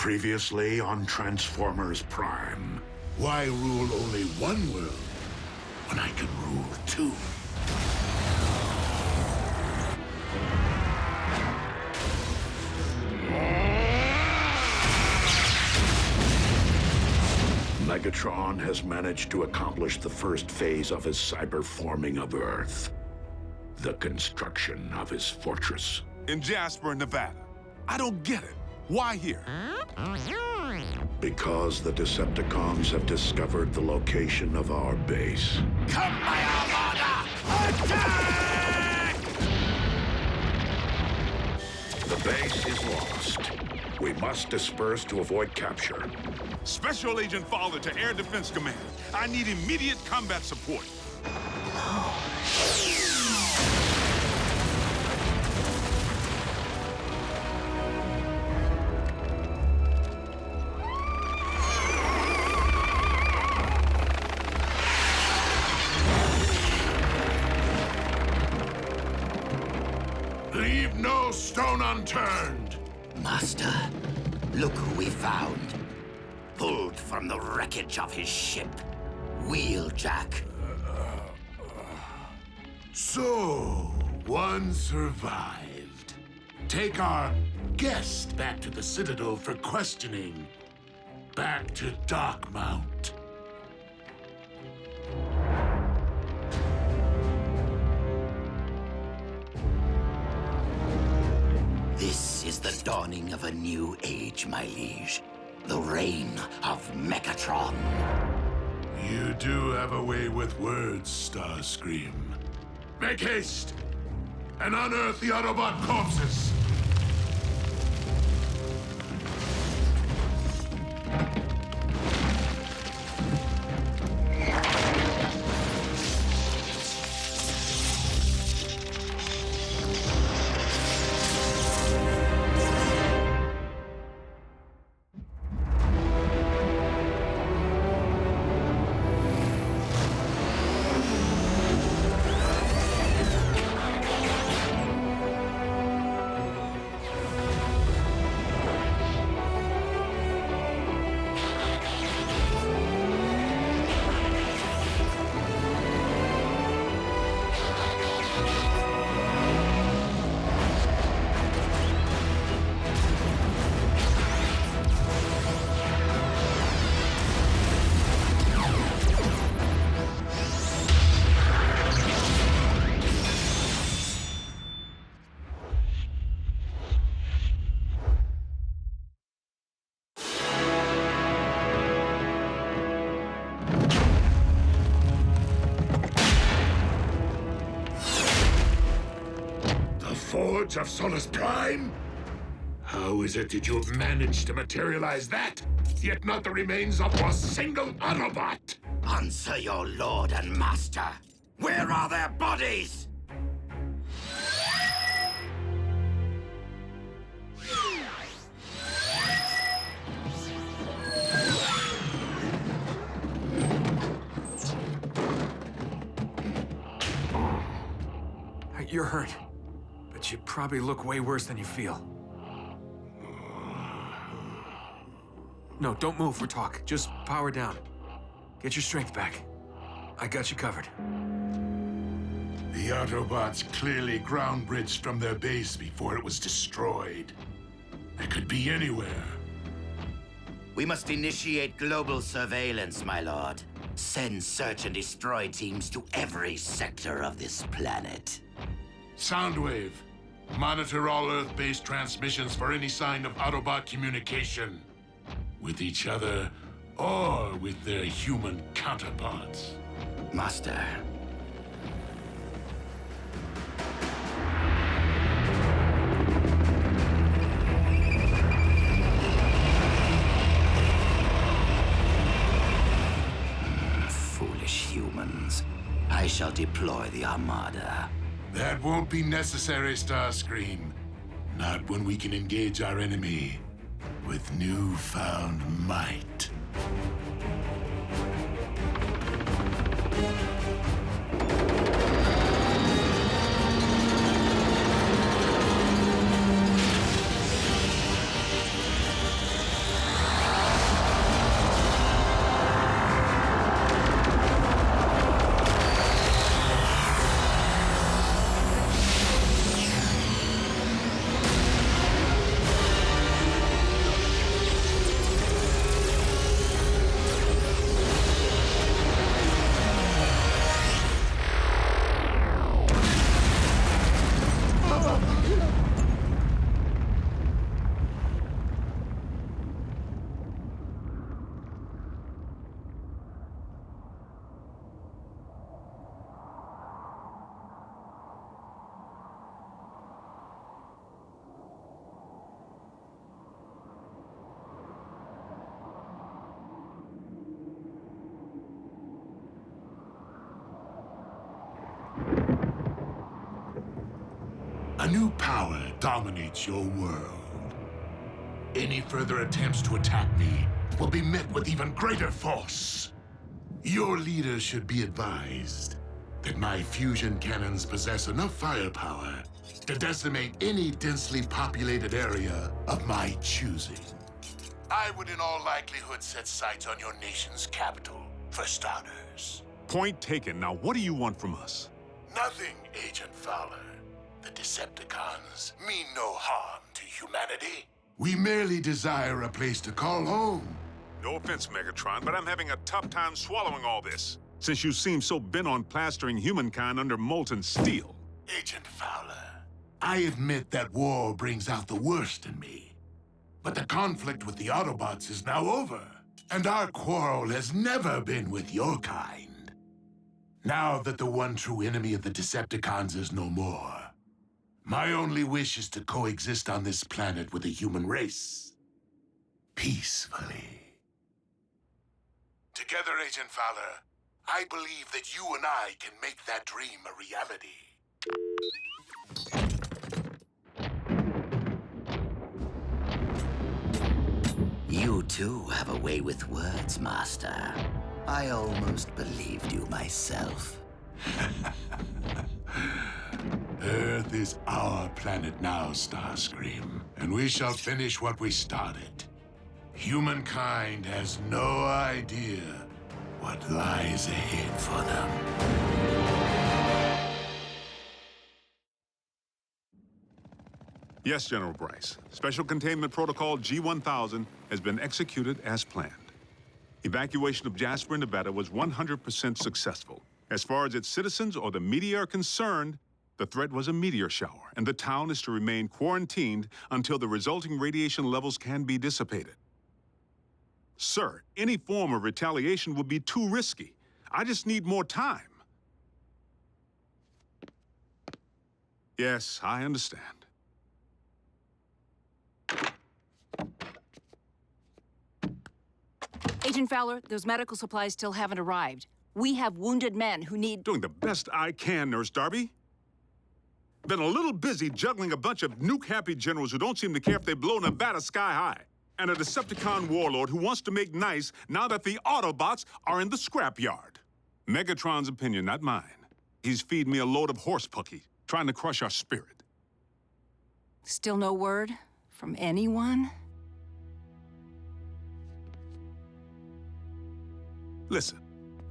Previously on Transformers Prime. Why rule only one world when I can rule two? Megatron has managed to accomplish the first phase of his cyberforming of Earth. The construction of his fortress. In Jasper, Nevada. I don't get it. Why here? Because the Decepticons have discovered the location of our base. Come, my Armada! Attack! The base is lost. We must disperse to avoid capture. Special Agent Fowler to Air Defense Command. I need immediate combat support. Leave no stone unturned. Master, look who we found. Pulled from the wreckage of his ship. Wheeljack. So, one survived. Take our guest back to the Citadel for questioning. Back to Darkmount. This is the dawning of a new age, my liege. The reign of Megatron. You do have a way with words, Starscream. Make haste and unearth the Autobot corpses. Forge of Solus Prime? How is it that you have managed to materialize that, yet not the remains of a single Autobot? Answer your lord and master. Where are their bodies? You're hurt. But you probably look way worse than you feel. No, don't move or talk. Just power down. Get your strength back. I got you covered. The Autobots clearly ground bridged from their base before it was destroyed. They could be anywhere. We must initiate global surveillance, my lord. Send search and destroy teams to every sector of this planet. Soundwave. Monitor all Earth-based transmissions for any sign of Autobot communication. With each other, or with their human counterparts. Master. Foolish humans. I shall deploy the Armada. That won't be necessary, Starscream. Not when we can engage our enemy with newfound might. new power dominates your world. Any further attempts to attack me will be met with even greater force. Your leader should be advised that my fusion cannons possess enough firepower to decimate any densely populated area of my choosing. I would in all likelihood set sights on your nation's capital, for starters. Point taken. Now, what do you want from us? Nothing, Agent Fowler. The Decepticons mean no harm to humanity. We merely desire a place to call home. No offense, Megatron, but I'm having a tough time swallowing all this, since you seem so bent on plastering humankind under molten steel. Agent Fowler, I admit that war brings out the worst in me. But the conflict with the Autobots is now over, and our quarrel has never been with your kind. Now that the one true enemy of the Decepticons is no more, my only wish is to coexist on this planet with the human race. Peacefully. Together, Agent Fowler, I believe that you and I can make that dream a reality. You too have a way with words, Master. I almost believed you myself. Earth is our planet now, Starscream, and we shall finish what we started. Humankind has no idea what lies ahead for them. Yes, General Bryce. Special Containment Protocol G-1000 has been executed as planned. Evacuation of Jasper, Nevada was 100% successful. As far as its citizens or the media are concerned, the threat was a meteor shower, and the town is to remain quarantined until the resulting radiation levels can be dissipated. Sir, any form of retaliation would be too risky. I just need more time. Yes, I understand. Agent Fowler, those medical supplies still haven't arrived. We have wounded men who need... Doing the best I can, Nurse Darby. Been a little busy juggling a bunch of nuke-happy generals who don't seem to care if they blow Nevada sky high. And a Decepticon warlord who wants to make nice now that the Autobots are in the scrapyard. Megatron's opinion, not mine. He's feeding me a load of horse pucky, trying to crush our spirit. Still no word from anyone? Listen,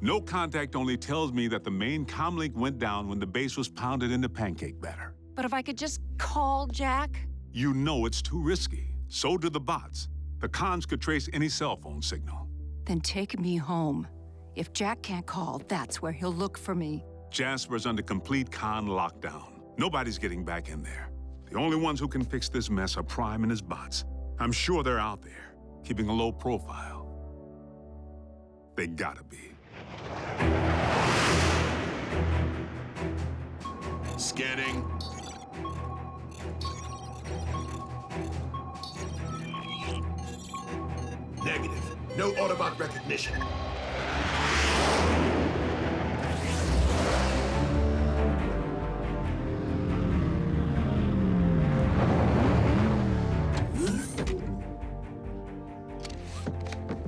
no contact only tells me that the main comlink went down when the base was pounded into pancake batter. But if I could just call Jack? You know it's too risky. So do the bots. The cons could trace any cell phone signal. Then take me home. If Jack can't call, that's where he'll look for me. Jasper's under complete con lockdown. Nobody's getting back in there. The only ones who can fix this mess are Prime and his bots. I'm sure they're out there, keeping a low profile. They gotta be. Scanning. Negative. No Autobot recognition.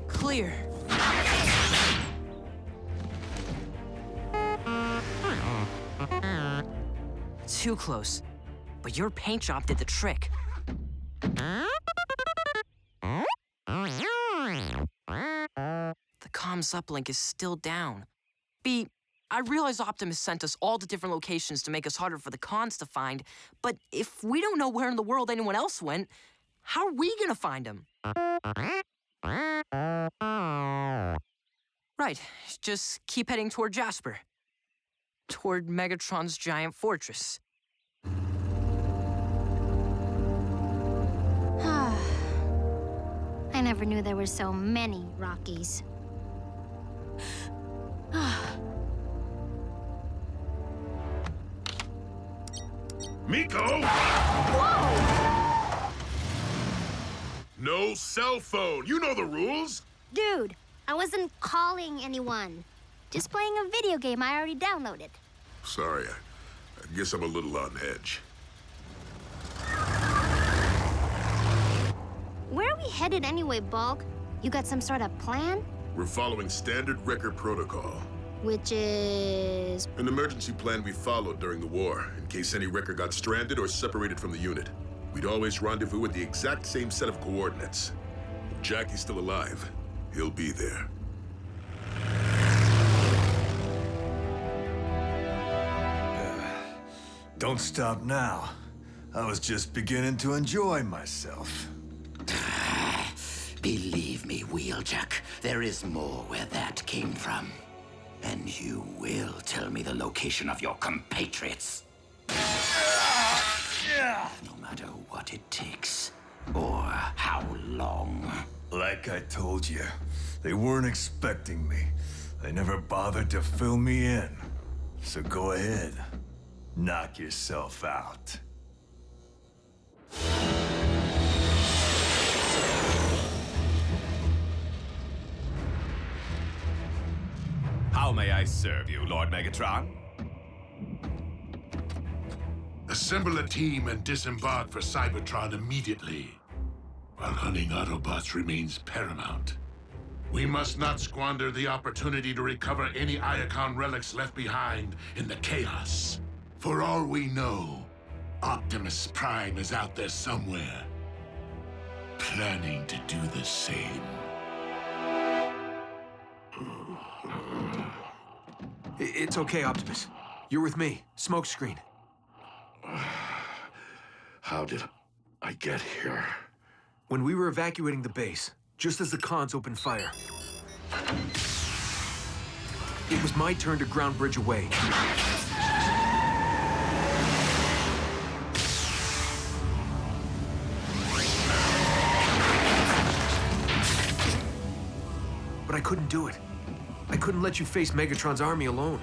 Clear. Too close. But your paint job did the trick. The comms uplink is still down. B, I realize Optimus sent us all to different locations to make us harder for the cons to find, but if we don't know where in the world anyone else went, how are we gonna find him? Right, just keep heading toward Jasper. Toward Megatron's giant fortress. I never knew there were so many Rockies. Miko! Whoa! No cell phone. You know the rules. Dude, I wasn't calling anyone. Just playing a video game I already downloaded. Sorry, I guess I'm a little on edge. Where are we headed anyway, Bulk? You got some sort of plan? We're following standard record protocol. Which is... An emergency plan we followed during the war, in case any wrecker got stranded or separated from the unit. We'd always rendezvous at the exact same set of coordinates. If Jackie's still alive, he'll be there. Don't stop now. I was just beginning to enjoy myself. Believe me, Wheeljack, there is more where that came from. And you will tell me the location of your compatriots. No matter what it takes, or how long. Like I told you, they weren't expecting me. They never bothered to fill me in. So go ahead, knock yourself out. How may I serve you, Lord Megatron? Assemble a team and disembark for Cybertron immediately. While hunting Autobots remains paramount. We must not squander the opportunity to recover any Iacon relics left behind in the chaos. For all we know, Optimus Prime is out there somewhere, planning to do the same. It's okay, Optimus. You're with me. Smokescreen. How did I get here? When we were evacuating the base, just as the cons opened fire, it was my turn to ground bridge away. But I couldn't do it. I couldn't let you face Megatron's army alone.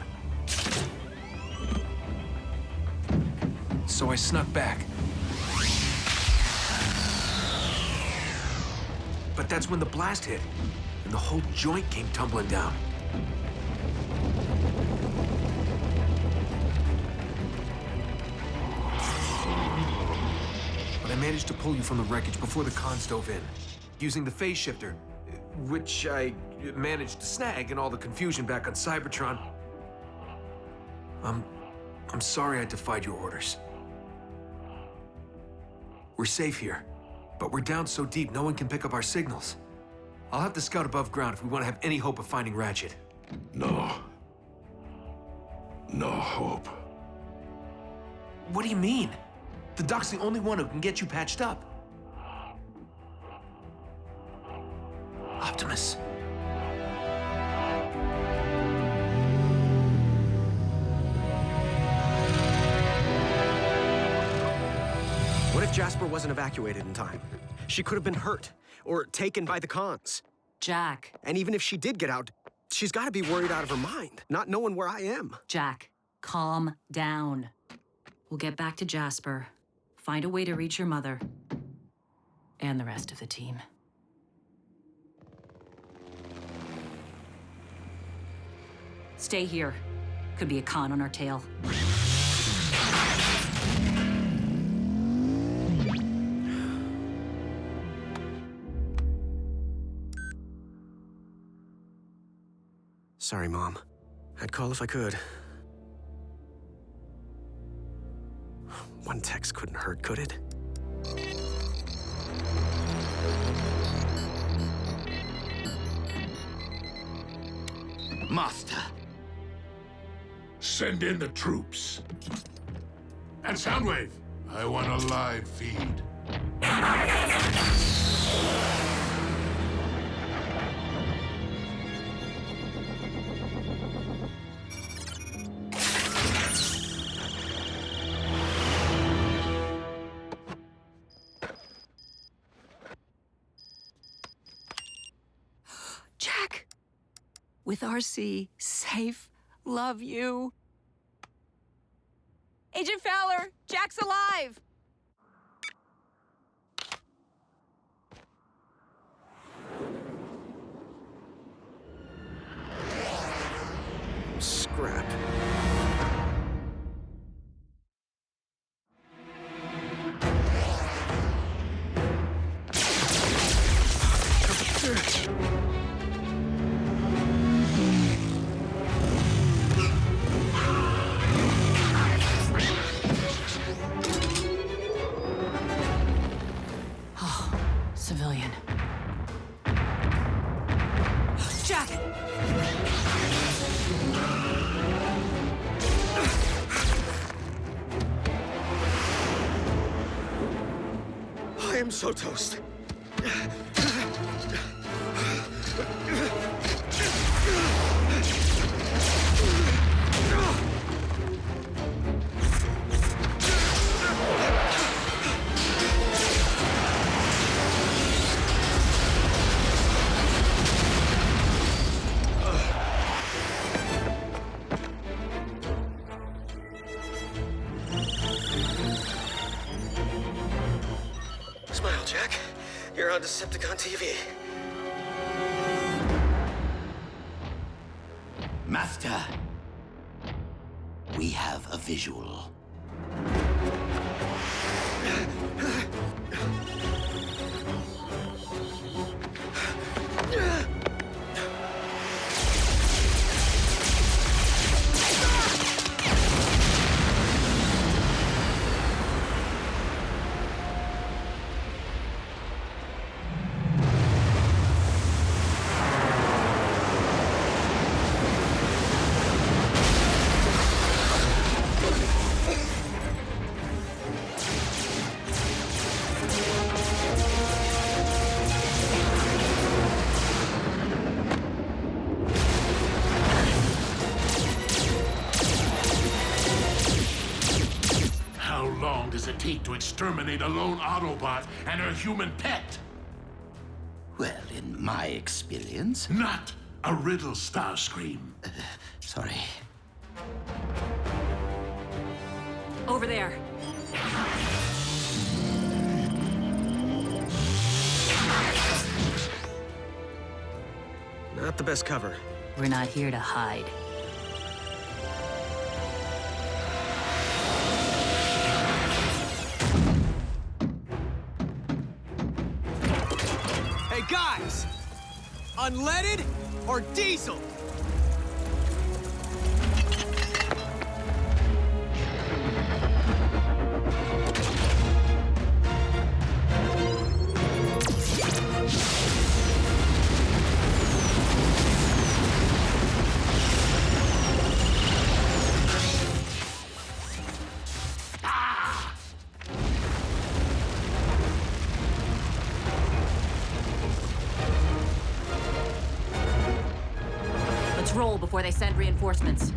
So I snuck back. But that's when the blast hit, and the whole joint came tumbling down. But I managed to pull you from the wreckage before the cons dove in, using the phase shifter, which I managed to snag in all the confusion back on Cybertron. I'm sorry I defied your orders. We're safe here, but we're down so deep no one can pick up our signals. I'll have to scout above ground if we want to have any hope of finding Ratchet. No. No hope. What do you mean? The doc's the only one who can get you patched up. Optimus. What if Jasper wasn't evacuated in time? She could have been hurt, or taken by the cons. Jack. And even if she did get out, she's got to be worried out of her mind, not knowing where I am. Jack, calm down. We'll get back to Jasper, find a way to reach your mother, and the rest of the team. Stay here. Could be a con on our tail. Sorry, Mom. I'd call if I could. One text couldn't hurt, could it? Master. Send in the troops. And Soundwave, I want a live feed. Jack! With RC, safe, love you. Agent Fowler, Jack's alive! Scrap. civilian. Jack! I am so toast. Smile, Jack. You're on Decepticon TV. Master, we have a visual. How long does it take to exterminate a lone Autobot and her human pet? Well, in my experience... Not a riddle, Starscream. Sorry. Over there. Not the best cover. We're not here to hide. Hey, guys! Unleaded or diesel? Let's roll before they send reinforcements.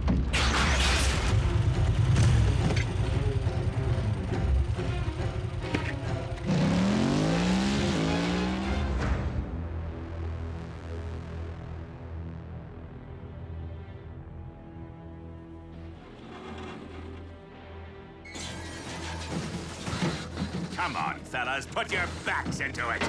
Come on, fellas, put your backs into it.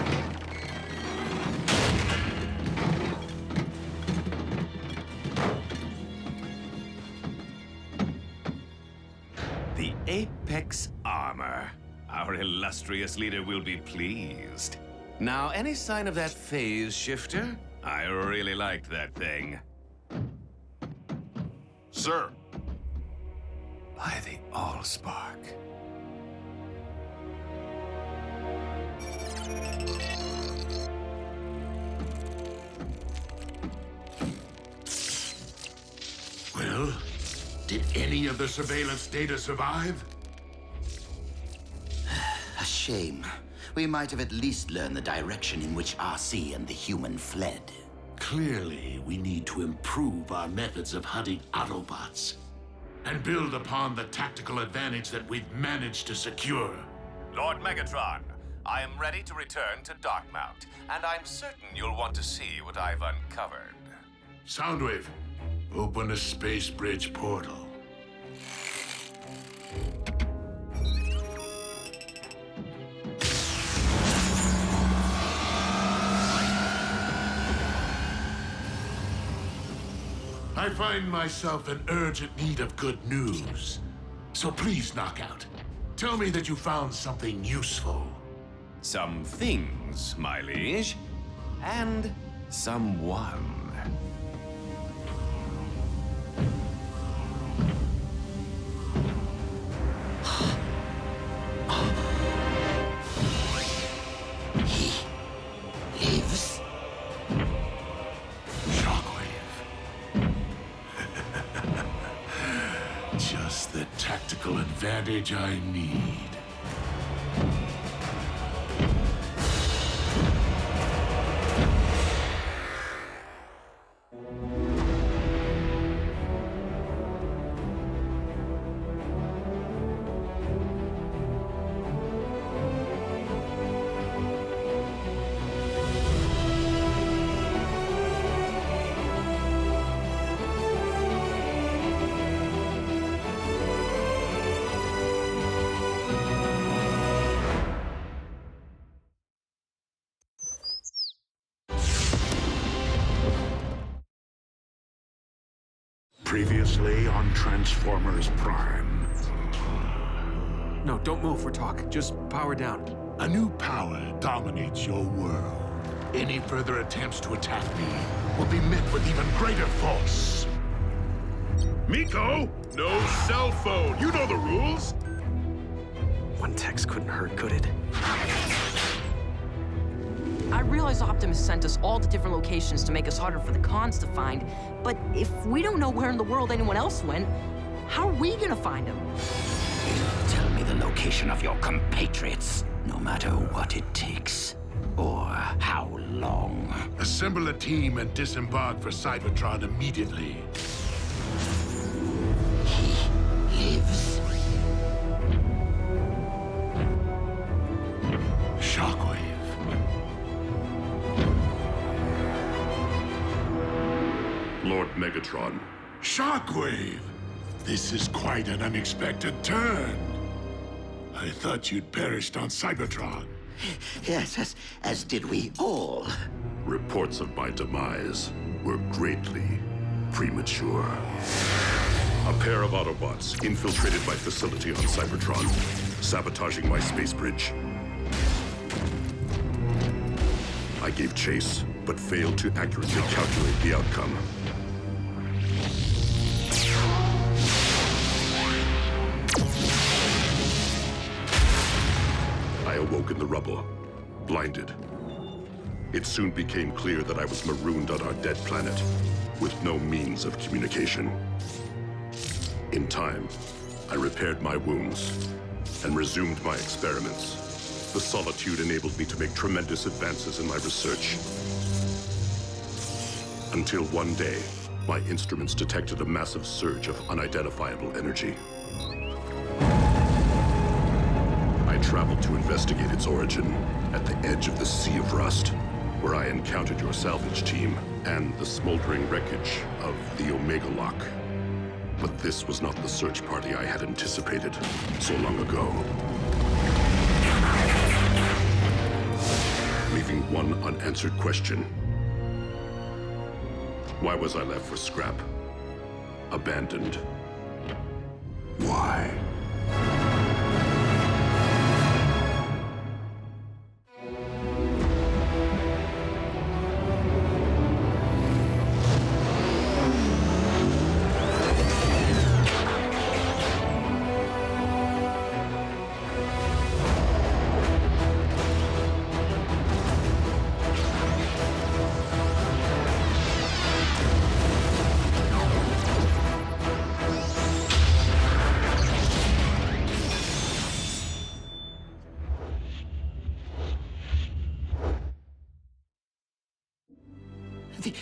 The Apex Armor. Our illustrious leader will be pleased. Now, any sign of that phase shifter? I really liked that thing. Sir. By the Allspark. Well, did any of the surveillance data survive? A shame. We might have at least learned the direction in which RC and the human fled. Clearly, we need to improve our methods of hunting Autobots and build upon the tactical advantage that we've managed to secure. Lord Megatron, I am ready to return to Darkmount, and I'm certain you'll want to see what I've uncovered. Soundwave, open the space bridge portal. I find myself in urgent need of good news. So please, Knockout, tell me that you found something useful. Some things, my liege, and someone. He advantage I need. Previously on Transformers Prime. No, don't move for talk. Just power down. A new power dominates your world. Any further attempts to attack me will be met with even greater force. Miko, no cell phone. You know the rules. One text couldn't hurt, could it? I realize Optimus sent us all to different locations to make us harder for the cons to find, but if we don't know where in the world anyone else went, how are we gonna find them? Tell me the location of your compatriots, no matter what it takes, or how long. Assemble a team and disembark for Cybertron immediately. He lives. Shockwave. Lord Megatron. Shockwave! This is quite an unexpected turn. I thought you'd perished on Cybertron. Yes, as did we all. Reports of my demise were greatly premature. A pair of Autobots infiltrated my facility on Cybertron, sabotaging my space bridge. I gave chase, but failed to accurately calculate the outcome. I awoke in the rubble, blinded. It soon became clear that I was marooned on our dead planet, with no means of communication. In time, I repaired my wounds and resumed my experiments. The solitude enabled me to make tremendous advances in my research. Until one day, my instruments detected a massive surge of unidentifiable energy. I traveled to investigate its origin at the edge of the Sea of Rust, where I encountered your salvage team and the smoldering wreckage of the Omega Lock. But this was not the search party I had anticipated so long ago. Leaving one unanswered question. Why was I left for scrap? Abandoned. Why?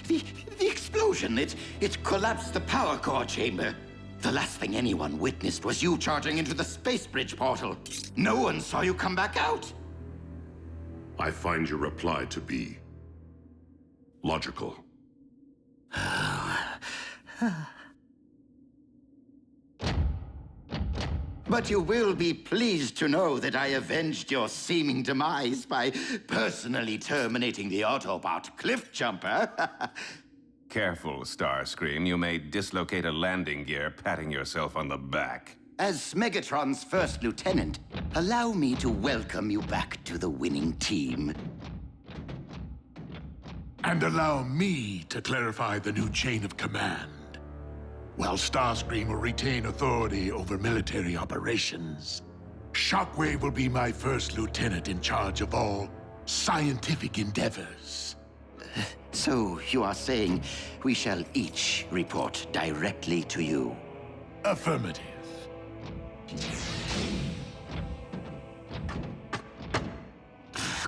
The explosion, it collapsed the power core chamber. The last thing anyone witnessed was you charging into the space bridge portal. No one saw you come back out. I find your reply to be logical. But you will be pleased to know that I avenged your seeming demise by personally terminating the Autobot Cliffjumper. Careful, Starscream. You may dislocate a landing gear patting yourself on the back. As Megatron's first lieutenant, allow me to welcome you back to the winning team. And allow me to clarify the new chain of command. While Starscream will retain authority over military operations, Shockwave will be my first lieutenant in charge of all scientific endeavors. So you are saying we shall each report directly to you? Affirmative.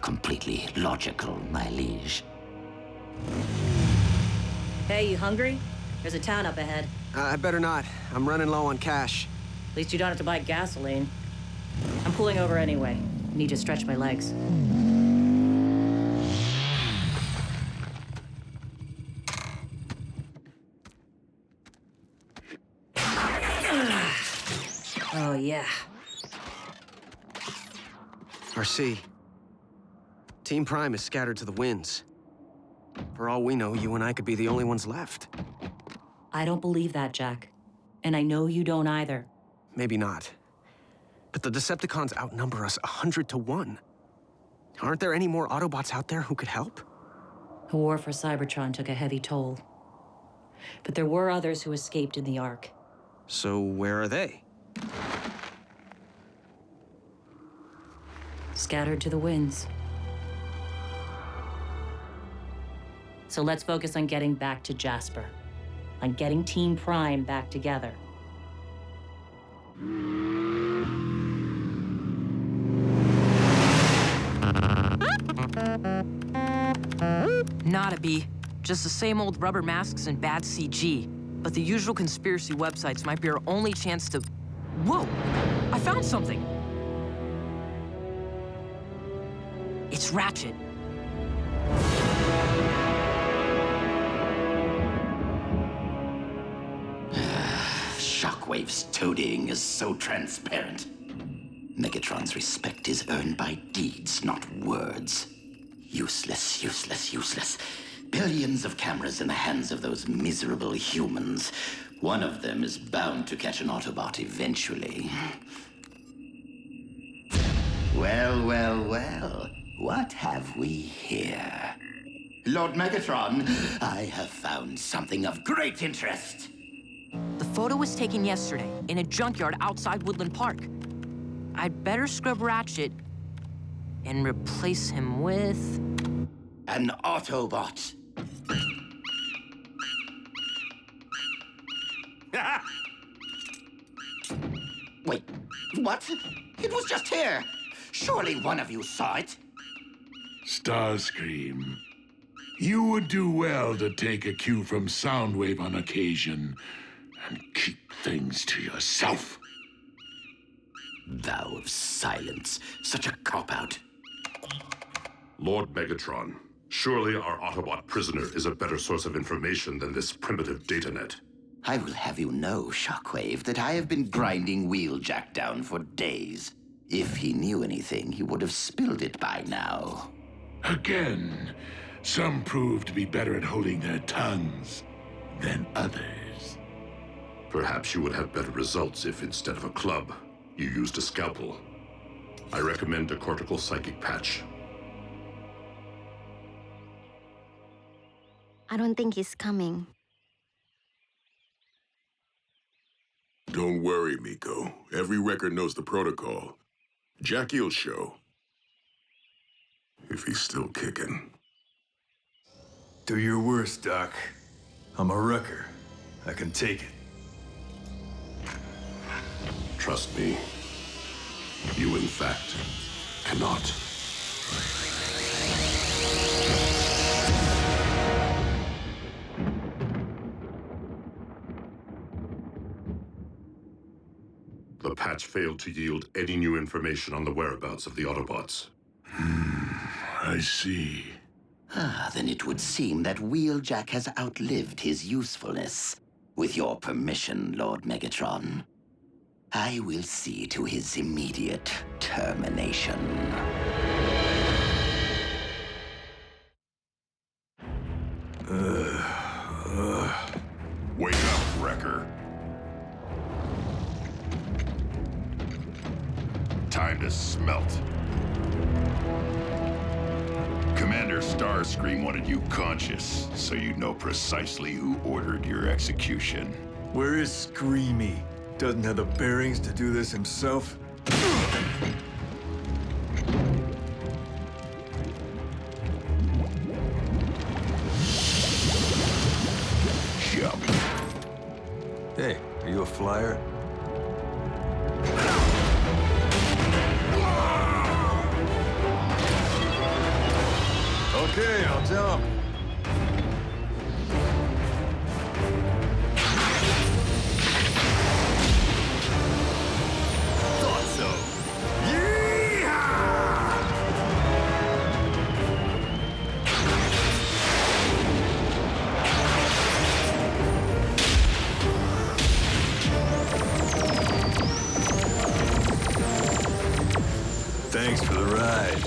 completely logical, my liege. Hey, you hungry? There's a town up ahead. I better not. I'm running low on cash. At least you don't have to buy gasoline. I'm pulling over anyway. Need to stretch my legs. Oh, yeah. RC. Team Prime is scattered to the winds. For all we know, you and I could be the only ones left. I don't believe that, Jack. And I know you don't either. Maybe not. But the Decepticons outnumber us 100 to 1. Aren't there any more Autobots out there who could help? The war for Cybertron took a heavy toll. But there were others who escaped in the Ark. So where are they? Scattered to the winds. So let's focus on getting back to Jasper. On getting Team Prime back together. Not a B. Just the same old rubber masks and bad CG. But the usual conspiracy websites might be our only chance to... Whoa! I found something! It's Ratchet. Shockwave's toadying is so transparent. Megatron's respect is earned by deeds, not words. Useless, useless, useless. Billions of cameras in the hands of those miserable humans. One of them is bound to catch an Autobot eventually. Well, well, well. What have we here? Lord Megatron, I have found something of great interest. The photo was taken yesterday in a junkyard outside Woodland Park. I'd better scrub Ratchet and replace him with... An Autobot. Wait, what? It was just here. Surely one of you saw it. Starscream, you would do well to take a cue from Soundwave on occasion and keep things to yourself. Vow of silence. Such a cop-out. Lord Megatron, surely our Autobot prisoner is a better source of information than this primitive datanet. I will have you know, Shockwave, that I have been grinding Wheeljack down for days. If he knew anything, he would have spilled it by now. Again, some prove to be better at holding their tongues than others. Perhaps you would have better results if, instead of a club, you used a scalpel. I recommend a cortical psychic patch. I don't think he's coming. Don't worry, Miko. Every record knows the protocol. Jackie'll show. If he's still kicking. Do your worst, Doc. I'm a wrecker. I can take it. Trust me. You, in fact, cannot. The patch failed to yield any new information on the whereabouts of the Autobots. I see. Then it would seem that Wheeljack has outlived his usefulness. With your permission, Lord Megatron, I will see to his immediate termination. Wake up, Wrecker. Time to smelt. Commander Starscream wanted you conscious, so you know precisely who ordered your execution. Where is Screamy? Doesn't have the bearings to do this himself? Jump. Hey, are you a flyer? Okay, I'll tell him. Thought so. Thanks for the ride.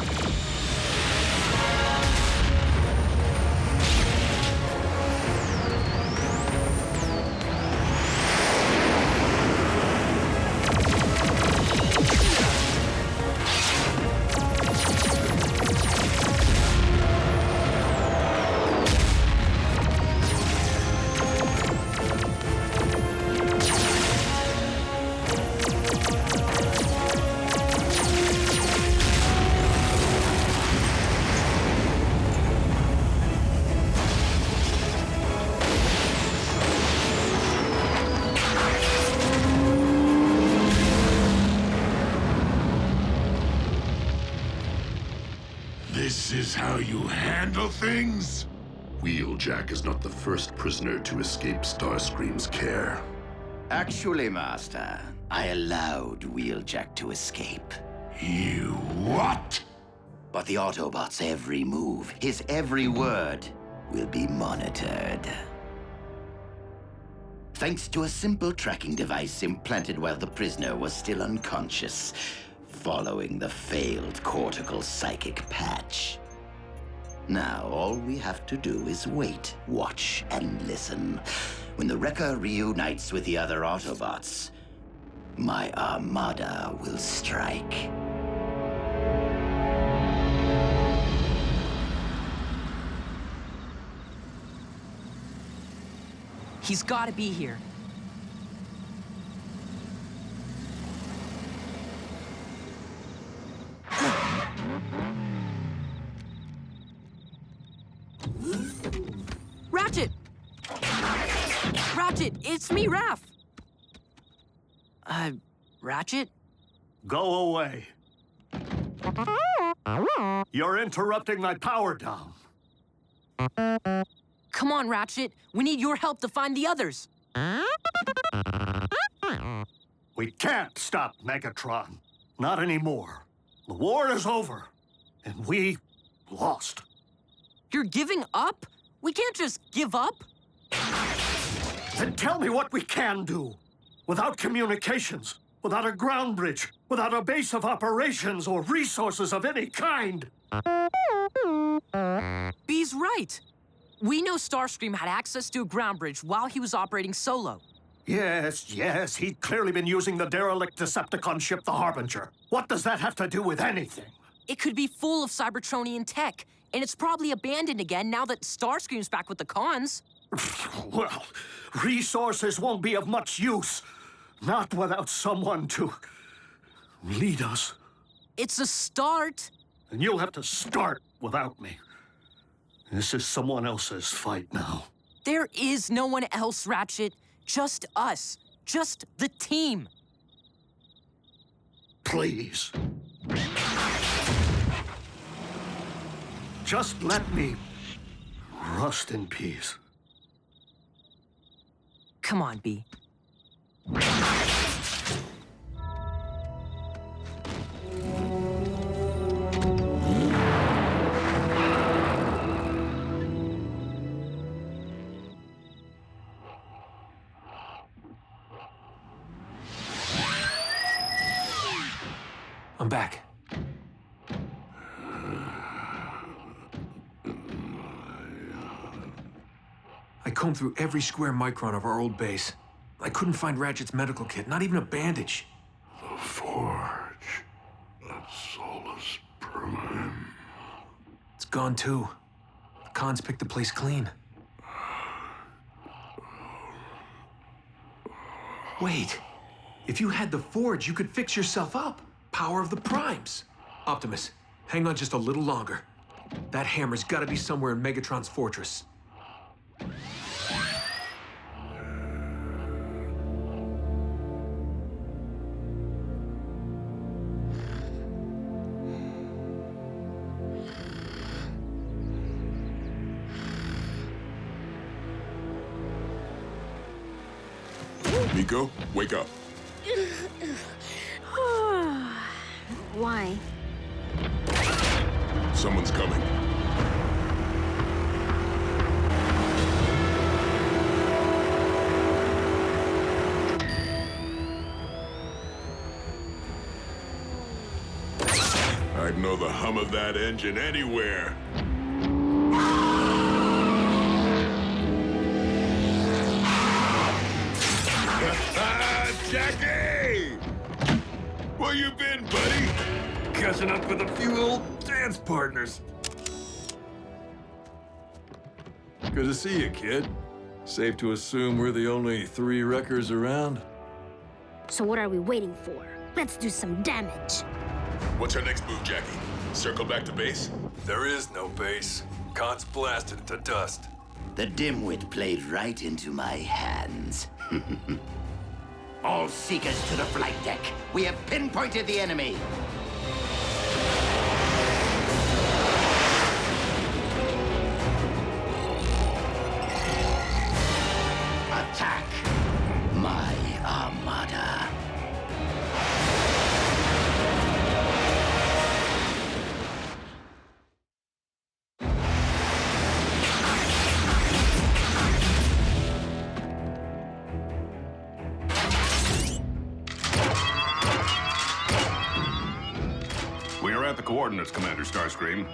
This is how you handle things? Wheeljack is not the first prisoner to escape Starscream's care. Actually, Master, I allowed Wheeljack to escape. You what? But the Autobot's every move, his every word, will be monitored. Thanks to a simple tracking device implanted while the prisoner was still unconscious, following the failed cortical psychic patch. Now, all we have to do is wait, watch, and listen. When the Wrecker reunites with the other Autobots, my armada will strike. He's gotta be here. Ratchet! Ratchet, it's me, Raph! Ratchet? Go away. You're interrupting my power down. Come on, Ratchet. We need your help to find the others. We can't stop Megatron. Not anymore. The war is over, and we lost. You're giving up? We can't just give up. Then tell me what we can do. Without communications, without a ground bridge, without a base of operations or resources of any kind. B's right. We know Starscream had access to a ground bridge while he was operating solo. Yes, he'd clearly been using the derelict Decepticon ship, the Harbinger. What does that have to do with anything? It could be full of Cybertronian tech, and it's probably abandoned again now that Starscream's back with the cons. Well, resources won't be of much use. Not without someone to lead us. It's a start. And you'll have to start without me. This is someone else's fight now. There is no one else, Ratchet. Just us. Just the team. Please. Just let me rust in peace. Come on, B. I'm back. I combed through every square micron of our old base. I couldn't find Ratchet's medical kit, not even a bandage. The Forge. That's Solus Prime. It's gone too. The cons picked the place clean. Wait. If you had the Forge, you could fix yourself up. Power of the Primes. Optimus, hang on just a little longer. That hammer's gotta be somewhere in Megatron's fortress. Miko, wake up. Why? Someone's coming. I'd know the hum of that engine anywhere. Jackie! Where you been, buddy? Catching up with a few old dance partners. Good to see you, kid. Safe to assume we're the only 3 wreckers around? So what are we waiting for? Let's do some damage. What's our next move, Jackie? Circle back to base? There is no base. Khan's blasted it to dust. The dimwit played right into my hands. All seekers to the flight deck. We have pinpointed the enemy. Attack my armada. We are at the coordinates, Commander Starscream.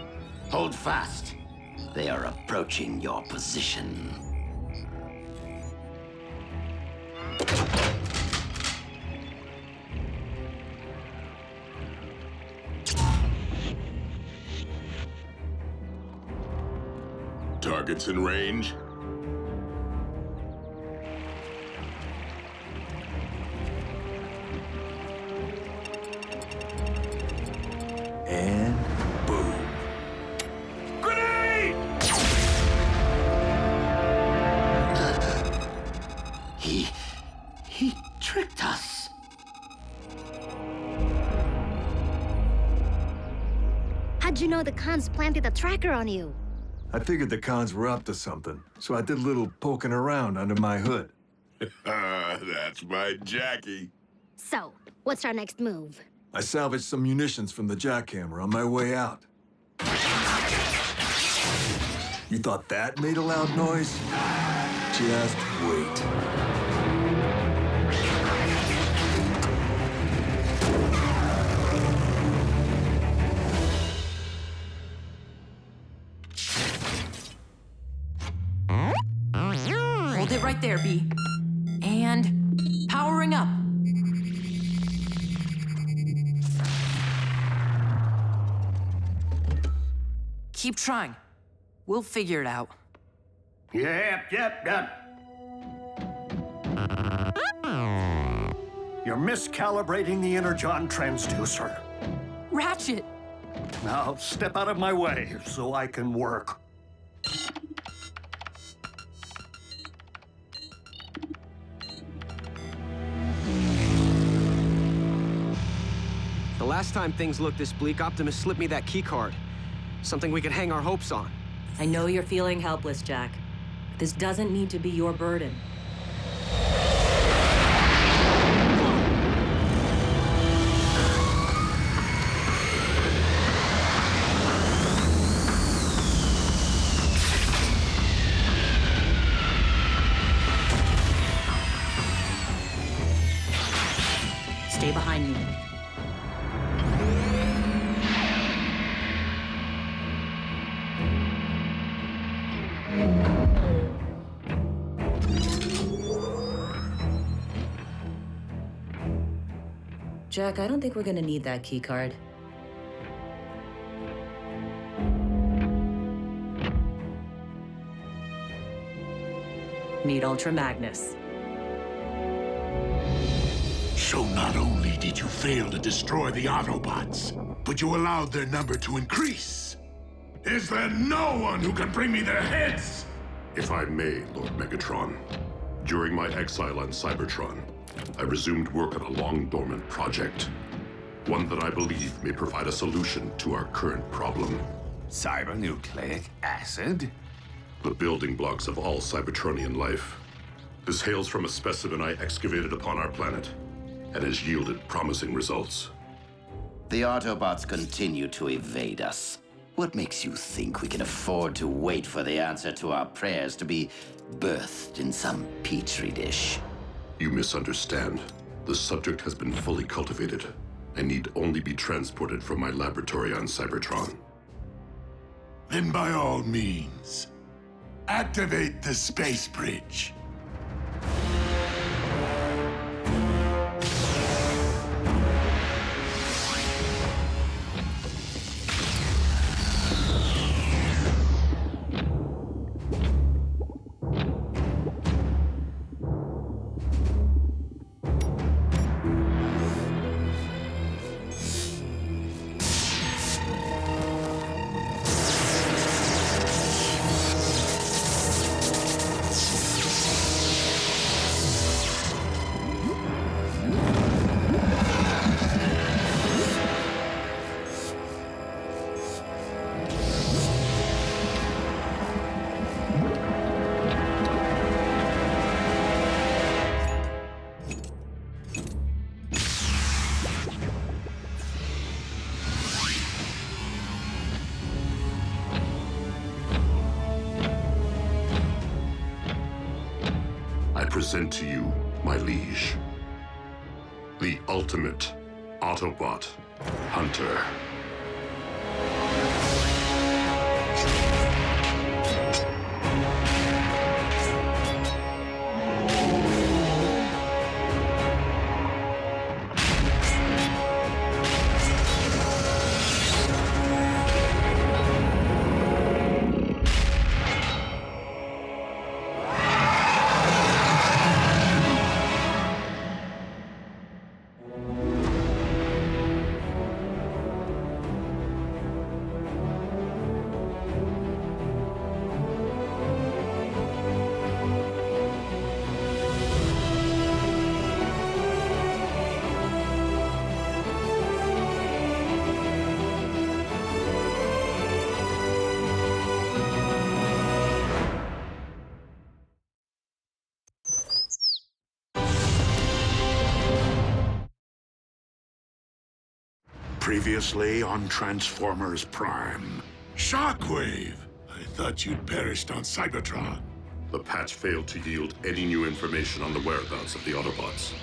Hold fast. They are approaching your position. Targets in range. And boom. Grenade! He tricked us. How'd you know the cons planted a tracker on you? I figured the cons were up to something, so I did a little poking around under my hood. That's my Jackie. So, what's our next move? I salvaged some munitions from the jackhammer on my way out. You thought that made a loud noise? Just wait. Hold it right there, B. And powering up. Keep trying. We'll figure it out. Yep. You're miscalibrating the energon transducer. Ratchet! Now, step out of my way so I can work. The last time things looked this bleak, Optimus slipped me that keycard. Something we could hang our hopes on. I know you're feeling helpless, Jack. This doesn't need to be your burden. Stay behind me. Jack, I don't think we're gonna need that keycard. Need Ultra Magnus. So not only did you fail to destroy the Autobots, but you allowed their number to increase. Is there no one who can bring me their heads? If I may, Lord Megatron, during my exile on Cybertron, I resumed work on a long-dormant project. One that I believe may provide a solution to our current problem. Cybernucleic acid? The building blocks of all Cybertronian life. This hails from a specimen I excavated upon our planet, and has yielded promising results. The Autobots continue to evade us. What makes you think we can afford to wait for the answer to our prayers to be birthed in some petri dish? You misunderstand. The subject has been fully cultivated and need only be transported from my laboratory on Cybertron. Then by all means, activate the space bridge. I present to you, my liege, the ultimate Autobot hunter. Previously on Transformers Prime. Shockwave! I thought you'd perished on Cybertron. The patch failed to yield any new information on the whereabouts of the Autobots.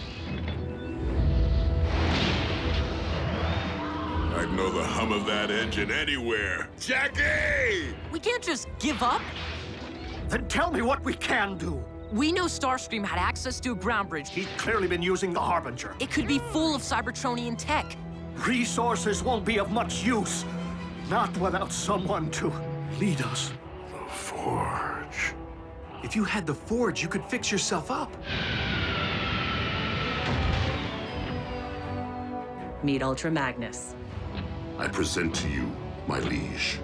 I'd know the hum of that engine anywhere. Jackie! We can't just give up. Then tell me what we can do. We know Starscream had access to a ground bridge. He's clearly been using the Harbinger. It could be full of Cybertronian tech. Resources won't be of much use. Not without someone to lead us. The Forge. If you had the Forge, you could fix yourself up. Meet Ultra Magnus. I present to you, my liege,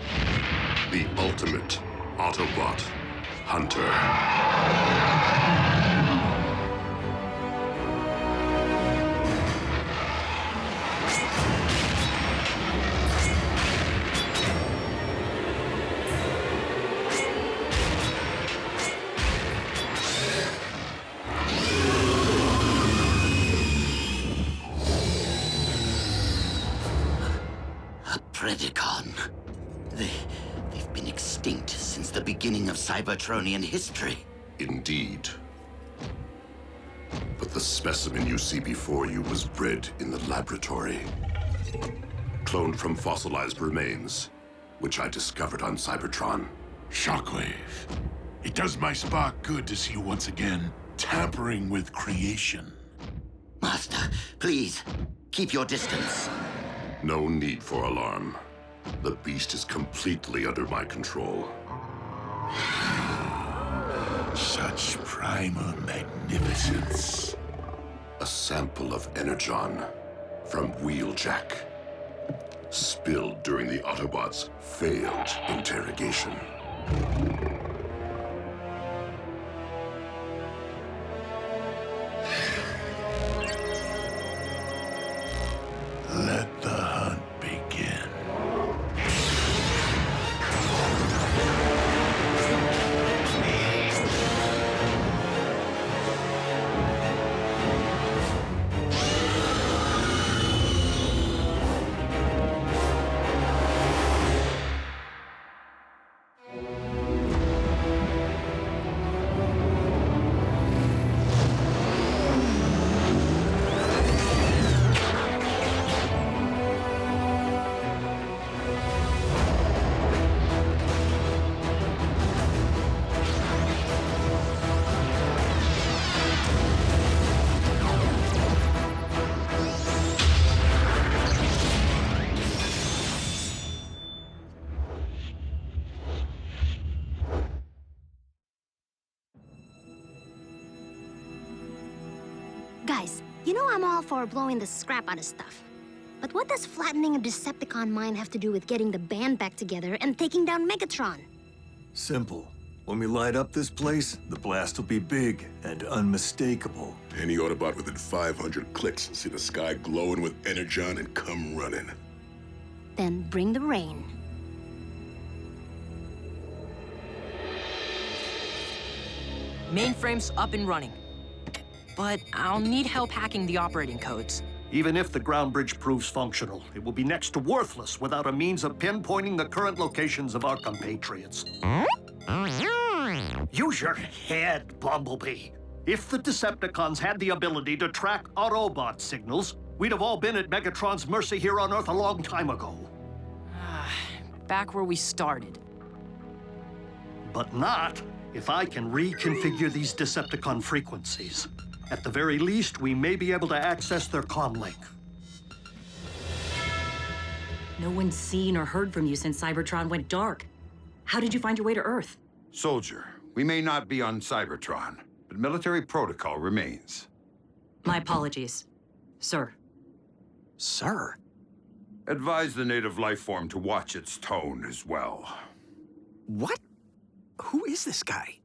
the ultimate Autobot hunter. Predacon. They've been extinct since the beginning of Cybertronian history. Indeed. But the specimen you see before you was bred in the laboratory. Cloned from fossilized remains, which I discovered on Cybertron. Shockwave. It does my spark good to see you once again, tampering with creation. Master, please, keep your distance. No need for alarm. The beast is completely under my control. Such primal magnificence. A sample of energon from Wheeljack, spilled during the Autobots' failed interrogation. Let the hunt begin. Guys, you know I'm all for blowing the scrap out of stuff. But what does flattening a Decepticon mind have to do with getting the band back together and taking down Megatron? Simple. When we light up this place, the blast will be big and unmistakable. Any Autobot within 500 clicks will see the sky glowing with energon and come running. Then bring the rain. Mainframe's up and running. But I'll need help hacking the operating codes. Even if the ground bridge proves functional, it will be next to worthless without a means of pinpointing the current locations of our compatriots. Use your head, Bumblebee. If the Decepticons had the ability to track Autobot signals, we'd have all been at Megatron's mercy here on Earth a long time ago. Back where we started. But not if I can reconfigure these Decepticon frequencies. At the very least, we may be able to access their comm link. No one's seen or heard from you since Cybertron went dark. How did you find your way to Earth? Soldier, we may not be on Cybertron, but military protocol remains. My apologies, sir. Sir? Advise the native life form to watch its tone as well. What? Who is this guy?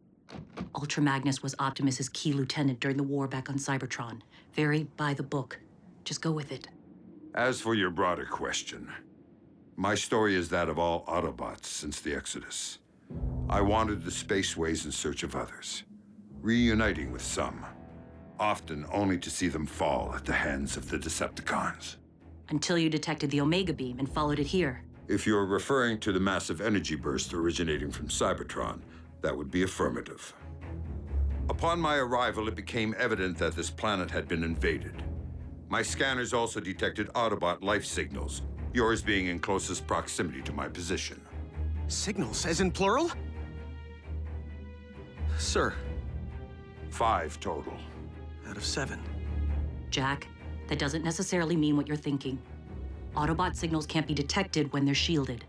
Ultra Magnus was Optimus's key lieutenant during the war back on Cybertron. Very by the book. Just go with it. As for your broader question, my story is that of all Autobots since the Exodus. I wandered the spaceways in search of others, reuniting with some, often only to see them fall at the hands of the Decepticons. Until you detected the Omega Beam and followed it here. If you're referring to the massive energy burst originating from Cybertron, that would be affirmative. Upon my arrival, it became evident that this planet had been invaded. My scanners also detected Autobot life signals, yours being in closest proximity to my position. Signals, as in plural? Sir. 5 total. Out of 7. Jack, that doesn't necessarily mean what you're thinking. Autobot signals can't be detected when they're shielded.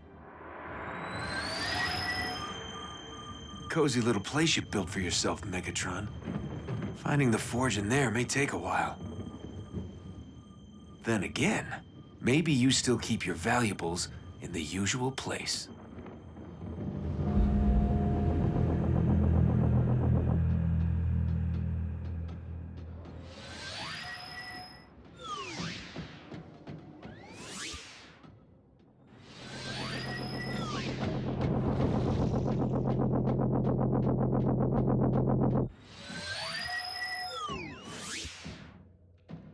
Cozy little place you built for yourself, Megatron. Finding the forge in there may take a while. Then again, maybe you still keep your valuables in the usual place.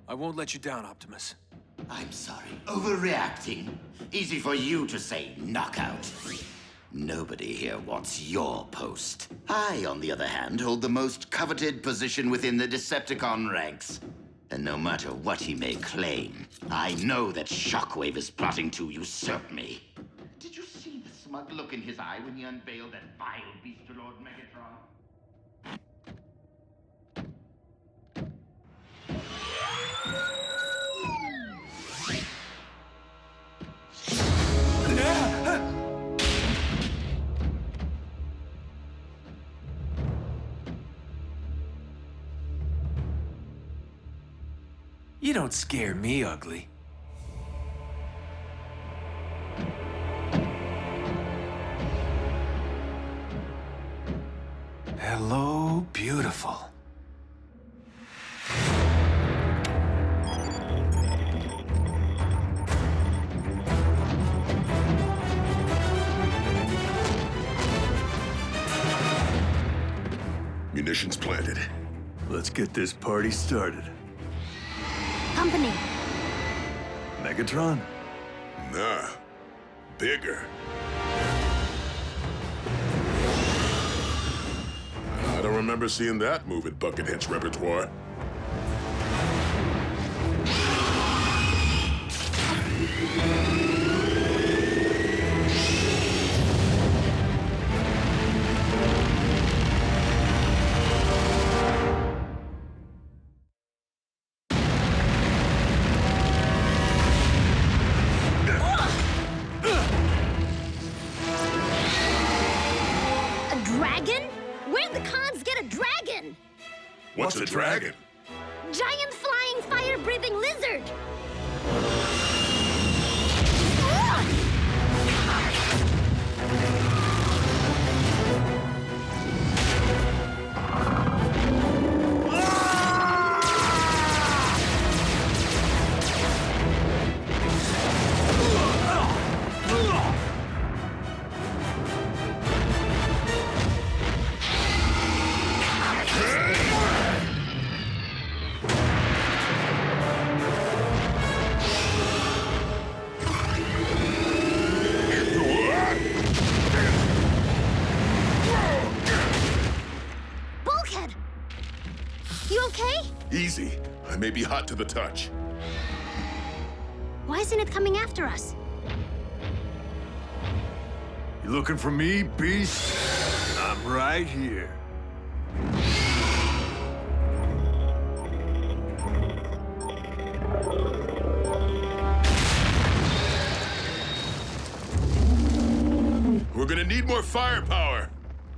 I won't let you down, Optimus. I'm sorry. Overreacting. Easy for you to say knockout. Nobody here wants your post. I, on the other hand, hold the most coveted position within the Decepticon ranks. And no matter what he may claim, I know that Shockwave is plotting to usurp me. Did you see the smug look in his eye when he unveiled that vile beast to Lord Megatron? You don't scare me, ugly. Hello, beautiful. Munitions planted. Let's get this party started. Company. Megatron? Nah. Bigger. I don't remember seeing that move in Buckethead's repertoire. Where'd the cons get a dragon? What's a dragon? Giant flying flying, fire-breathing lizard! Bulkhead! You okay? Easy. I may be hot to the touch. Why isn't it coming after us? You looking for me, beast? I'm right here. We're gonna need more firepower.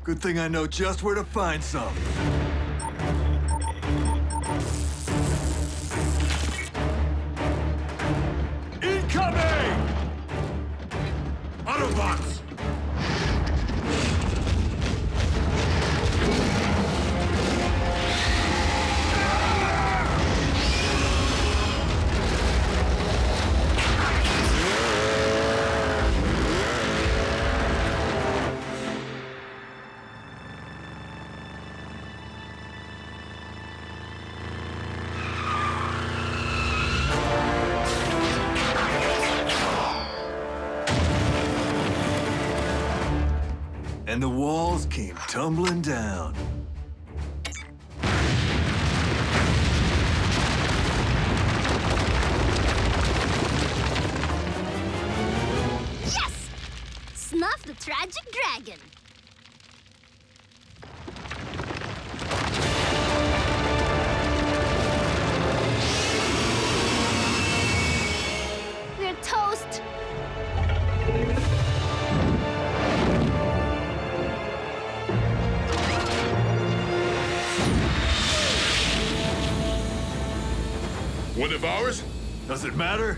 Good thing I know just where to find some. Incoming! Autobots! And the walls came tumbling down. Yes! Snuff the tragic dragon. We're toast. One of ours? Does it matter?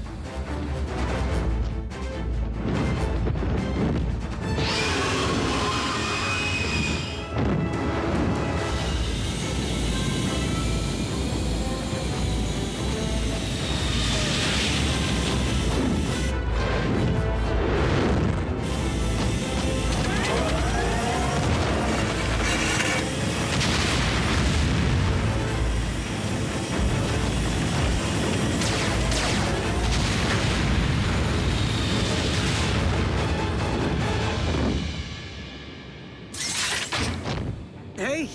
Hey!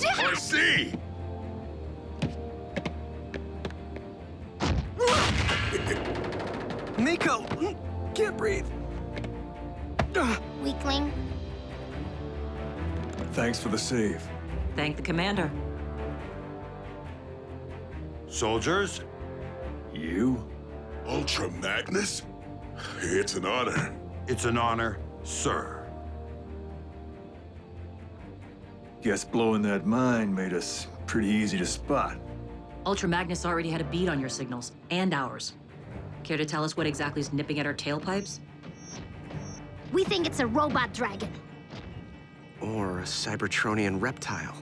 I see! Miko! Can't breathe. Weakling. Thanks for the save. Thank the commander. Soldiers? You? Ultra Magnus? It's an honor. It's an honor, sir. Guess blowing that mine made us pretty easy to spot. Ultra Magnus already had a bead on your signals, and ours. Care to tell us what exactly is nipping at our tailpipes? We think it's a robot dragon. Or a Cybertronian reptile.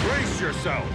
Brace yourselves!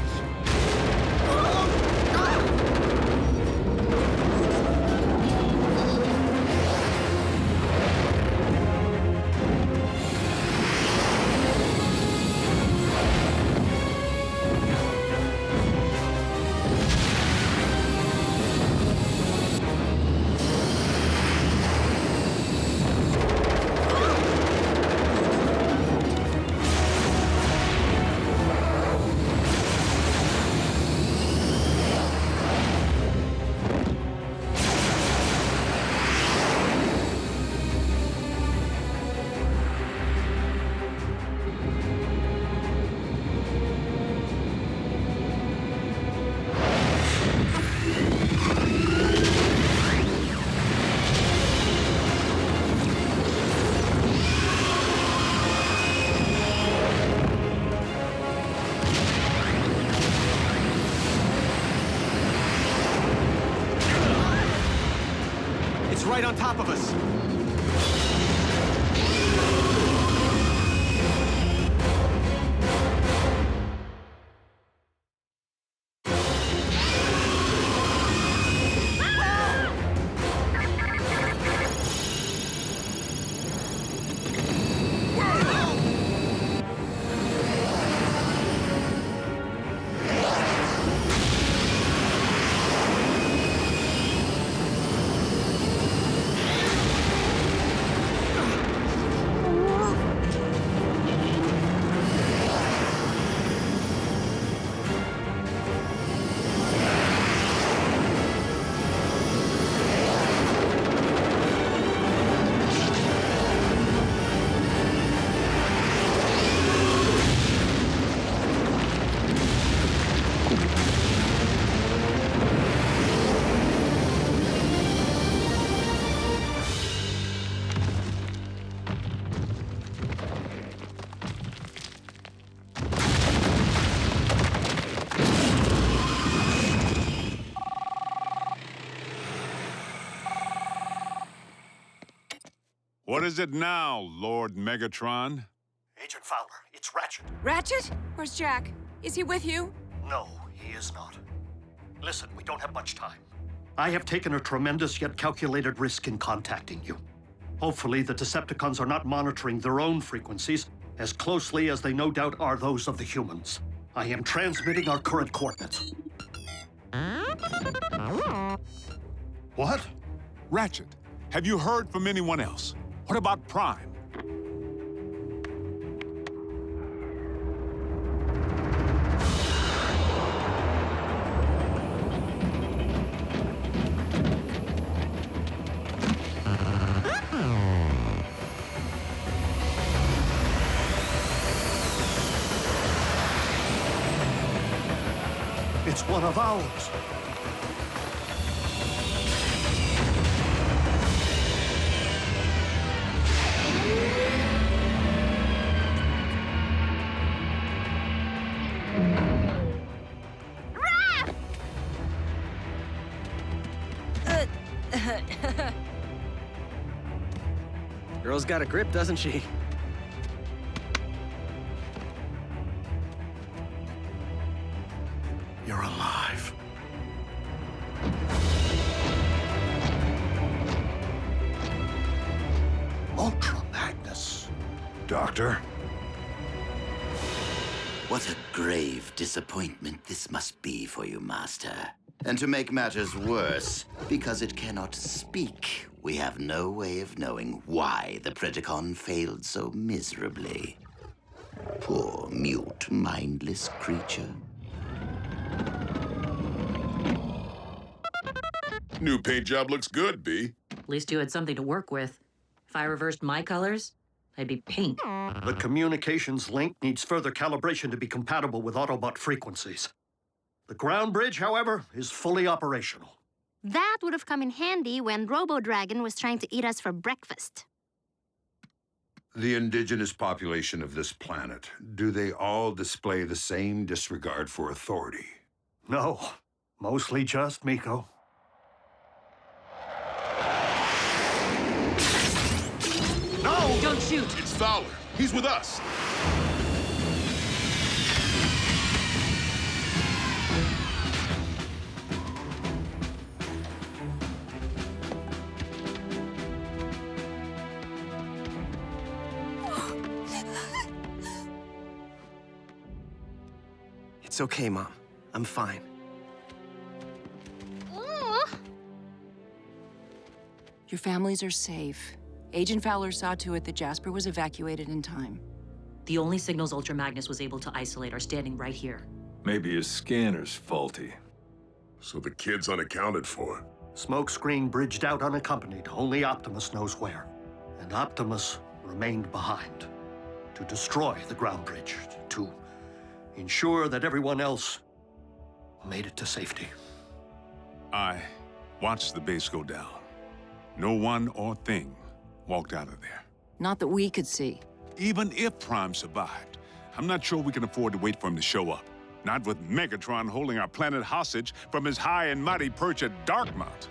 right on top of us. What is it now, Lord Megatron? Agent Fowler, it's Ratchet. Ratchet? Where's Jack? Is he with you? No, he is not. Listen, we don't have much time. I have taken a tremendous yet calculated risk in contacting you. Hopefully, the Decepticons are not monitoring their own frequencies as closely as they no doubt are those of the humans. I am transmitting our current coordinates. What? Ratchet, have you heard from anyone else? What about Prime? It's one of ours. Girl's got a grip, doesn't she? You're alive. Ultra Magnus. Doctor? What a grave disappointment this must be for you, Master. And to make matters worse, because it cannot speak, we have no way of knowing why the Predacon failed so miserably. Poor, mute, mindless creature. New paint job looks good, B. At least you had something to work with. If I reversed my colors, I'd be pink. The communications link needs further calibration to be compatible with Autobot frequencies. The ground bridge, however, is fully operational. That would have come in handy when Robo-Dragon was trying to eat us for breakfast. The indigenous population of this planet, do they all display the same disregard for authority? No, mostly just Miko. No! Don't shoot! It's Fowler. He's with us. It's okay, Mom. I'm fine. Your families are safe. Agent Fowler saw to it that Jasper was evacuated in time. The only signals Ultra Magnus was able to isolate are standing right here. Maybe his scanner's faulty. So the kid's unaccounted for. Smokescreen bridged out unaccompanied. Only Optimus knows where. And Optimus remained behind. To destroy the ground bridge. To ensure that everyone else made it to safety. I watched the base go down. No one or thing walked out of there. Not that we could see. Even if Prime survived, I'm not sure we can afford to wait for him to show up. Not with Megatron holding our planet hostage from his high and mighty perch at Darkmount.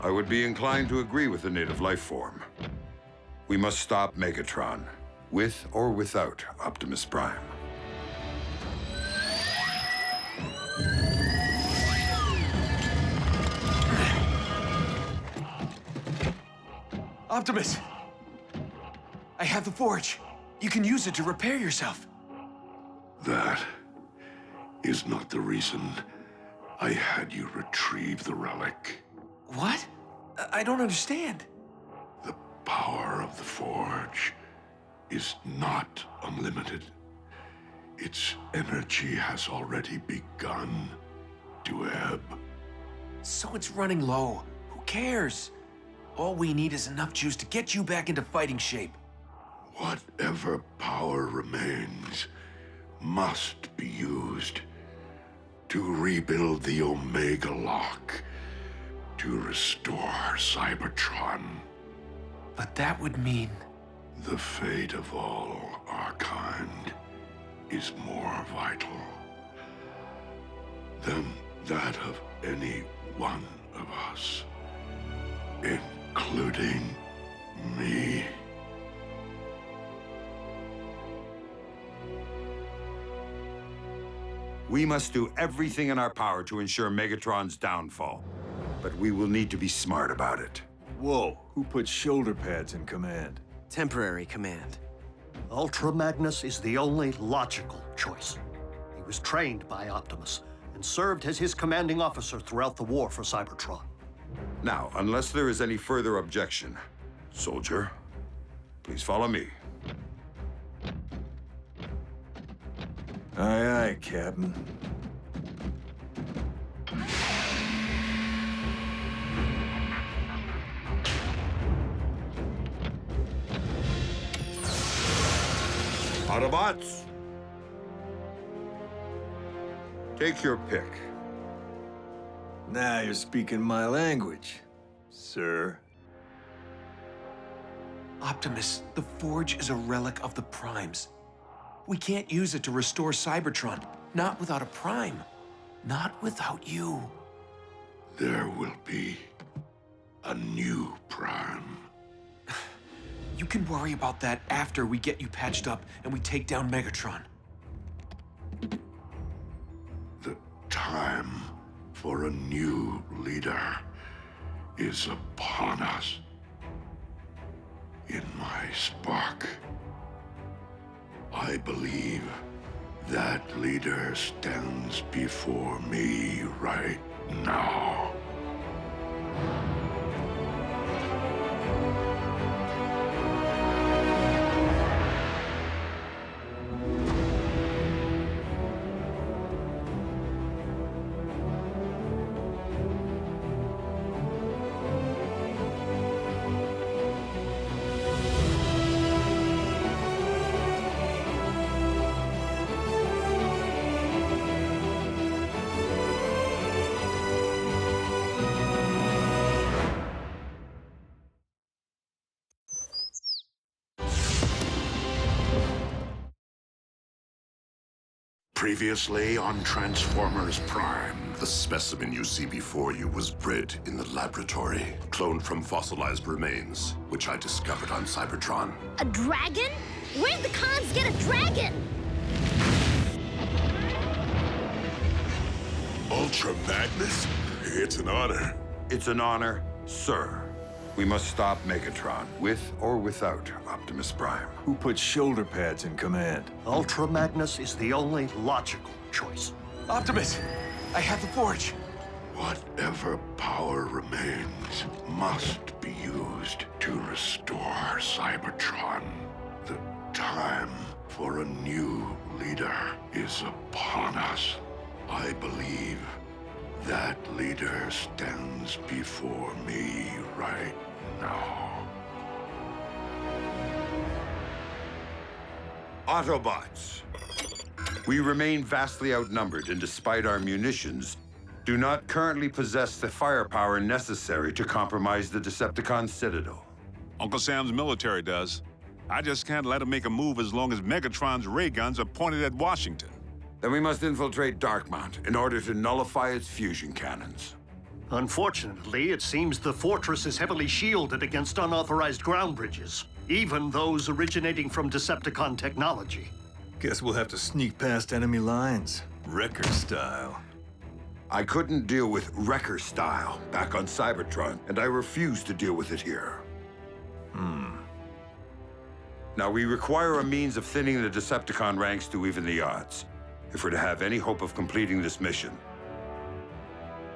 I would be inclined to agree with the native life form. We must stop Megatron, with or without Optimus Prime. Optimus! I have the forge. You can use it to repair yourself. That is not the reason I had you retrieve the relic. What? I don't understand. The power of the forge is not unlimited. Its energy has already begun to ebb. So it's running low. Who cares? All we need is enough juice to get you back into fighting shape. Whatever power remains must be used to rebuild the Omega Lock, to restore Cybertron. But that would mean... The fate of all our kind is more vital than that of any one of us, including me. We must do everything in our power to ensure Megatron's downfall. But we will need to be smart about it. Whoa, who put shoulder pads in command? Temporary command. Ultra Magnus is the only logical choice. He was trained by Optimus and served as his commanding officer throughout the war for Cybertron. Now, unless there is any further objection, soldier, please follow me. Aye, aye, Captain. Autobots, take your pick. Now you're speaking my language, sir. Optimus, the forge is a relic of the Primes. We can't use it to restore Cybertron. Not without a Prime. Not without you. There will be a new Prime. You can worry about that after we get you patched up and we take down Megatron. The time for a new leader is upon us. In my spark, I believe that leader stands before me right now. Previously on Transformers Prime, the specimen you see before you was bred in the laboratory, cloned from fossilized remains, which I discovered on Cybertron. A dragon? Where'd the cons get a dragon? Ultra Magnus? It's an honor. It's an honor, sir. We must stop Megatron, with or without Optimus Prime. Who put shoulder pads in command? Ultra Magnus is the only logical choice. Optimus, I have the forge. Whatever power remains must be used to restore Cybertron. The time for a new leader is upon us. I believe that leader stands before me right now. Autobots. We remain vastly outnumbered, and despite our munitions, do not currently possess the firepower necessary to compromise the Decepticon Citadel. Uncle Sam's military does. I just can't let him make a move as long as Megatron's ray guns are pointed at Washington. Then we must infiltrate Darkmount in order to nullify its fusion cannons. Unfortunately, it seems the fortress is heavily shielded against unauthorized ground bridges, even those originating from Decepticon technology. Guess we'll have to sneak past enemy lines, Wrecker style. I couldn't deal with Wrecker style back on Cybertron, and I refuse to deal with it here. Now, we require a means of thinning the Decepticon ranks to even the odds, if we're to have any hope of completing this mission,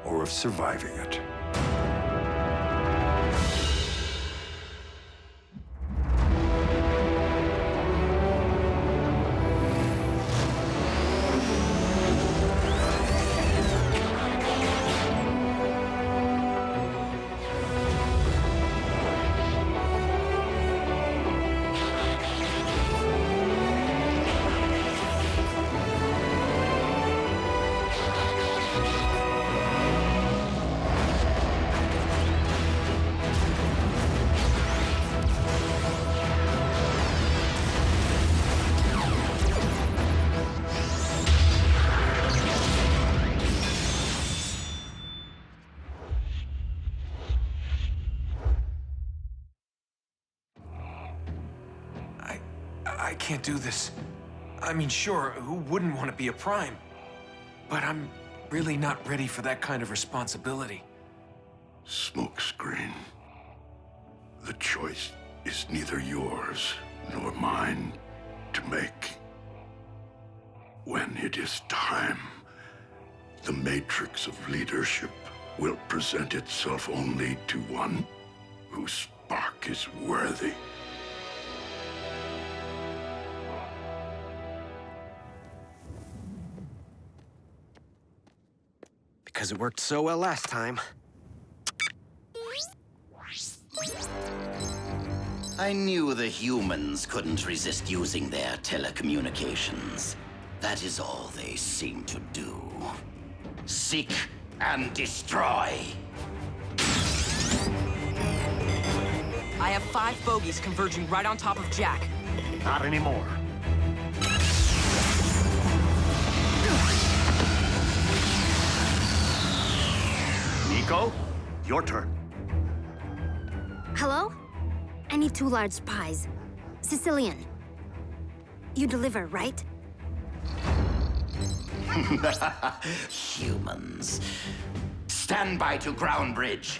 or of surviving it. I can't do this. I mean, sure, who wouldn't want to be a Prime? But I'm really not ready for that kind of responsibility. Smokescreen. The choice is neither yours nor mine to make. When it is time, the matrix of leadership will present itself only to one whose spark is worthy. Because it worked so well last time. I knew the humans couldn't resist using their telecommunications. That is all they seem to do. Seek and destroy. I have 5 bogies converging right on top of Jack. Not anymore. Miko, your turn. Hello? I need 2 large pies. Sicilian. You deliver, right? Humans. Stand by to ground bridge.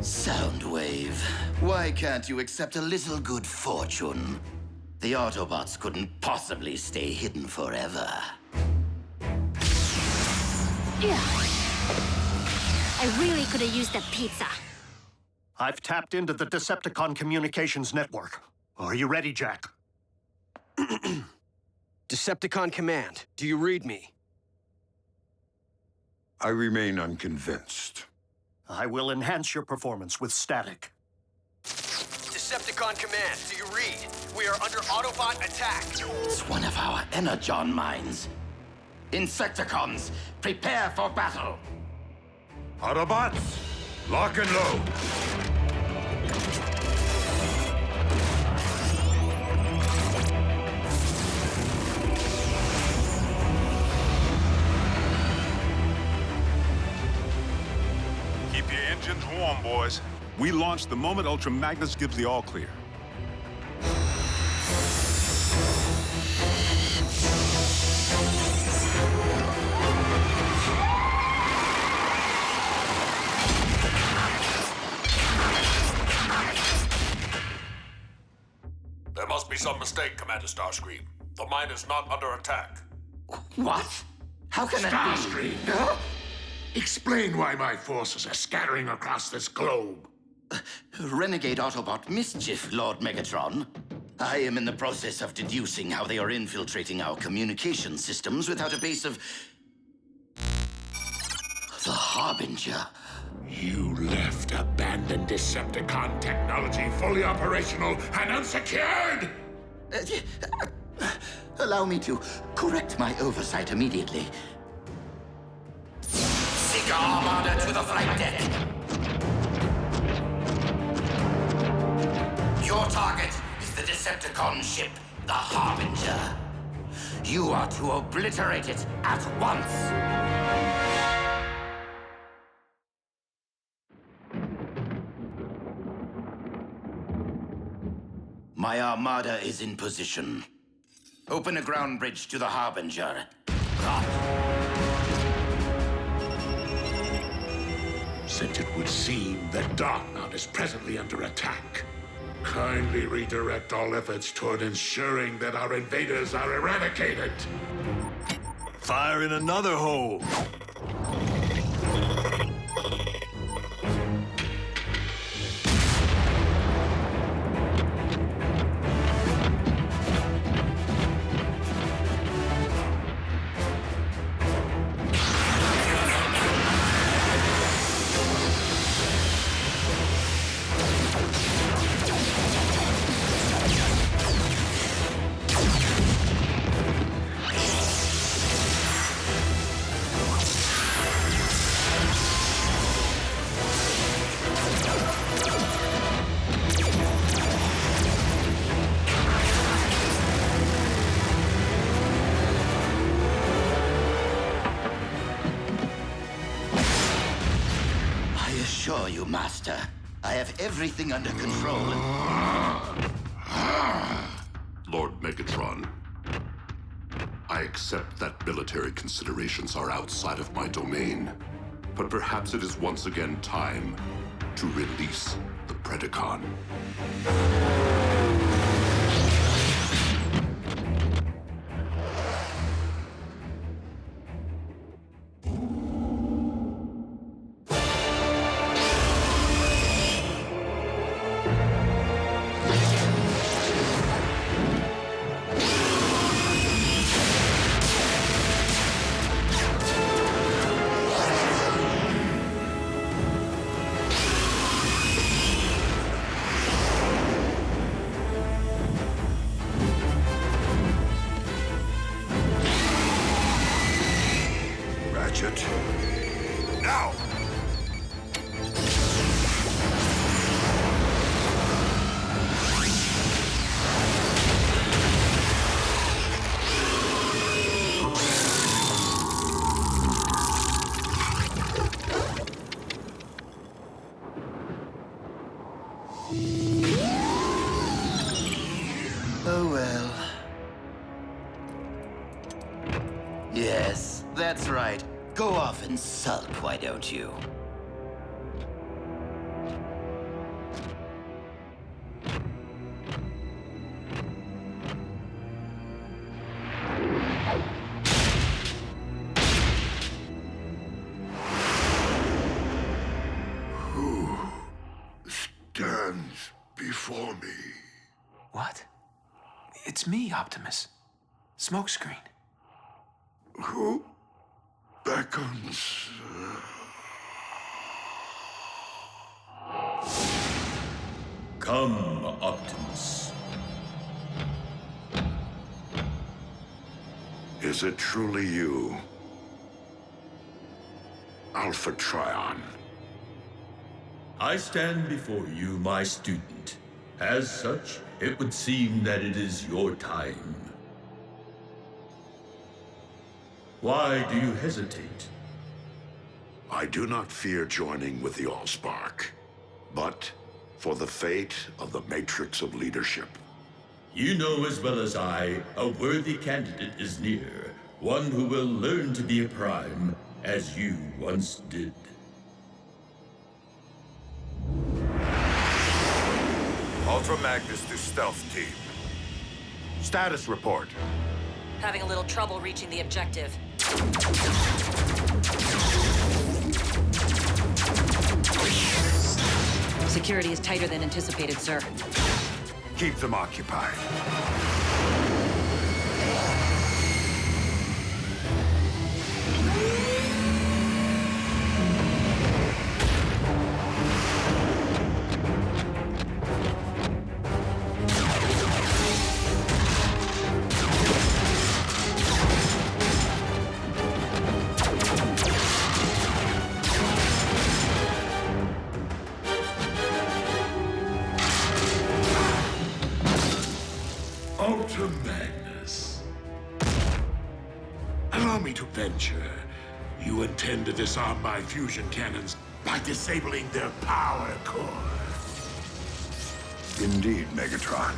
Soundwave. Why can't you accept a little good fortune? The Autobots couldn't possibly stay hidden forever. Yeah. I really could have used that pizza. I've tapped into the Decepticon communications network. Are you ready, Jack? Decepticon Command, do you read me? I remain unconvinced. I will enhance your performance with static. Decepticon Command, do you read? We are under Autobot attack. It's one of our energon mines. Insecticons, prepare for battle. Autobots, lock and load. Keep your engines warm, boys. We launch the moment Ultra Magnus gives the all-clear. There must be some mistake, Commander Starscream. The mine is not under attack. What? How can that be? Starscream! Huh? Explain why my forces are scattering across this globe. Renegade Autobot mischief, Lord Megatron. I am in the process of deducing how they are infiltrating our communication systems without a base of... the Harbinger. You left abandoned Decepticon technology fully operational and unsecured! Allow me to correct my oversight immediately. Seeker Armada to the flight deck. Your target is the Decepticon ship, the Harbinger. You are to obliterate it at once! My armada is in position. Open a ground bridge to the Harbinger. Since it would seem that Darkmount is presently under attack, kindly redirect all efforts toward ensuring that our invaders are eradicated. Fire in another hole! Master, I have everything under control. Lord Megatron, I accept that military considerations are outside of my domain, but perhaps it is once again time to release the Predacon. Now! Oh well. Yes, that's right. Go off and sulk, why don't you? Who stands before me? What? It's me, Optimus. Smokescreen. Who beckons? Come, Optimus. Is it truly you? Alpha Trion. I stand before you, my student. As such, it would seem that it is your time. Why do you hesitate? I do not fear joining with the Allspark, but for the fate of the Matrix of Leadership. You know as well as I, a worthy candidate is near. One who will learn to be a Prime, as you once did. Ultra Magnus to Stealth Team. Status report. Having a little trouble reaching the objective. Security is tighter than anticipated, sir. Keep them occupied. allow me to venture, you intend to disarm my fusion cannons by disabling their power core. Indeed, Megatron.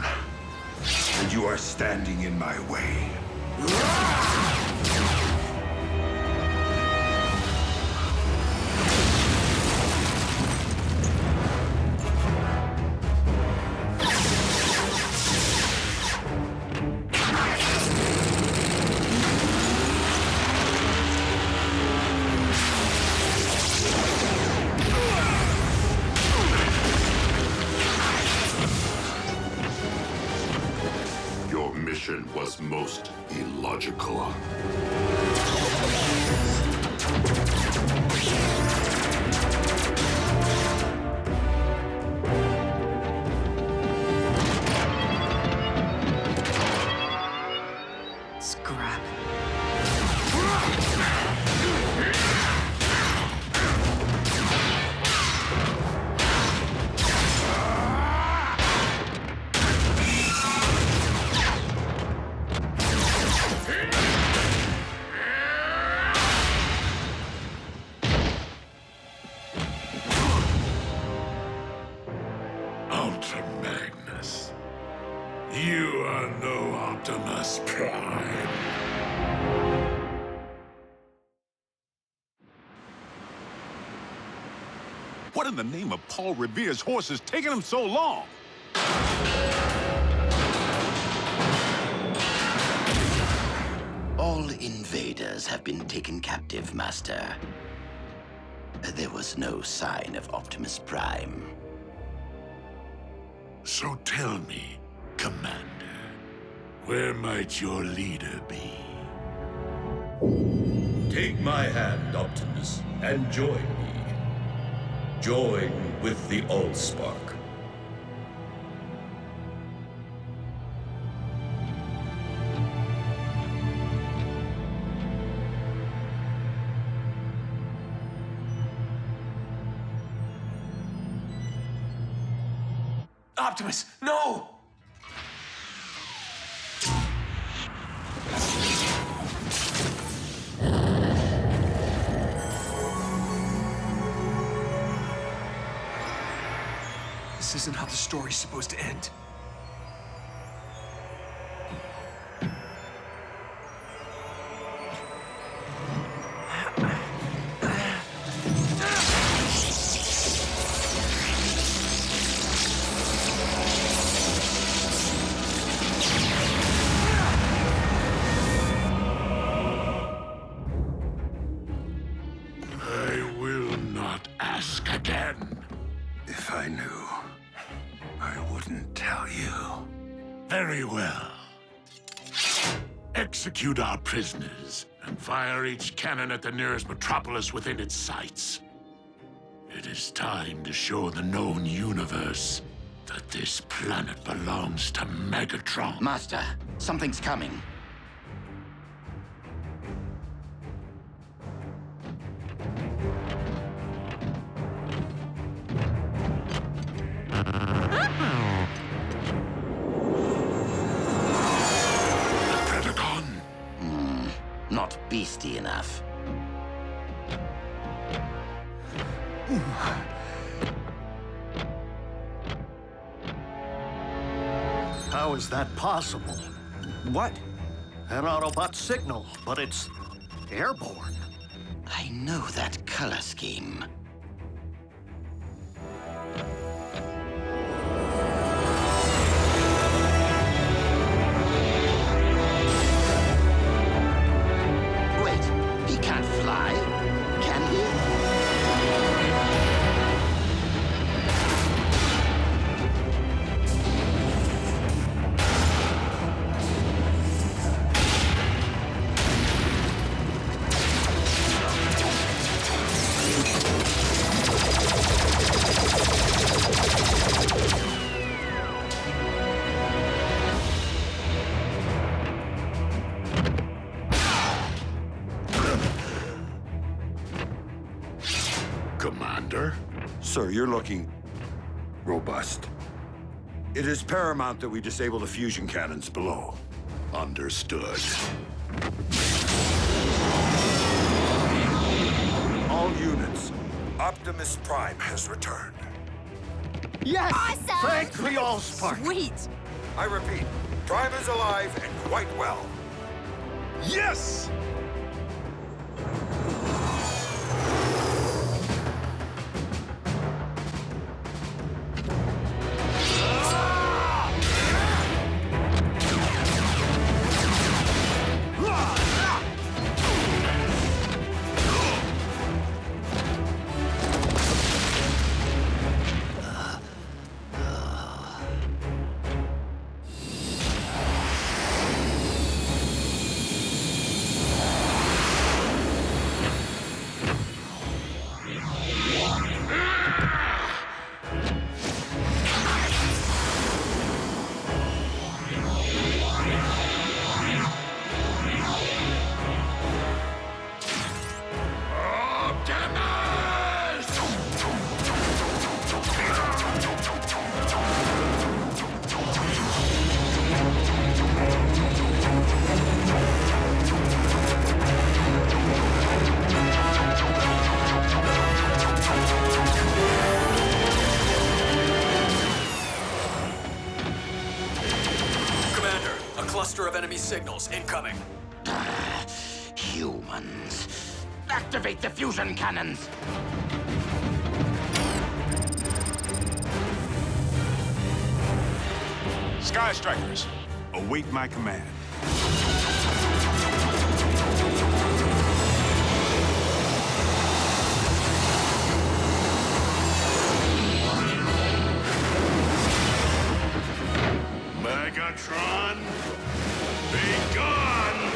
And you are standing in my way. Your mission was most illogical. Scrap. Ultra Magnus, you are no Optimus Prime. What in the name of Paul Revere's horse is taking him so long? All invaders have been taken captive, Master. There was no sign of Optimus Prime. So tell me, Commander, where might your leader be? Take my hand, Optimus, and join me. Join with the Allspark. Optimus, no! This isn't how the story's supposed to end. I will not ask again. If I knew, I wouldn't tell you. Very well. Execute our prisoners and fire each cannon at the nearest metropolis within its sights. It is time to show the known universe that this planet belongs to Megatron. Master, something's coming. Predacon? Not beastie enough. How is that possible? What? An Autobot signal, but it's airborne. I know that color scheme. Wait, he can't fly, can he? Commander? Sir, you're looking robust. It is paramount that we disable the fusion cannons below. Understood. Optimus Prime has returned. Yes! Awesome! Thank the Allspark! Sweet! I repeat, Prime is alive and quite well. Yes! Cluster of enemy signals incoming. Humans. Activate the fusion cannons. Sky Strikers, await my command. Megatron, be gone!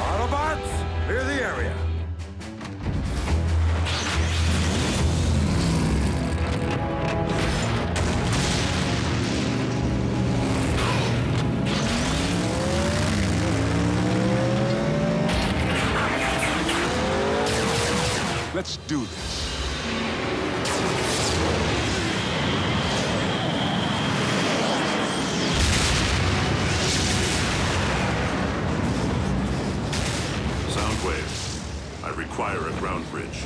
Autobots, clear the area. Let's do this. Soundwave, I require a ground bridge.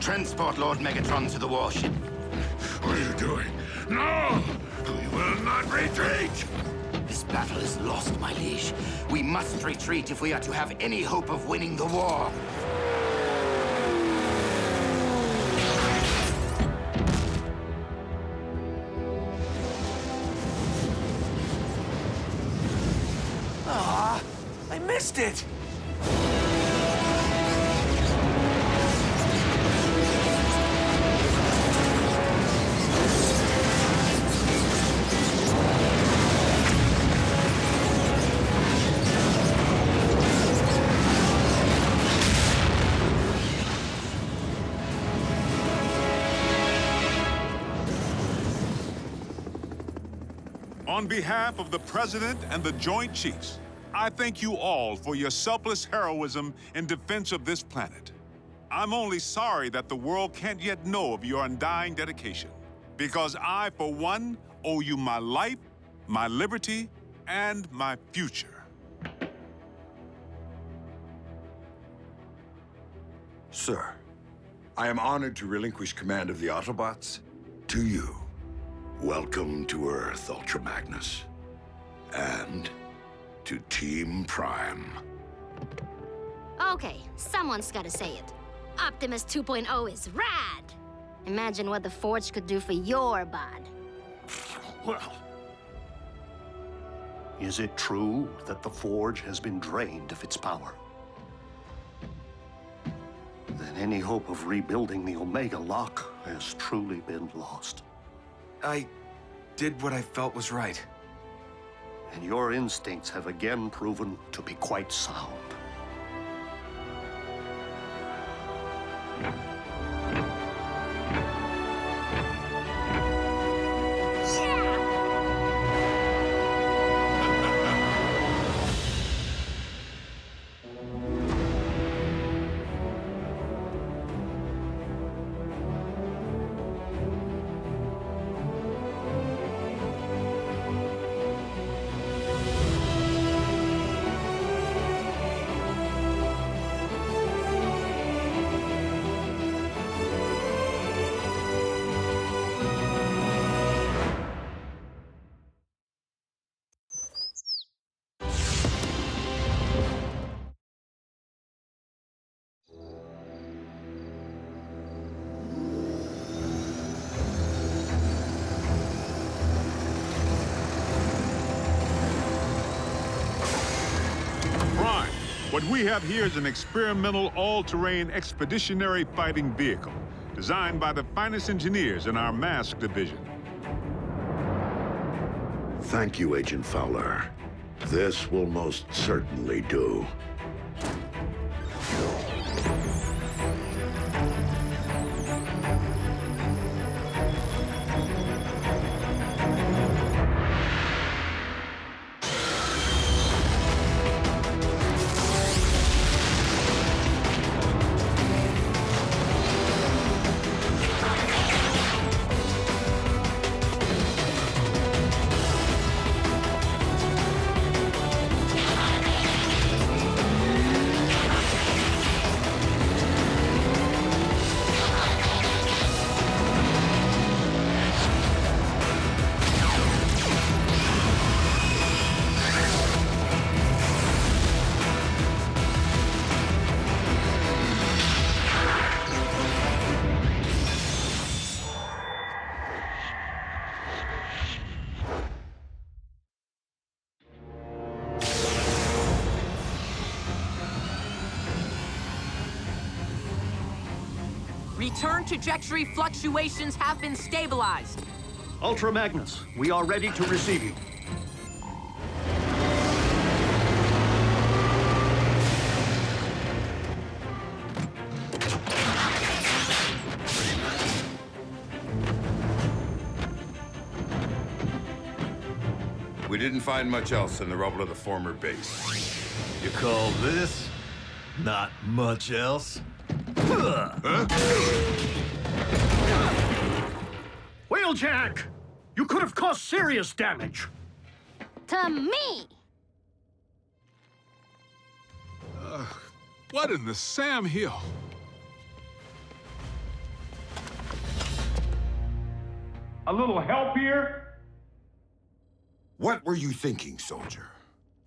Transport Lord Megatron to the warship. What are you doing? No! We will not retreat! This battle is lost, my liege. We must retreat if we are to have any hope of winning the war. Ah, I missed it! On behalf of the President and the Joint Chiefs, I thank you all for your selfless heroism in defense of this planet. I'm only sorry that the world can't yet know of your undying dedication, because I, for one, owe you my life, my liberty, and my future. Sir, I am honored to relinquish command of the Autobots to you. Welcome to Earth, Ultra Magnus. And to Team Prime. Okay, someone's gotta say it. Optimus 2.0 is rad! Imagine what the Forge could do for your bod. Well, is it true that the Forge has been drained of its power? Then any hope of rebuilding the Omega Lock has truly been lost. I did what I felt was right. And your instincts have again proven to be quite sound. What we have here is an experimental all-terrain expeditionary fighting vehicle designed by the finest engineers in our mask division. Thank you, Agent Fowler. This will most certainly do. Return trajectory fluctuations have been stabilized. Ultra Magnus, we are ready to receive you. We didn't find much else in the rubble of the former base. You call this not much else? Wheeljack! You could have caused serious damage. To me! What in the Sam Hill? A little help here? What were you thinking, soldier?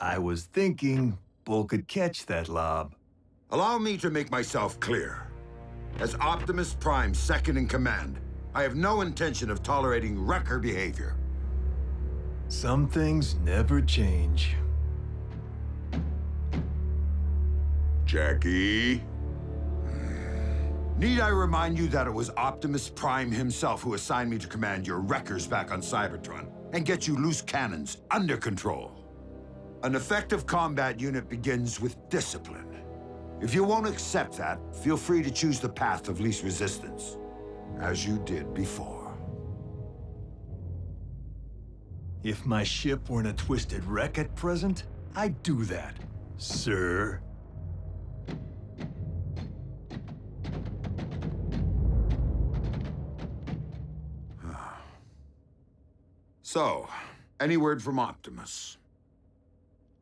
I was thinking Bull could catch that lob. Allow me to make myself clear. As Optimus Prime's second in command, I have no intention of tolerating wrecker behavior. Some things never change. Jackie? Need I remind you that it was Optimus Prime himself who assigned me to command your wreckers back on Cybertron and get you loose cannons under control? An effective combat unit begins with discipline. If you won't accept that, feel free to choose the path of least resistance, as you did before. If my ship weren't a twisted wreck at present, I'd do that, sir. So, any word from Optimus?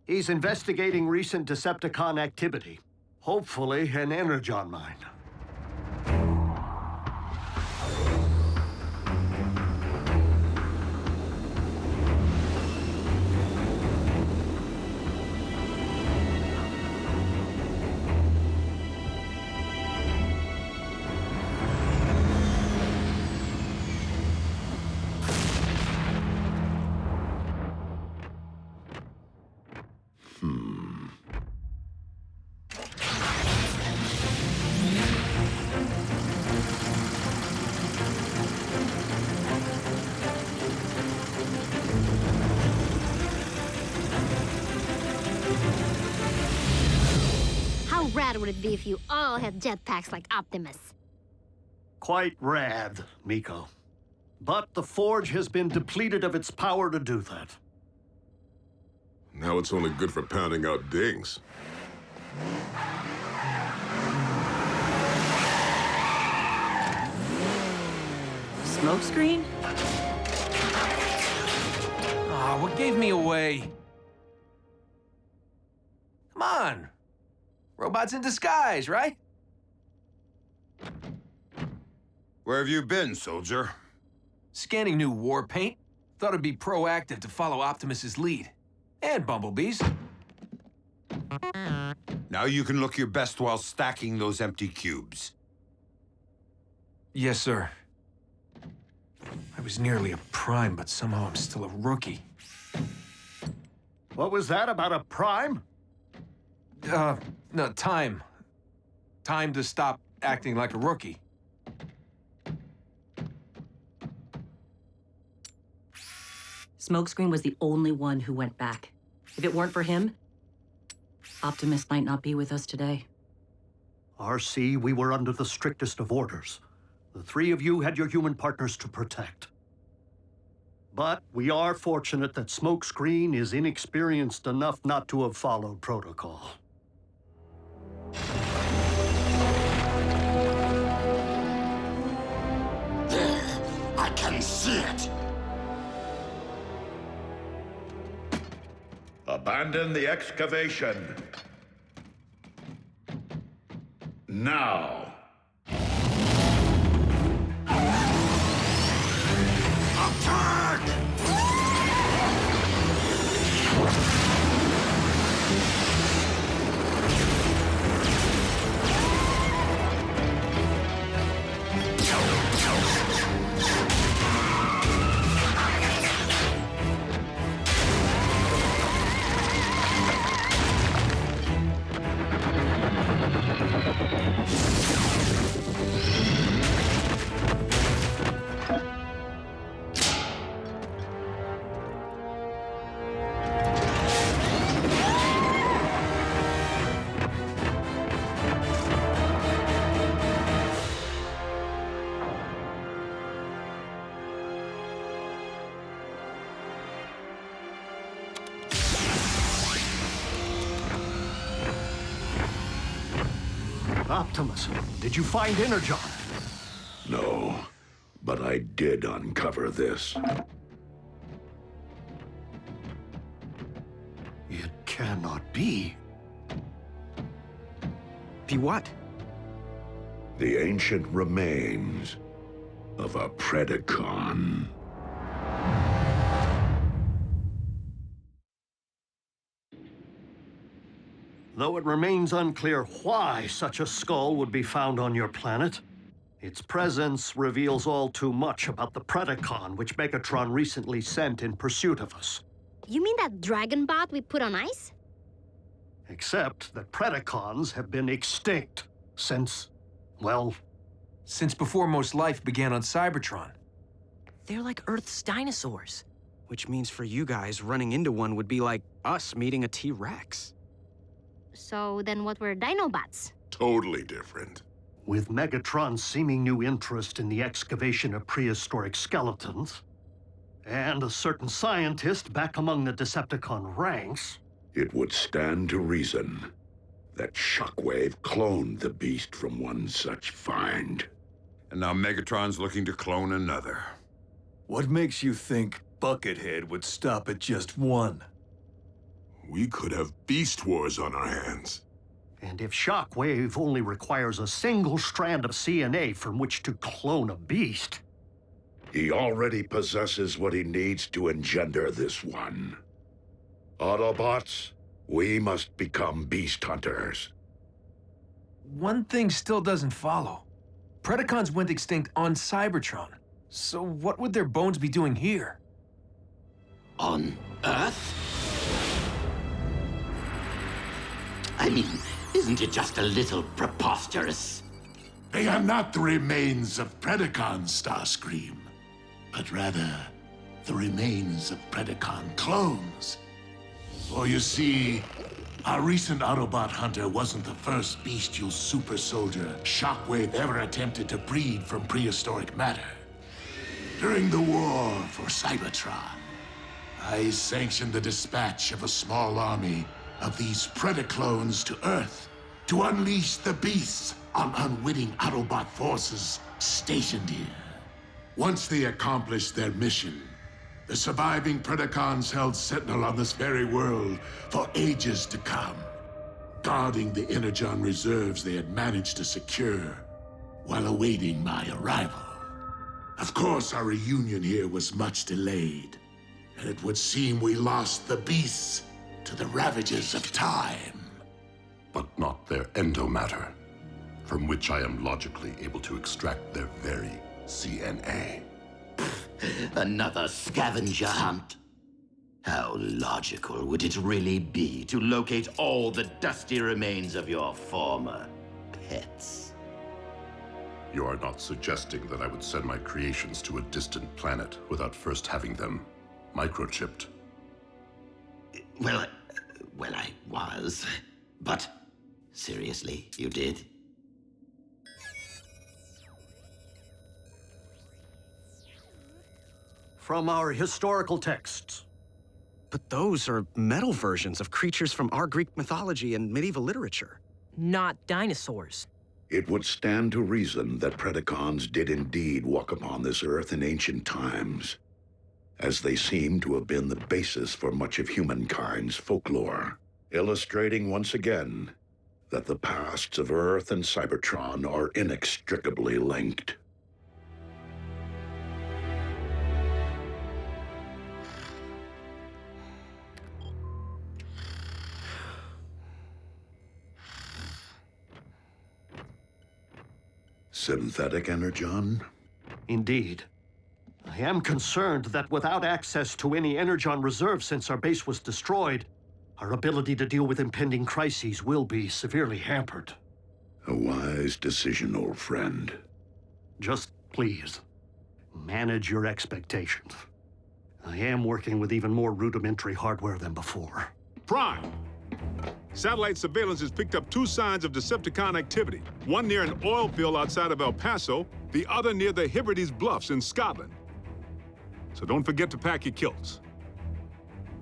He's investigating recent Decepticon activity. Hopefully, an energon mine. How rad would it be if you all had jetpacks like Optimus? Quite rad, Miko. But the Forge has been depleted of its power to do that. Now it's only good for pounding out dings. Smokescreen? Aw, what gave me away? Come on. Robots in disguise, right? Where have you been, soldier? Scanning new war paint. Thought it'd be proactive to follow Optimus's lead. And Bumblebee's. Now you can look your best while stacking those empty cubes. Yes, sir. I was nearly a prime, but somehow I'm still a rookie. What was that about a prime? No, time. Time to stop acting like a rookie. Smokescreen was the only one who went back. If it weren't for him, Optimus might not be with us today. RC, we were under the strictest of orders. The three of you had your human partners to protect. But we are fortunate that Smokescreen is inexperienced enough not to have followed protocol. There, I can see it. Abandon the excavation. Now. Attack! Optimus, did you find energon? No, but I did uncover this. It cannot be. Be what? The ancient remains of a Predacon. Though it remains unclear why such a skull would be found on your planet, its presence reveals all too much about the Predacon which Megatron recently sent in pursuit of us. You mean that dragon bot we put on ice? Except that Predacons have been extinct since, well... Since before most life began on Cybertron. They're like Earth's dinosaurs. Which means for you guys, running into one would be like us meeting a T-Rex. So then what were Dinobots? Totally different. With Megatron's seeming new interest in the excavation of prehistoric skeletons, and a certain scientist back among the Decepticon ranks... It would stand to reason that Shockwave cloned the beast from one such find. And now Megatron's looking to clone another. What makes you think Buckethead would stop at just one? We could have beast wars on our hands. And if Shockwave only requires a single strand of CNA from which to clone a beast... He already possesses what he needs to engender this one. Autobots, we must become beast hunters. One thing still doesn't follow. Predacons went extinct on Cybertron. So what would their bones be doing here? On Earth? I mean, isn't it just a little preposterous? They are not the remains of Predacon, Starscream, but rather the remains of Predacon clones. For you see, our recent Autobot hunter wasn't the first bestial super soldier Shockwave ever attempted to breed from prehistoric matter. During the war for Cybertron, I sanctioned the dispatch of a small army of these Predaclones to Earth to unleash the beasts on unwitting Autobot forces stationed here. Once they accomplished their mission, the surviving Predacons held sentinel on this very world for ages to come, guarding the energon reserves they had managed to secure while awaiting my arrival. Of course, our reunion here was much delayed, and it would seem we lost the beasts to the ravages of time. But not their endomatter, from which I am logically able to extract their very CNA. Another scavenger hunt. How logical would it really be to locate all the dusty remains of your former pets? You are not suggesting that I would send my creations to a distant planet without first having them microchipped? Well, I was. But seriously, you did? From our historical texts. But those are metal versions of creatures from our Greek mythology and medieval literature. Not dinosaurs. It would stand to reason that Predacons did indeed walk upon this earth in ancient times, as they seem to have been the basis for much of humankind's folklore, illustrating once again that the pasts of Earth and Cybertron are inextricably linked. Synthetic energon? Indeed. I am concerned that without access to any energon reserves since our base was destroyed, our ability to deal with impending crises will be severely hampered. A wise decision, old friend. Just please, manage your expectations. I am working with even more rudimentary hardware than before. Prime! Satellite surveillance has picked up 2 signs of Decepticon activity. One near an oil field outside of El Paso, the other near the Hebrides Bluffs in Scotland. So don't forget to pack your kilts.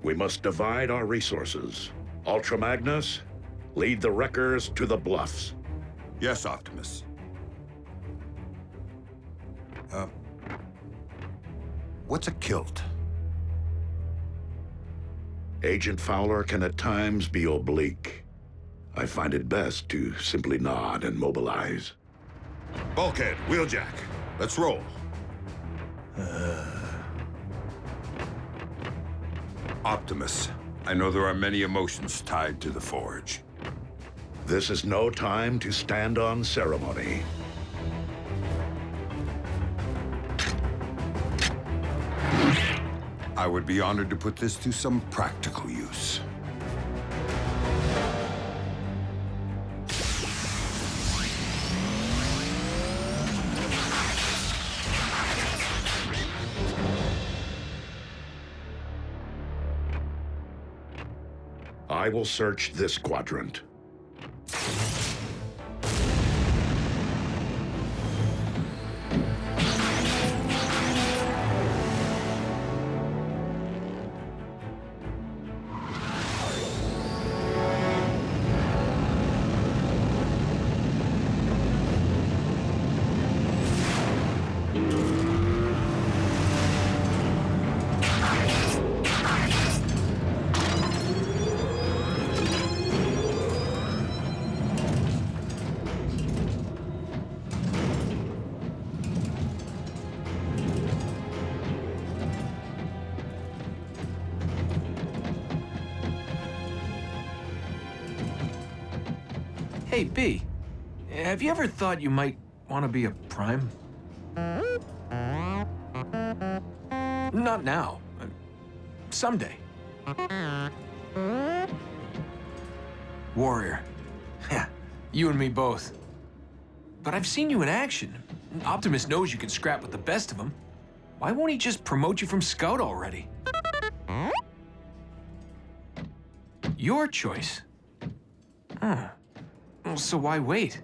We must divide our resources. Ultra Magnus, lead the wreckers to the bluffs. Yes, Optimus. What's a kilt? Agent Fowler can at times be oblique. I find it best to simply nod and mobilize. Bulkhead, wheeljack. Let's roll. Optimus, I know there are many emotions tied to the Forge. This is no time to stand on ceremony. I would be honored to put this to some practical use. I will search this quadrant. Hey, B, have you ever thought you might want to be a Prime? Not now. Someday. Warrior. Yeah, you and me both. But I've seen you in action. Optimus knows you can scrap with the best of them. Why won't he just promote you from Scout already? Your choice. Huh. Well, so why wait?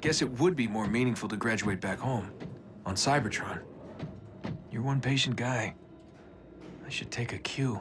Guess it would be more meaningful to graduate back home, on Cybertron. You're one patient guy. I should take a cue.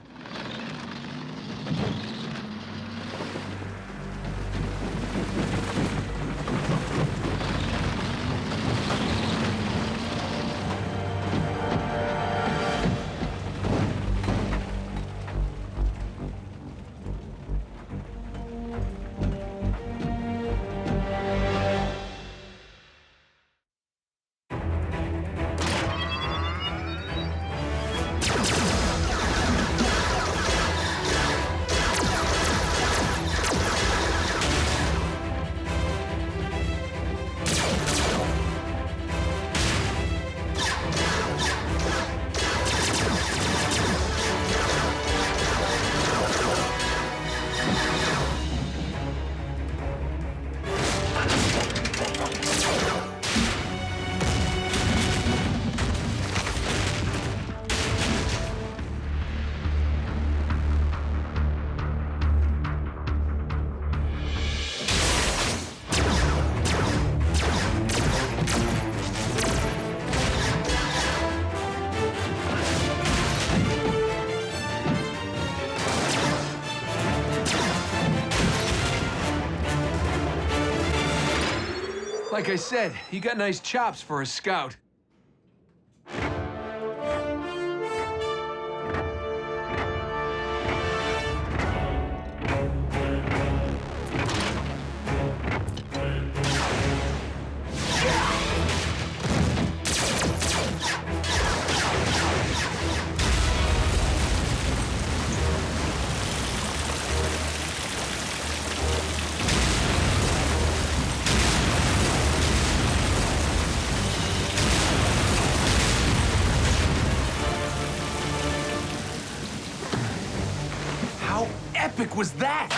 Like I said, you got nice chops for a scout. How epic was that?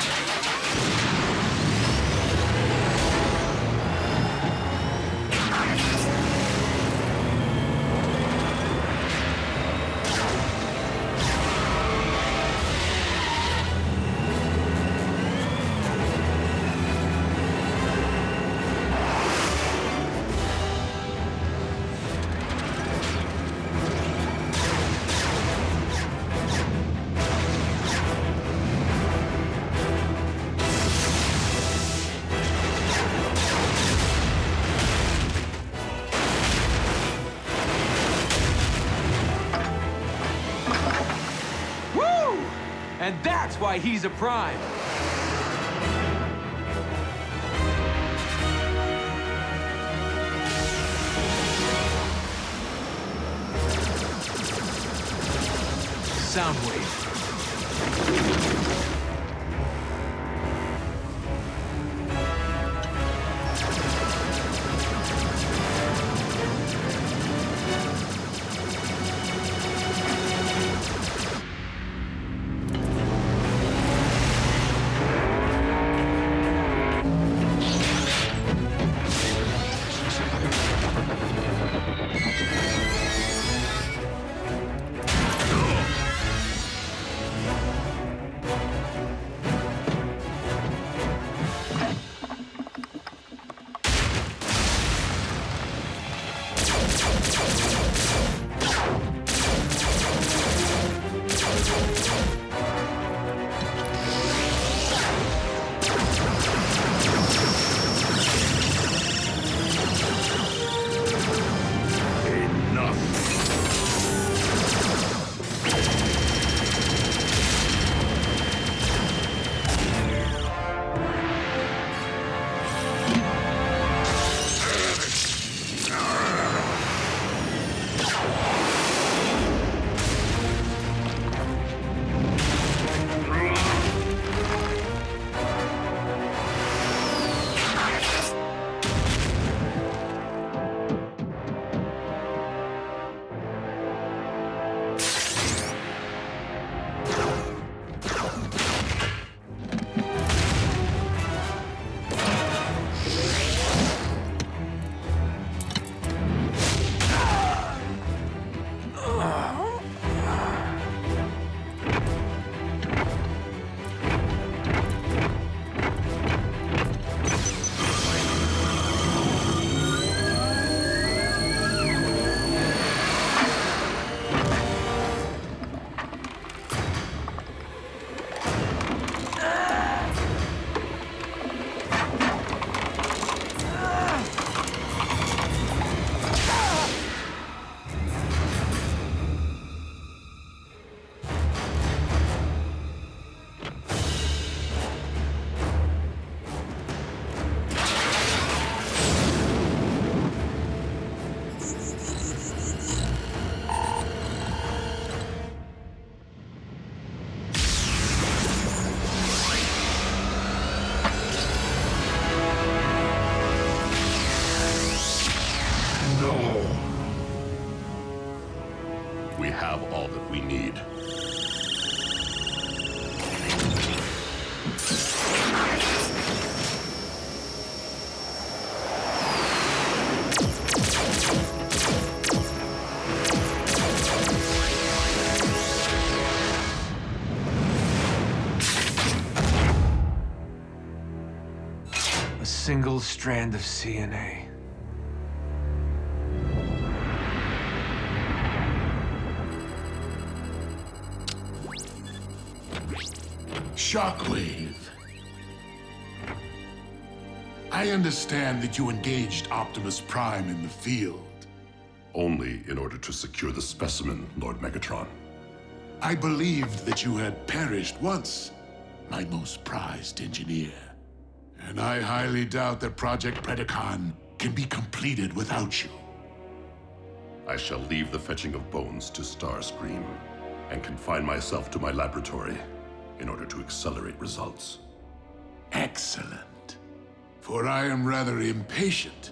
And that's why he's a prime. Soundwave. We have all that we need. A single strand of CNA. Shockwave. I understand that you engaged Optimus Prime in the field. Only in order to secure the specimen, Lord Megatron. I believed that you had perished once, my most prized engineer. And I highly doubt that Project Predacon can be completed without you. I shall leave the fetching of bones to Starscream and confine myself to my laboratory in order to accelerate results. Excellent. For I am rather impatient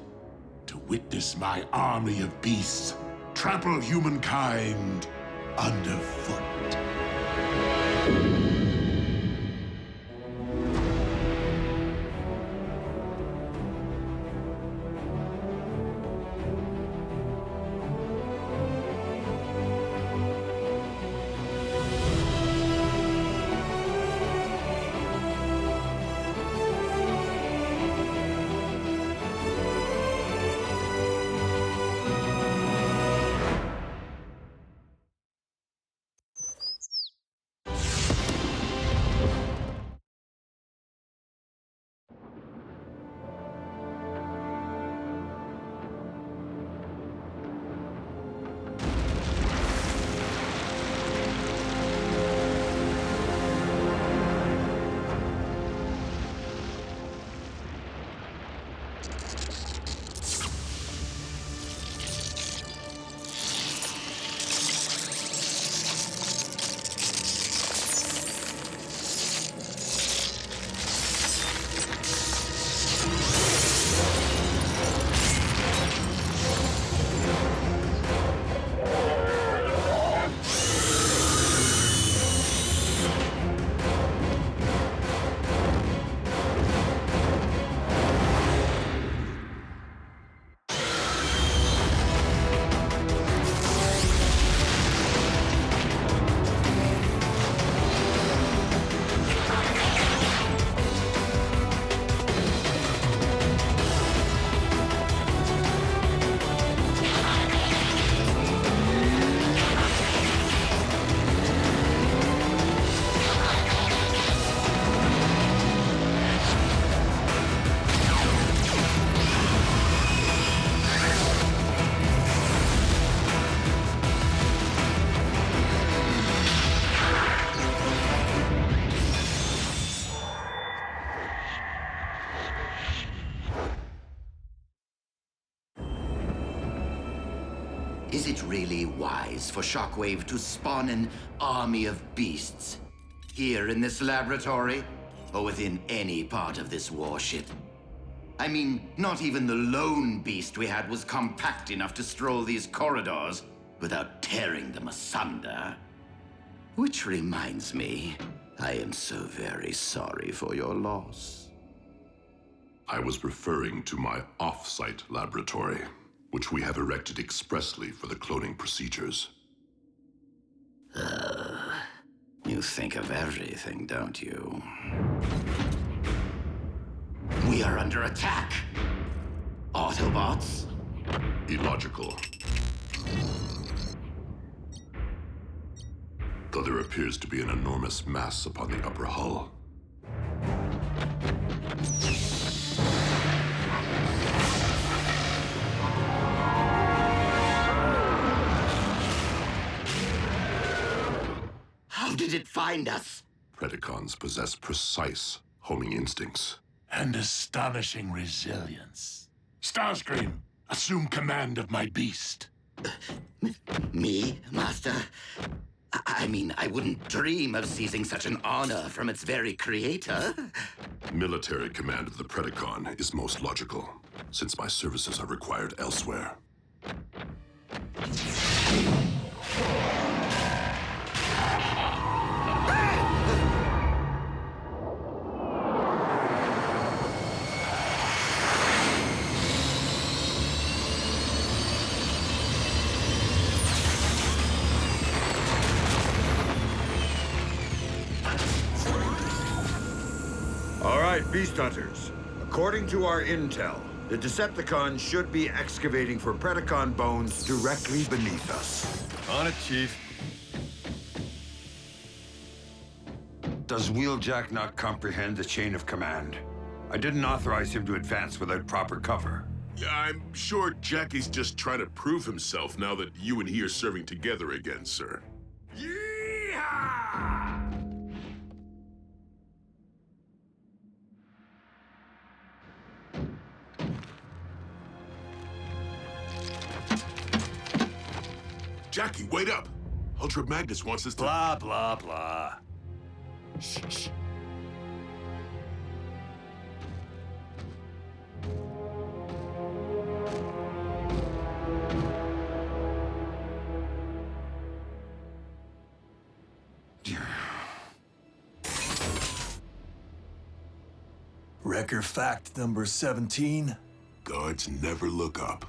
to witness my army of beasts trample humankind underfoot. Is it really wise for Shockwave to spawn an army of beasts here in this laboratory, or within any part of this warship? I mean, not even the lone beast we had was compact enough to stroll these corridors without tearing them asunder. Which reminds me, I am so very sorry for your loss. I was referring to my off-site laboratory, which we have erected expressly for the cloning procedures. You think of everything, don't you? We are under attack! Autobots? Illogical. Though there appears to be an enormous mass upon the upper hull. How did it find us? Predacons possess precise homing instincts. And astonishing resilience. Starscream, assume command of my beast. Me, Master? I mean, I wouldn't dream of seizing such an honor from its very creator. Military command of the Predacon is most logical, since my services are required elsewhere. All right, Beast Hunters. According to our intel, the Decepticons should be excavating for Predacon bones directly beneath us. On it, Chief. Does Wheeljack not comprehend the chain of command? I didn't authorize him to advance without proper cover. Yeah, I'm sure Jackie's just trying to prove himself now that you and he are serving together again, sir. Jackie, wait up! Ultra Magnus wants us to— Blah, blah, blah. Shh. Wrecker fact number 17. Guards never look up.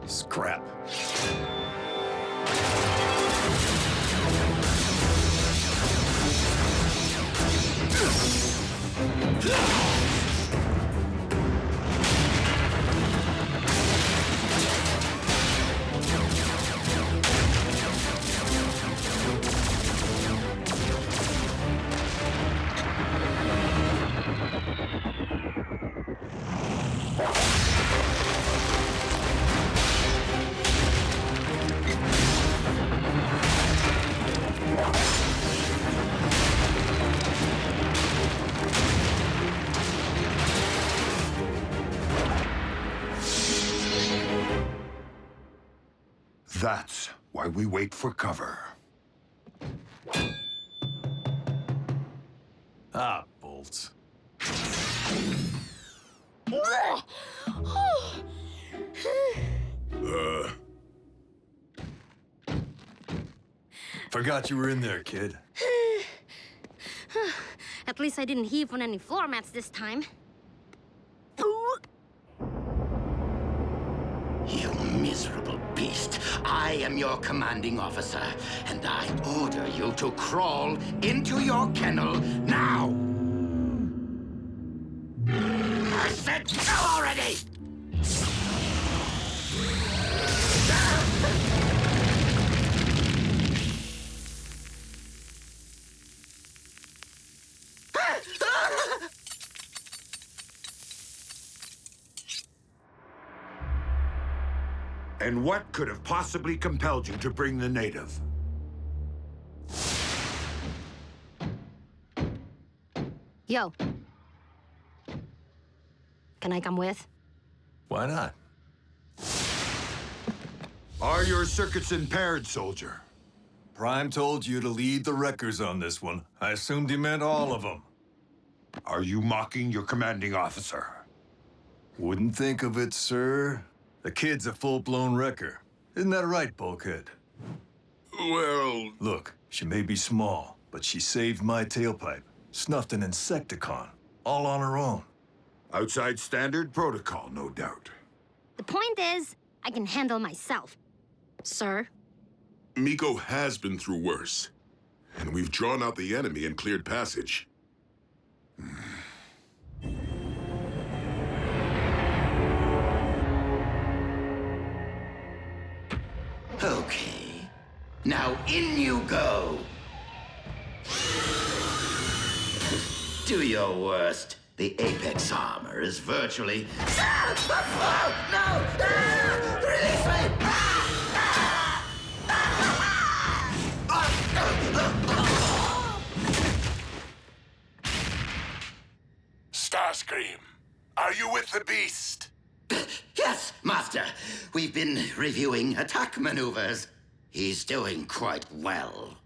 Scrap. That's why we wait for cover. Ah, bolts. Forgot you were in there, kid. At least I didn't heave on any floor mats this time. You miserable beast. I am your commanding officer, and I order you to crawl into your kennel now! I said go already! And what could have possibly compelled you to bring the native? Yo. Can I come with? Why not? Are your circuits impaired, soldier? Prime told you to lead the wreckers on this one. I assumed he meant all of them. Are you mocking your commanding officer? Wouldn't think of it, sir. The kid's a full-blown wrecker. Isn't that right, Bulkhead? Well... Look, she may be small, but she saved my tailpipe. Snuffed an Insecticon, all on her own. Outside standard protocol, no doubt. The point is, I can handle myself. Sir? Miko has been through worse. And we've drawn out the enemy and cleared passage. Okay. Now in you go! Do your worst. The Apex armor is virtually... Oh, no! Release me! Starscream, are you with the beast? Yes, Master. We've been reviewing attack maneuvers. He's doing quite well.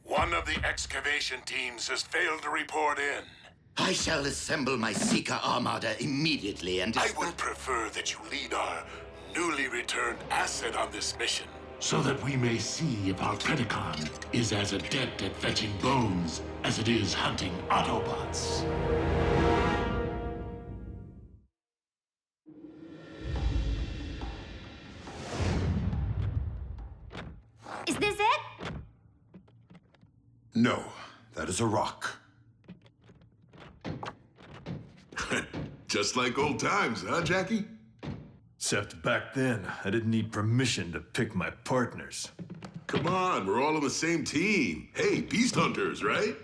One of the excavation teams has failed to report in. I shall assemble my Seeker Armada immediately and... I would prefer that you lead our newly returned asset on this mission. so that we may see if our Predacon is as adept at fetching bones as it is hunting Autobots. Is this it? No, that is a rock. Just like old times, huh, Jackie? Except back then, I didn't need permission to pick my partners. Come on, we're all on the same team. Hey, beast hunters, right?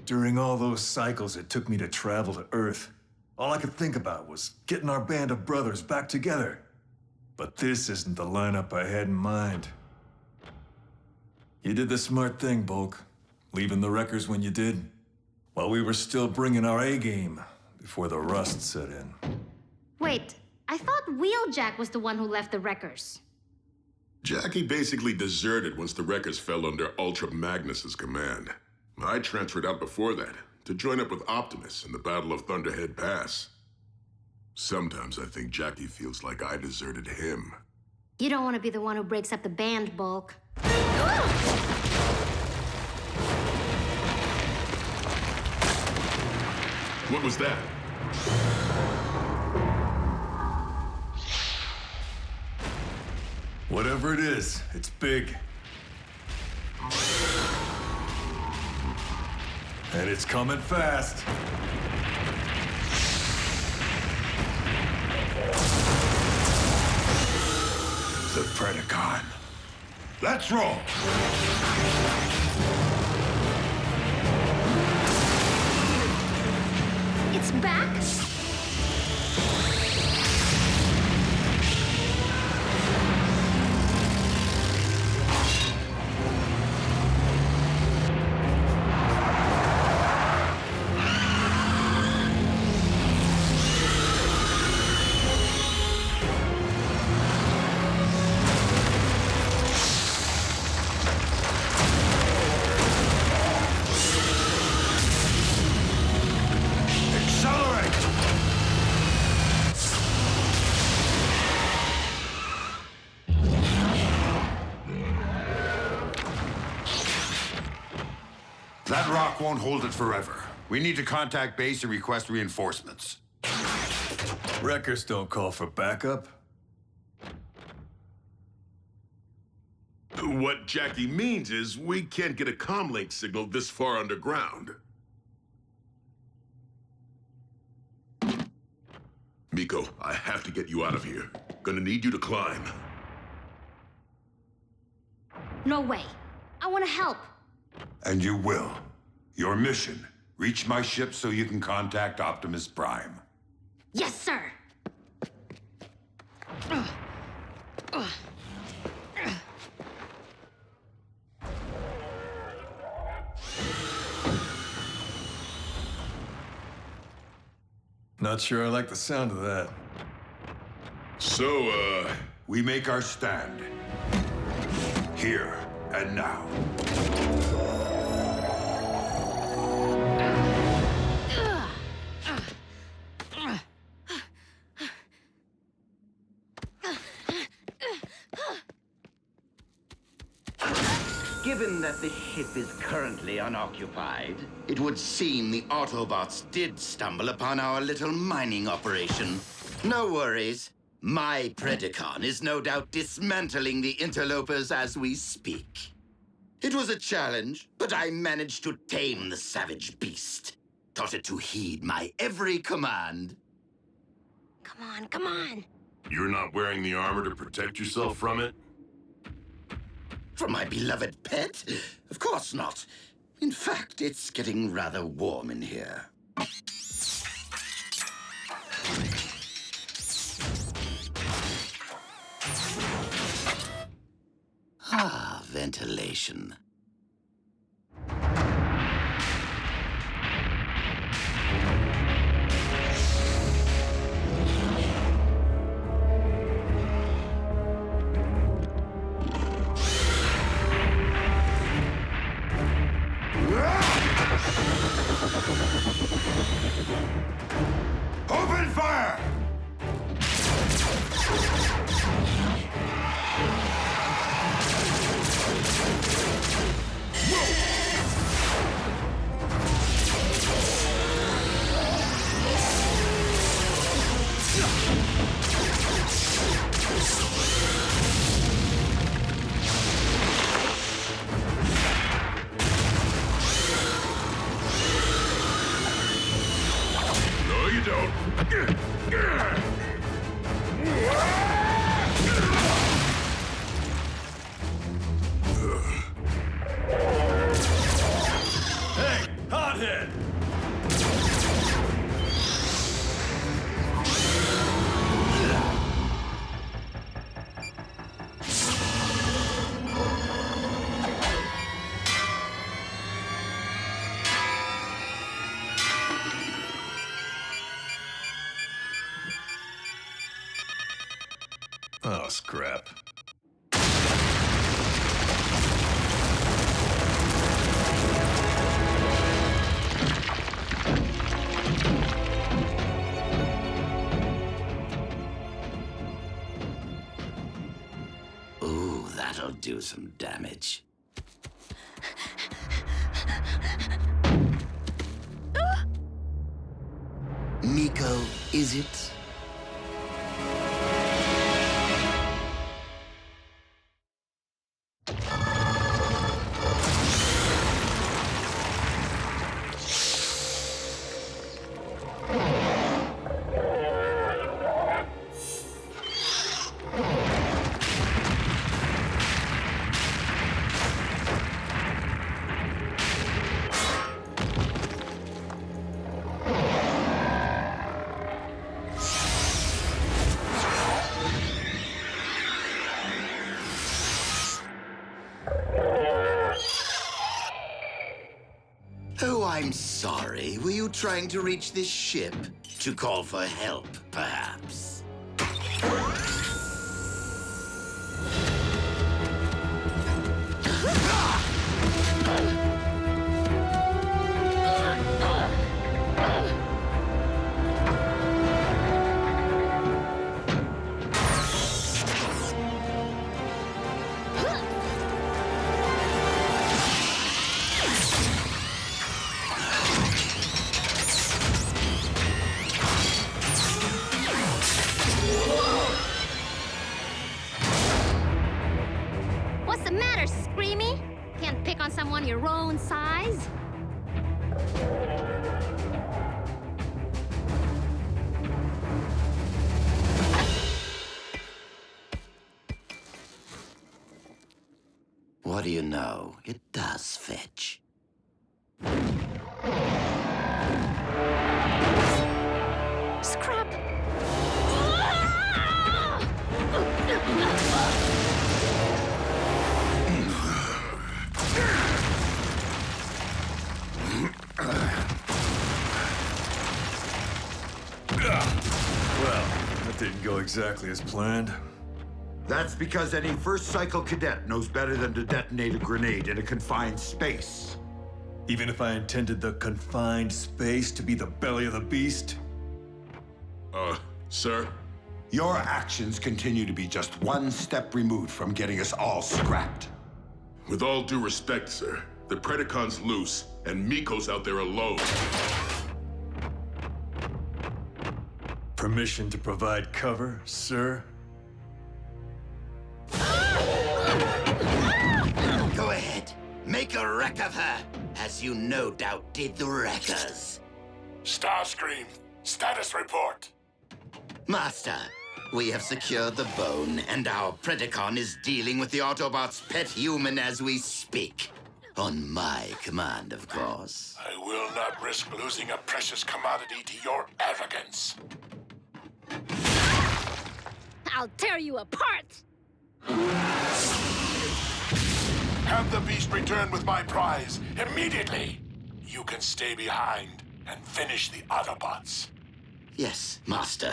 During all those cycles it took me to travel to Earth, all I could think about was getting our band of brothers back together. But this isn't the lineup I had in mind. You did the smart thing, Bulk, leaving the wreckers when you did, while we were still bringing our A-game before the rust set in. Wait, I thought Wheeljack was the one who left the wreckers. Jackie basically deserted once the wreckers fell under Ultra Magnus's command. I transferred out before that to join up with Optimus in the Battle of Thunderhead Pass. Sometimes I think Jackie feels like I deserted him. You don't want to be the one who breaks up the band, Bulk. What was that? Whatever it is, it's big. And it's coming fast. The Predacon. Let's roll! It's back? That rock won't hold it forever. We need to contact base and request reinforcements. Wreckers don't call for backup. What Jackie means is we can't get a comlink signal this far underground. Miko, I have to get you out of here. Gonna need you to climb. No way. I want to help. And you will. Your mission, reach my ship so you can contact Optimus Prime. Yes, sir. Not sure I like the sound of that. So, we make our stand. Here and now. Given that the ship is currently unoccupied, it would seem the Autobots did stumble upon our little mining operation. No worries. My Predacon is no doubt dismantling the interlopers as we speak. It was a challenge, but I managed to tame the savage beast. Taught it to heed my every command. Come on, come on. you're not wearing the armor to protect yourself from it? From my beloved pet? Of course not. In fact, it's getting rather warm in here. Ah, ventilation. Open fire! scrap. Ooh, that'll do some damage. Miko, is it? Oh, I'm sorry. Were you trying to reach this ship? To call for help, perhaps? What's the matter, Screamy? Can't pick on someone your own size? What do you know? It does fetch. Scrap! Well, that didn't go exactly as planned. That's because any first cycle cadet knows better than to detonate a grenade in a confined space. Even if I intended the confined space to be the belly of the beast? Sir? Your actions continue to be just one step removed from getting us all scrapped. With all due respect, sir, the Predacon's loose, and Miko's out there alone. Permission to provide cover, sir? Go ahead. Make a wreck of her, as you no doubt did the wreckers. Starscream, status report. Master, we have secured the bone, and our Predacon is dealing with the Autobots' pet human as we speak. On my command, of course. I will not risk losing a precious commodity to your arrogance. I'll tear you apart! Have the beast return with my prize immediately. You can stay behind and finish the Autobots. Yes, Master.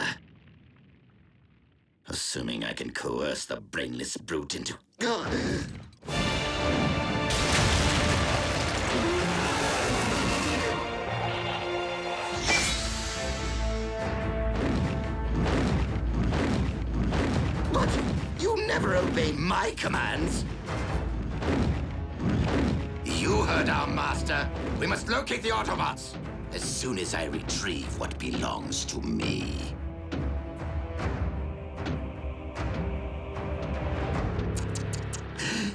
Assuming I can coerce the brainless brute into... What? You never obey my commands! You heard our master. We must locate the Autobots as soon as I retrieve what belongs to me.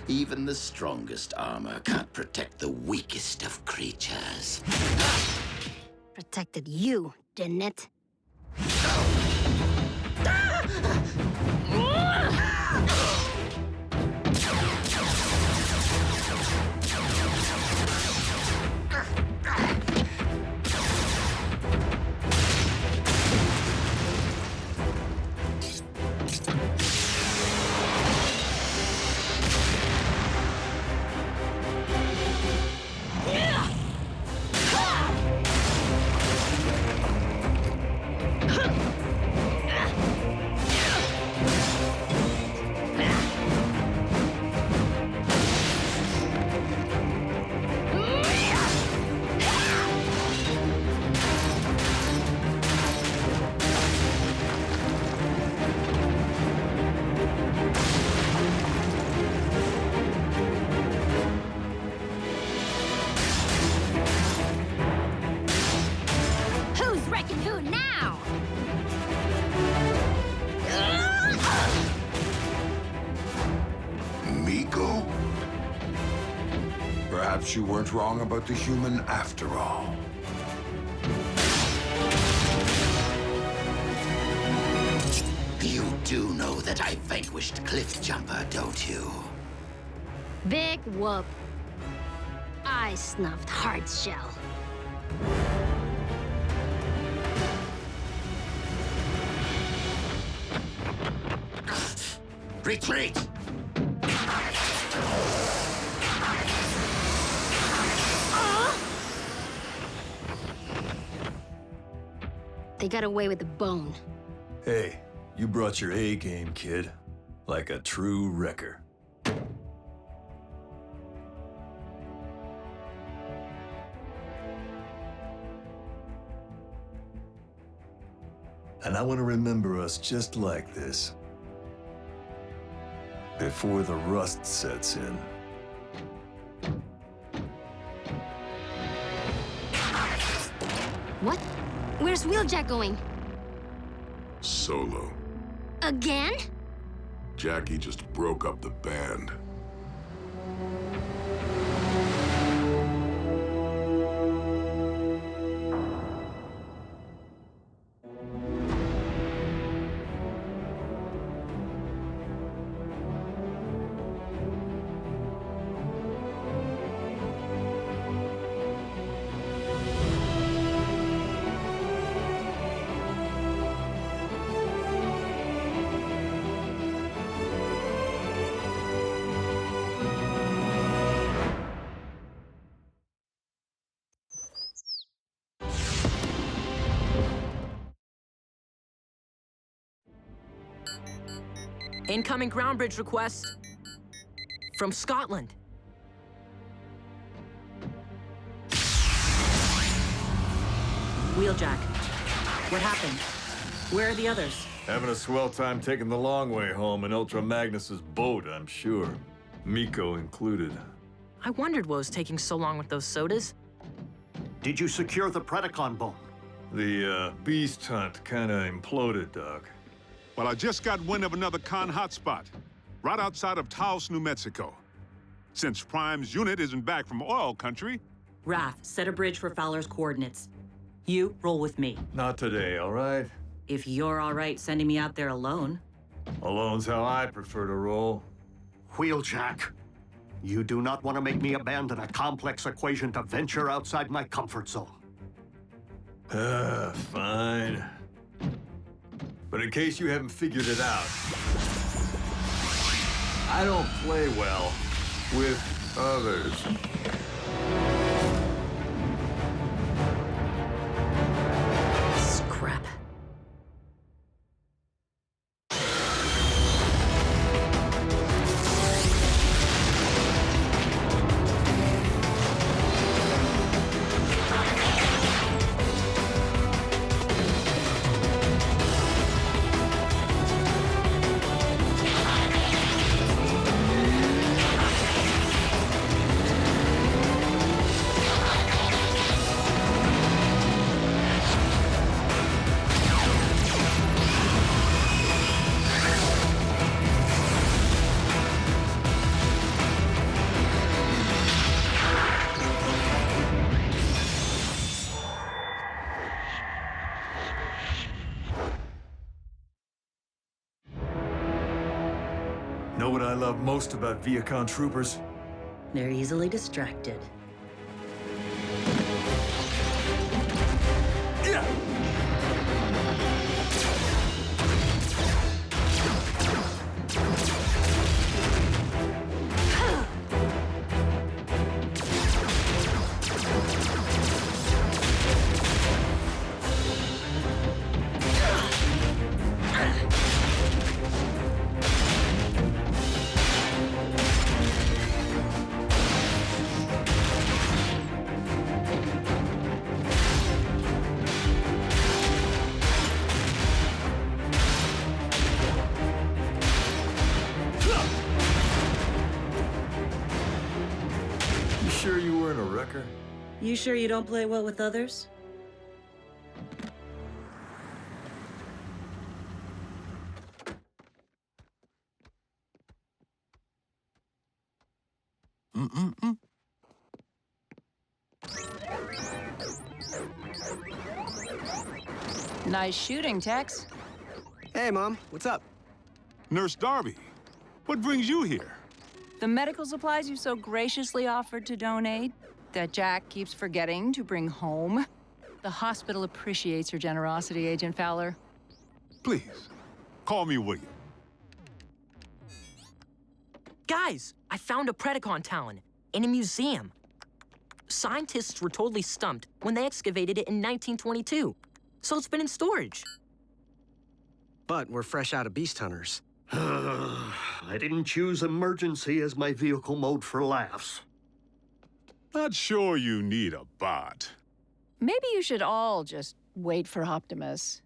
Even the strongest armor can't protect the weakest of creatures. Protected you, didn't it? Perhaps you weren't wrong about the human after all. You do know that I vanquished Cliff Jumper, don't you? Big whoop. I snuffed Hard Shell. Retreat! They got away with the bone. Hey, you brought your A game, kid. Like a true wrecker. And I want to remember us just like this. Before the rust sets in. What? Where's Wheeljack going? Solo. Again? Jackie just broke up the band. Incoming ground bridge request from Scotland. Wheeljack, what happened? Where are the others? Having a swell time taking the long way home in Ultra Magnus's boat, I'm sure. Miko included. I wondered what was taking so long with those sodas. Did you secure the Predacon bone? The beast hunt kinda imploded, Doc. Well, I just got wind of another con hotspot, right outside of Taos, New Mexico. Since Prime's unit isn't back from oil country... Raph, set a bridge for Fowler's coordinates. You, roll with me. Not today, all right? If you're all right sending me out there alone. Alone's how I prefer to roll. Wheeljack, you do not want to make me abandon a complex equation to venture outside my comfort zone. Fine. But in case you haven't figured it out, I don't play well with others. Scrap. Know what I love most about Viacon troopers? They're easily distracted. Sure you weren't a wrecker? You sure you don't play well with others? Nice shooting, Tex. Hey, Mom. What's up? Nurse Darby, what brings you here? The medical supplies you so graciously offered to donate that Jack keeps forgetting to bring home. The hospital appreciates your generosity, Agent Fowler. Please, call me William. Guys, I found a Predacon talon in a museum. Scientists were totally stumped when they excavated it in 1922, so it's been in storage. But we're fresh out of beast hunters. I didn't choose emergency as my vehicle mode for laughs. Not sure you need a bot. Maybe you should all just wait for Optimus.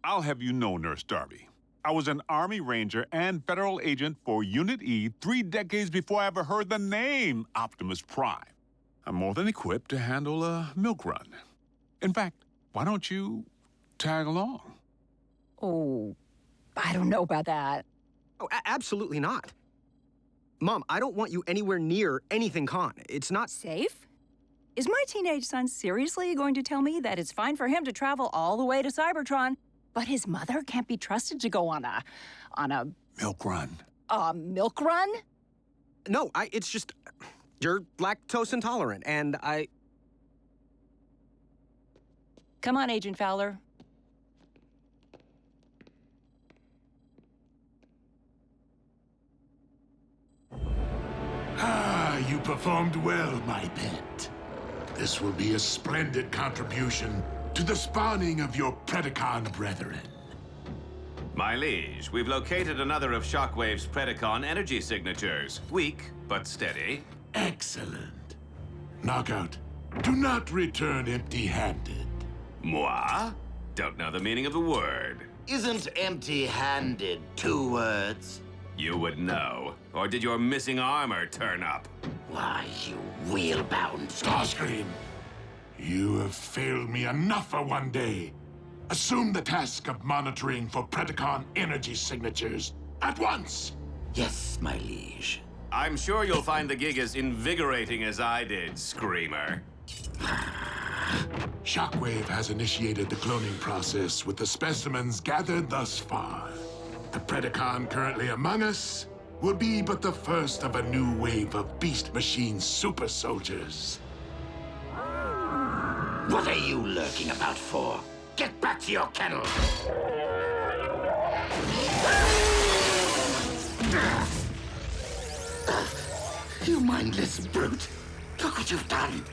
I'll have you know, Nurse Darby, I was an Army Ranger and federal agent for Unit E 3 decades before I ever heard the name Optimus Prime. I'm more than equipped to handle a milk run. In fact, why don't you tag along? Oh, I don't know about that. Oh, absolutely not. Mom, I don't want you anywhere near anything con. It's not safe. Is my teenage son seriously going to tell me that it's fine for him to travel all the way to Cybertron, but his mother can't be trusted to go on a milk run? A milk run? No, it's just you're lactose intolerant, and I... Come on, Agent Fowler. You performed well, my pet. This will be a splendid contribution to the spawning of your Predacon brethren. My liege, we've located another of Shockwave's Predacon energy signatures. Weak, but steady. Excellent. Knockout, do not return empty-handed. Moi? Don't know the meaning of the word. Isn't empty-handed 2 words? You would know. Or did your missing armor turn up? Why, you wheel-bound... Starscream, you have failed me enough for one day. Assume the task of monitoring for Predacon energy signatures at once. Yes, my liege. I'm sure you'll find the gig as invigorating as I did, Screamer. Shockwave has initiated the cloning process with the specimens gathered thus far. The Predacon currently among us will be but the first of a new wave of Beast Machine super soldiers. What are you lurking about for? Get back to your kennel! You mindless brute! Look what you've done!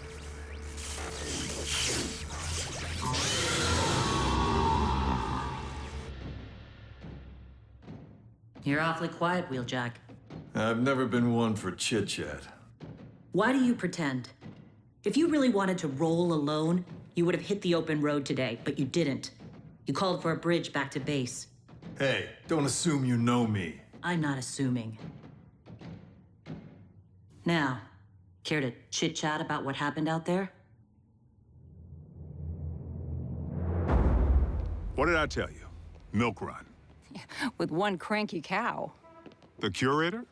You're awfully quiet, Wheeljack. I've never been one for chit-chat. Why do you pretend? If you really wanted to roll alone, you would have hit the open road today, but you didn't. You called for a bridge back to base. Hey, don't assume you know me. I'm not assuming. Now, care to chit-chat about what happened out there? What did I tell you? Milk run. With one cranky cow. The curator?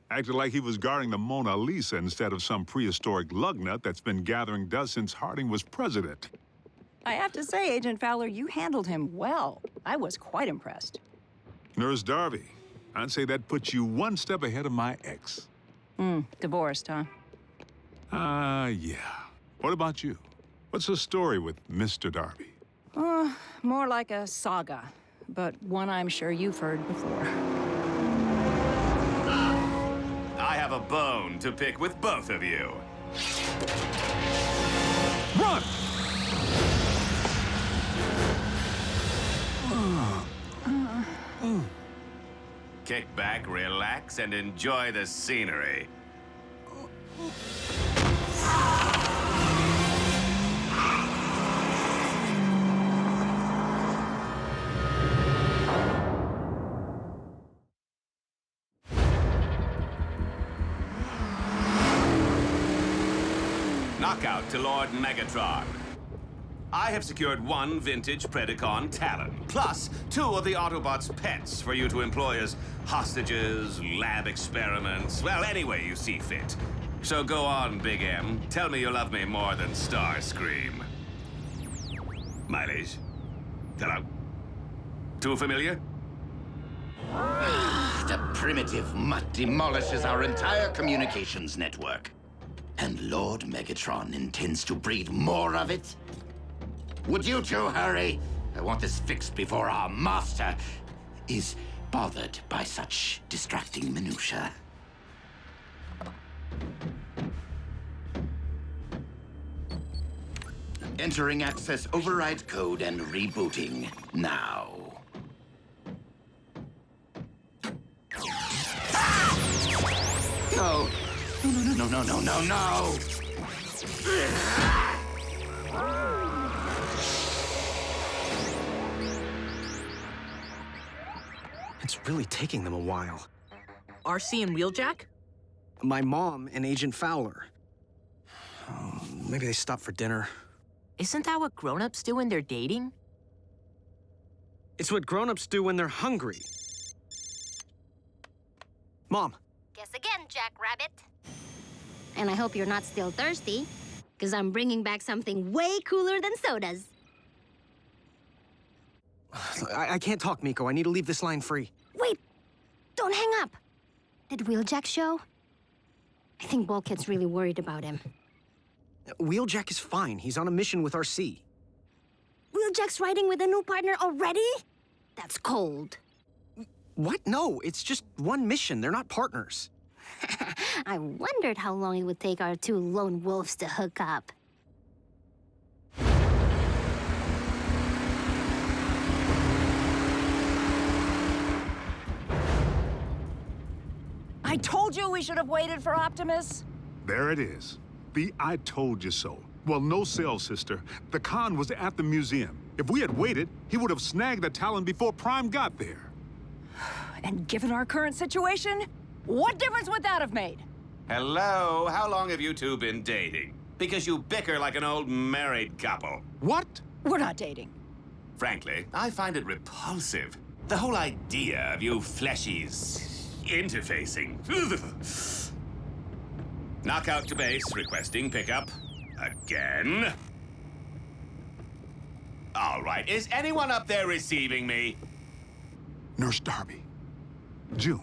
Acted like he was guarding the Mona Lisa instead of some prehistoric lugnut that's been gathering dust since Harding was president. I have to say, Agent Fowler, you handled him well. I was quite impressed. Nurse Darby, I'd say that puts you one step ahead of my ex. Divorced, huh? Yeah. What about you? What's the story with Mr. Darby? More like a saga, but one I'm sure you've heard before. I have a bone to pick with both of you. Run! Kick back, relax, and enjoy the scenery. Knockout to Lord Megatron. I have secured 1 vintage Predacon talon, plus 2 of the Autobots' pets for you to employ as hostages, lab experiments, well, any way you see fit. So go on, Big M. Tell me you love me more than Starscream. My liege. Hello? Too familiar? The primitive mutt demolishes our entire communications network. And Lord Megatron intends to breed more of it? Would you two hurry? I want this fixed before our master is bothered by such distracting minutiae. Entering access override code and rebooting now. No. No. It's really taking them a while. RC and Wheeljack? My mom and Agent Fowler. Oh, maybe they stopped for dinner. Isn't that what grown-ups do when they're dating? It's what grown-ups do when they're hungry. Mom. Guess again, Jackrabbit. And I hope you're not still thirsty, because I'm bringing back something way cooler than sodas. I can't talk, Miko. I need to leave this line free. Wait! Don't hang up! Did Wheeljack show? I think Bulkhead's really worried about him. Wheeljack is fine. He's on a mission with RC. Wheeljack's riding with a new partner already? That's cold. What? No, it's just one mission. They're not partners. I wondered how long it would take our two lone wolves to hook up. I told you we should have waited for Optimus. There it is. The I told you so. Well, no sell, sister. The con was at the museum. If we had waited, he would have snagged the Talon before Prime got there. And given our current situation, what difference would that have made? Hello? How long have you two been dating? Because you bicker like an old married couple. What? We're not dating. Frankly, I find it repulsive. The whole idea of you fleshies interfacing. Knockout to base, requesting pickup. Again. All right, is anyone up there receiving me? Nurse Darby. June.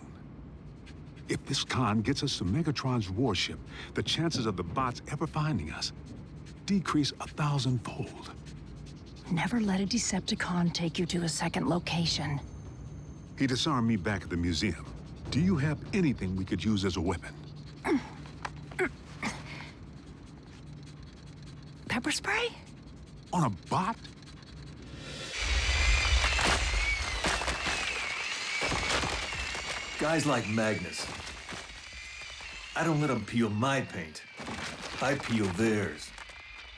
If this con gets us to Megatron's warship, the chances of the bots ever finding us decrease 1,000-fold. Never let a Decepticon take you to a second location. He disarmed me back at the museum. Do you have anything we could use as a weapon? Pepper spray? On a bot? Guys like Magnus. I don't let them peel my paint. I peel theirs.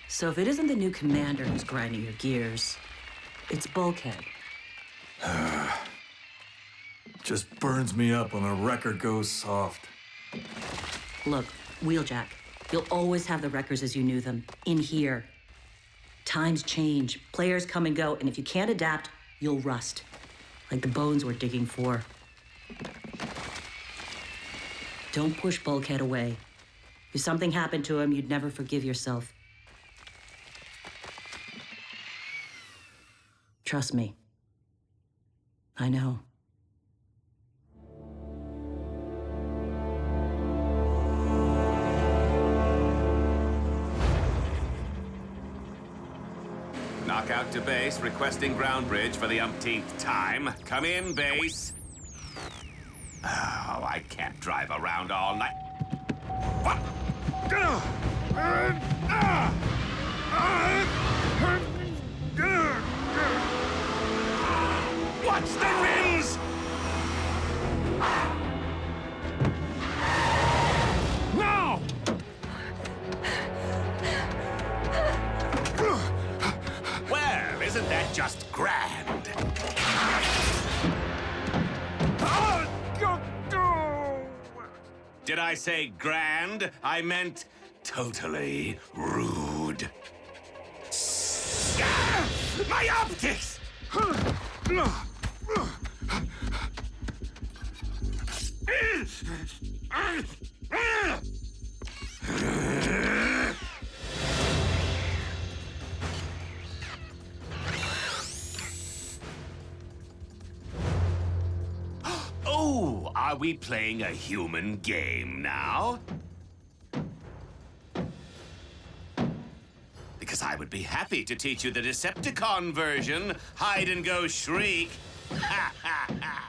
So if it isn't the new commander who's grinding your gears, it's Bulkhead. Just burns me up when a record goes soft. Look, Wheeljack, you'll always have the wreckers as you knew them, in here. Times change, players come and go, and if you can't adapt, you'll rust. Like the bones we're digging for. Don't push Bulkhead away. If something happened to him, you'd never forgive yourself. Trust me. I know. Knockout to base, requesting ground bridge for the umpteenth time. Come in, base. Oh, I can't drive around all night. What? Watch the rims! No! Well, isn't that just grand? Did I say grand? I meant totally rude. My optics! Are we playing a human game now? Because I would be happy to teach you the Decepticon version. Hide and go shriek. Ha ha ha!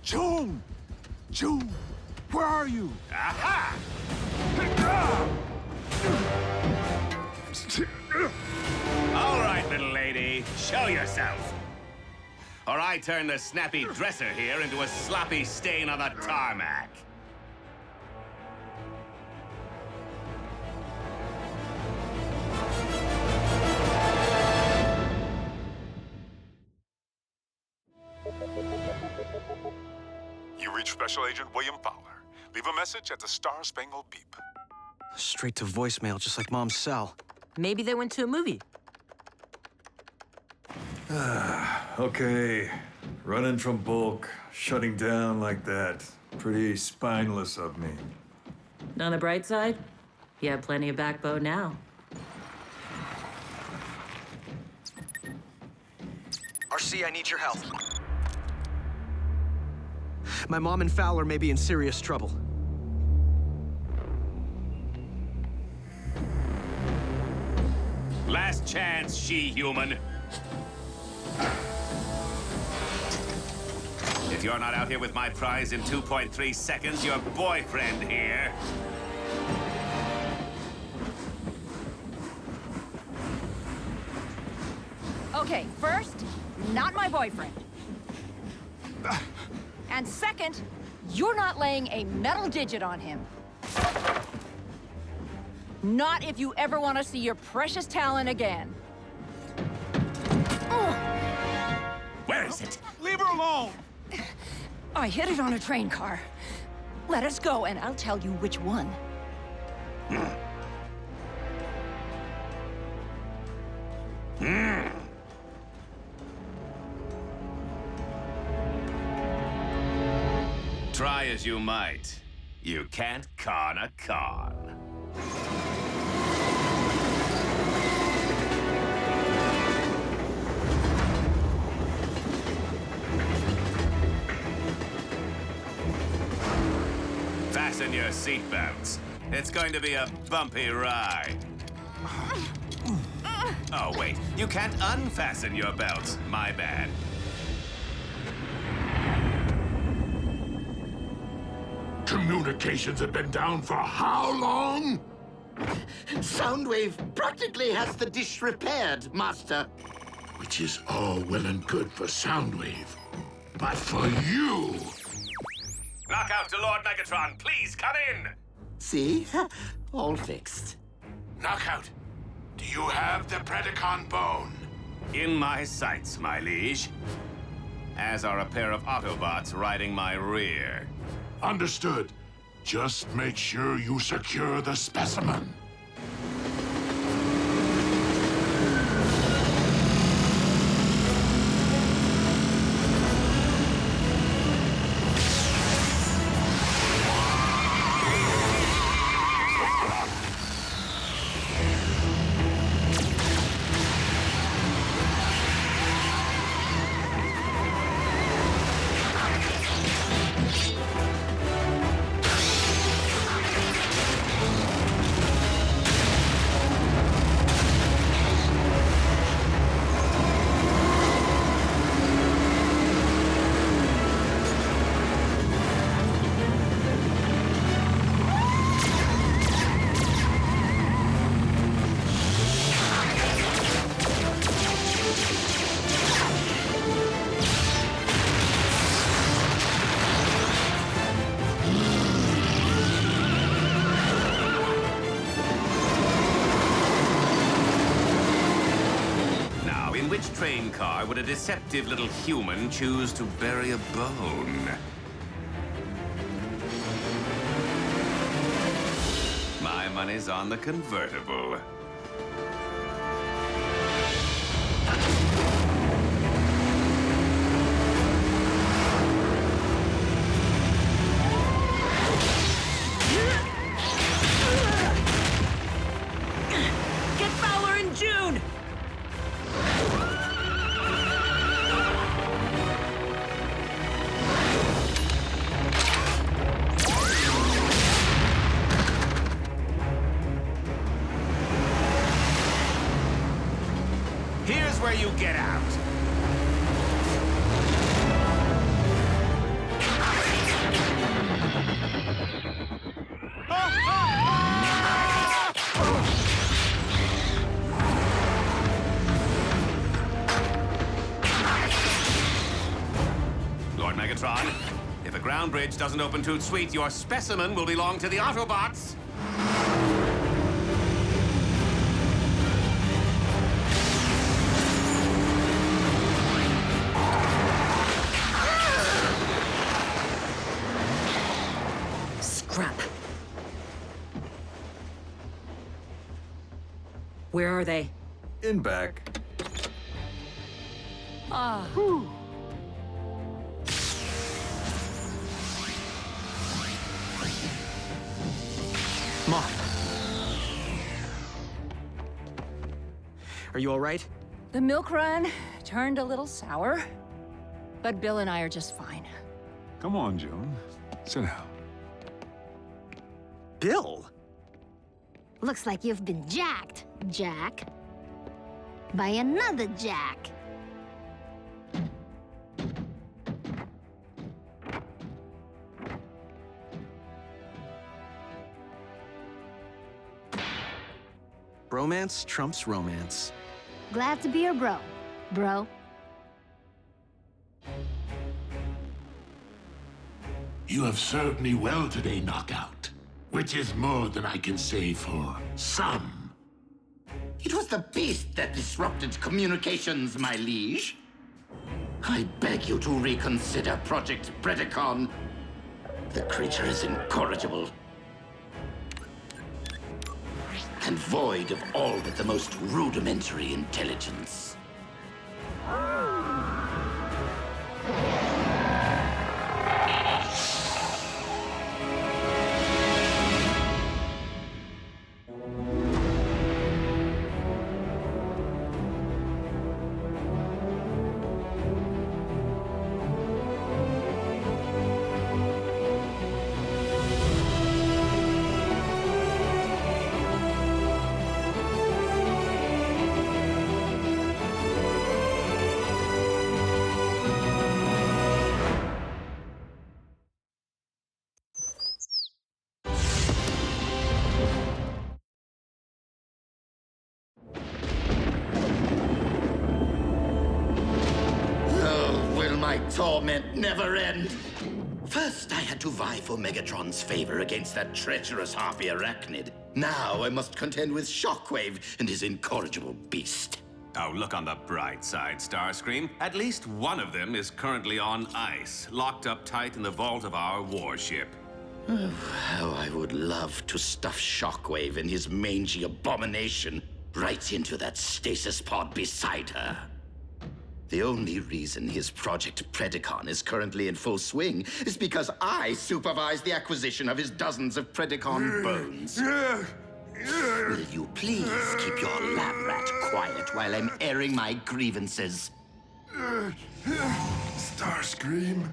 June! June! Where are you? Aha! All right, little lady, show yourself. Or I turn the snappy dresser here into a sloppy stain on the tarmac. You reached Special Agent William Fowler. Leave a message at the Star-Spangled Beep. Straight to voicemail, just like Mom's cell. Maybe they went to a movie. Okay. Running from bulk, shutting down like that. Pretty spineless of me. On the bright side, you have plenty of backbone now. RC, I need your help. My mom and Fowler may be in serious trouble. Last chance, she-human. If you're not out here with my prize in 2.3 seconds, your boyfriend here. Okay, first, not my boyfriend. And second, you're not laying a metal digit on him. Not if you ever want to see your precious talent again. Where is it? Leave her alone! I hit it on a train car. Let us go, and I'll tell you which one. Try as you might, you can't con a con. Fasten your seatbelts. It's going to be a bumpy ride. Oh, wait. You can't unfasten your belts. My bad. Communications have been down for how long? Soundwave practically has the dish repaired, Master. Which is all well and good for Soundwave. But for you... Knockout to Lord Megatron, please come in! See? All fixed. Knockout, do you have the Predacon bone? In my sights, my liege. As are a pair of Autobots riding my rear. Understood. Just make sure you secure the specimen. which train car would a deceptive little human choose to bury a bone? My money's on the convertible. Get Fowler in June! Here's where you get out. Lord Megatron, if a ground bridge doesn't open toot sweet, your specimen will belong to the Autobots. Scrap. Where are they? In back. Ah. Mom. Are you all right? The milk run turned a little sour, but Bill and I are just fine. Come on, June. Sit down. Bill? Looks like you've been jacked, Jack. By another Jack. Bromance trumps romance. Glad to be your bro, bro. You have served me well today, Knockout. Which is more than I can say for some. It was the beast that disrupted communications, my liege. I beg you to reconsider Project Predacon. The creature is incorrigible and void of all but the most rudimentary intelligence. Torment never end. First, I had to vie for Megatron's favor against that treacherous harpy arachnid. Now I must contend with Shockwave and his incorrigible beast. Oh, look on the bright side, Starscream. At least one of them is currently on ice, locked up tight in the vault of our warship. Oh, how I would love to stuff Shockwave and his mangy abomination right into that stasis pod beside her. The only reason his Project Predacon is currently in full swing is because I supervise the acquisition of his dozens of Predacon bones. Will you please keep your lab rat quiet while I'm airing my grievances? Starscream,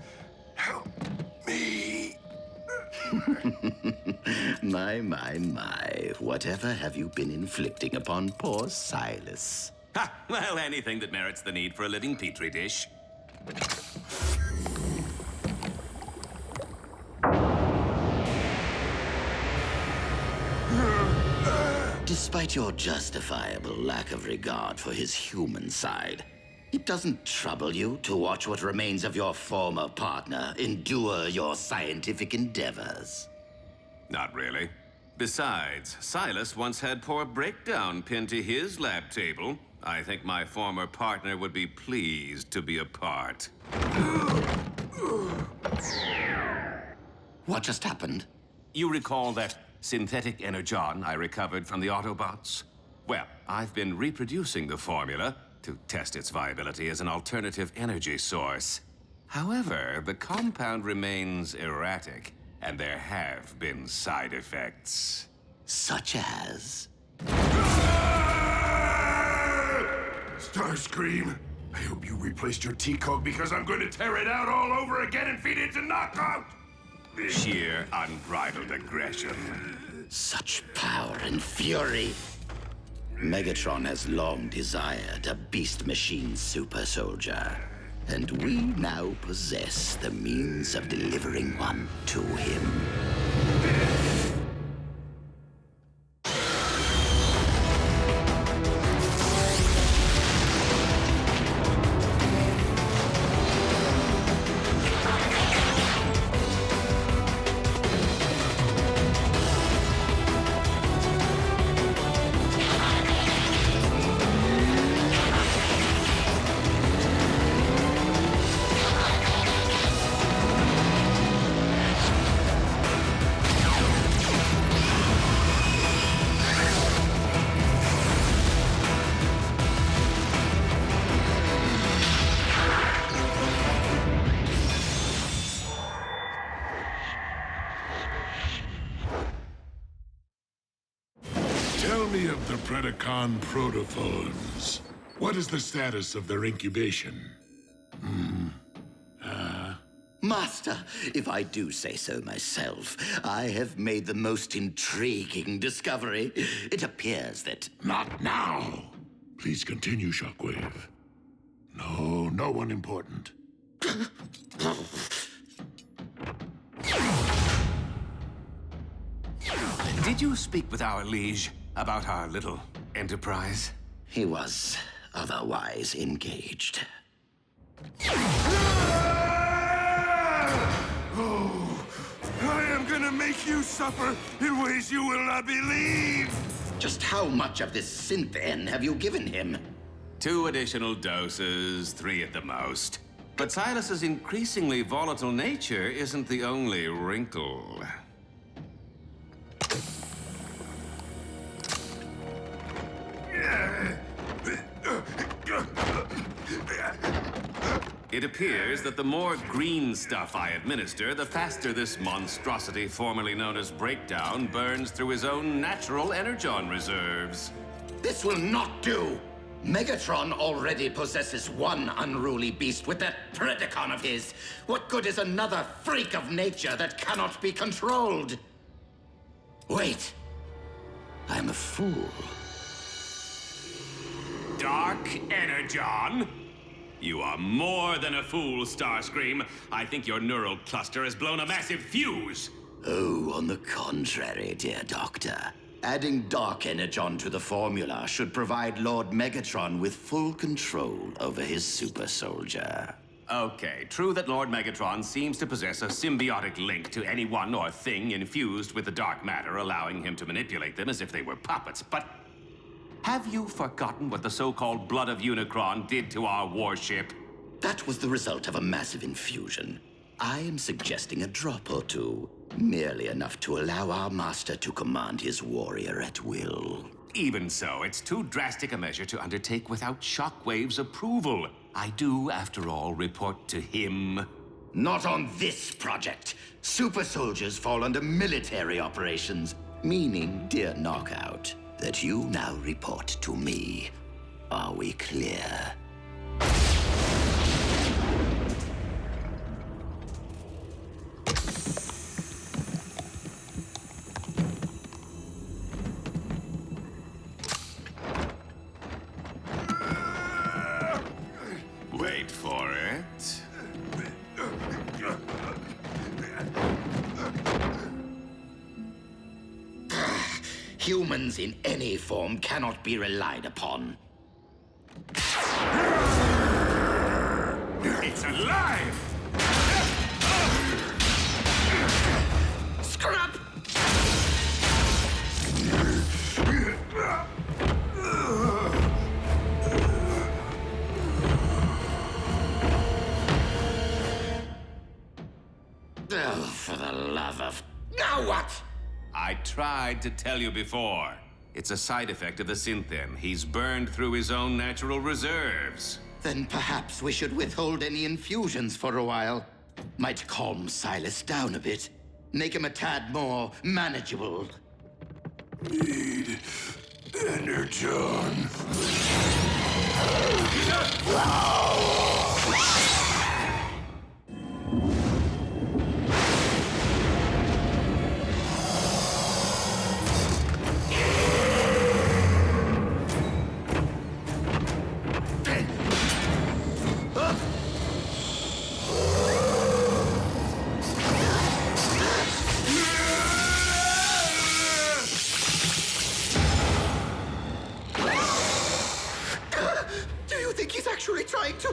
help me. My. Whatever have you been inflicting upon poor Silas? Ha! Well, anything that merits the need for a living petri dish. Despite your justifiable lack of regard for his human side, it doesn't trouble you to watch what remains of your former partner endure your scientific endeavors. Not really. Besides, Silas once had poor Breakdown pinned to his lab table, I think my former partner would be pleased to be a part. What just happened? You recall that synthetic energon I recovered from the Autobots? Well, I've been reproducing the formula to test its viability as an alternative energy source. However, the compound remains erratic, and there have been side effects. Such as? Starscream, I hope you replaced your T-Cog because I'm going to tear it out all over again and feed it to Knockout! Sheer unbridled aggression. Such power and fury. Megatron has long desired a beast machine super soldier, and we now possess the means of delivering one to him. Tell me of the Predacon protophones. What is the status of their incubation? Master, if I do say so myself, I have made the most intriguing discovery. It appears that... Not now! Please continue, Shockwave. No, no one important. Did you speak with our liege about our little enterprise? He was otherwise engaged. Oh, I am gonna make you suffer in ways you will not believe! Just how much of this synth N have you given him? 2 additional doses, 3 at the most. But Silas's increasingly volatile nature isn't the only wrinkle. It appears that the more green stuff I administer, the faster this monstrosity formerly known as Breakdown burns through his own natural energon reserves. This will not do! Megatron already possesses one unruly beast with that Predacon of his. What good is another freak of nature that cannot be controlled? Wait. I'm a fool. Dark energon? You are more than a fool, Starscream. I think your neural cluster has blown a massive fuse. Oh, on the contrary, dear Doctor. Adding Dark Energon to the formula should provide Lord Megatron with full control over his super soldier. Okay, true that Lord Megatron seems to possess a symbiotic link to anyone or thing infused with the dark matter, allowing him to manipulate them as if they were puppets, but... have you forgotten what the so-called Blood of Unicron did to our warship? That was the result of a massive infusion. I am suggesting a drop or two. Merely enough to allow our master to command his warrior at will. Even so, it's too drastic a measure to undertake without Shockwave's approval. I do, after all, report to him. Not on this project. Super soldiers fall under military operations. Meaning, dear Knockout, that you now report to me. Are we clear? Wait for it. Humans in any form cannot be relied upon. It's alive! Scrap! for the love of... Now what? I tried to tell you before. It's a side effect of the synthen. He's burned through his own natural reserves. Then perhaps we should withhold any infusions for a while. Might calm Silas down a bit. Make him a tad more manageable. Need energon.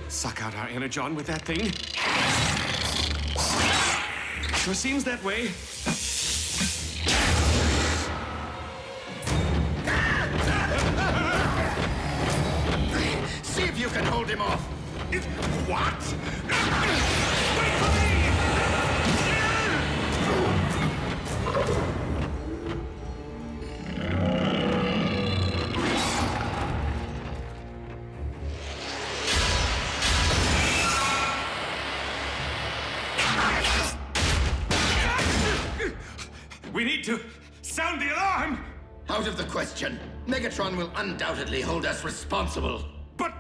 Suck out our energon with that thing? Sure seems that way. See if you can hold him off. What? Wait for me! We need to sound the alarm! Out of the question. Megatron will undoubtedly hold us responsible. But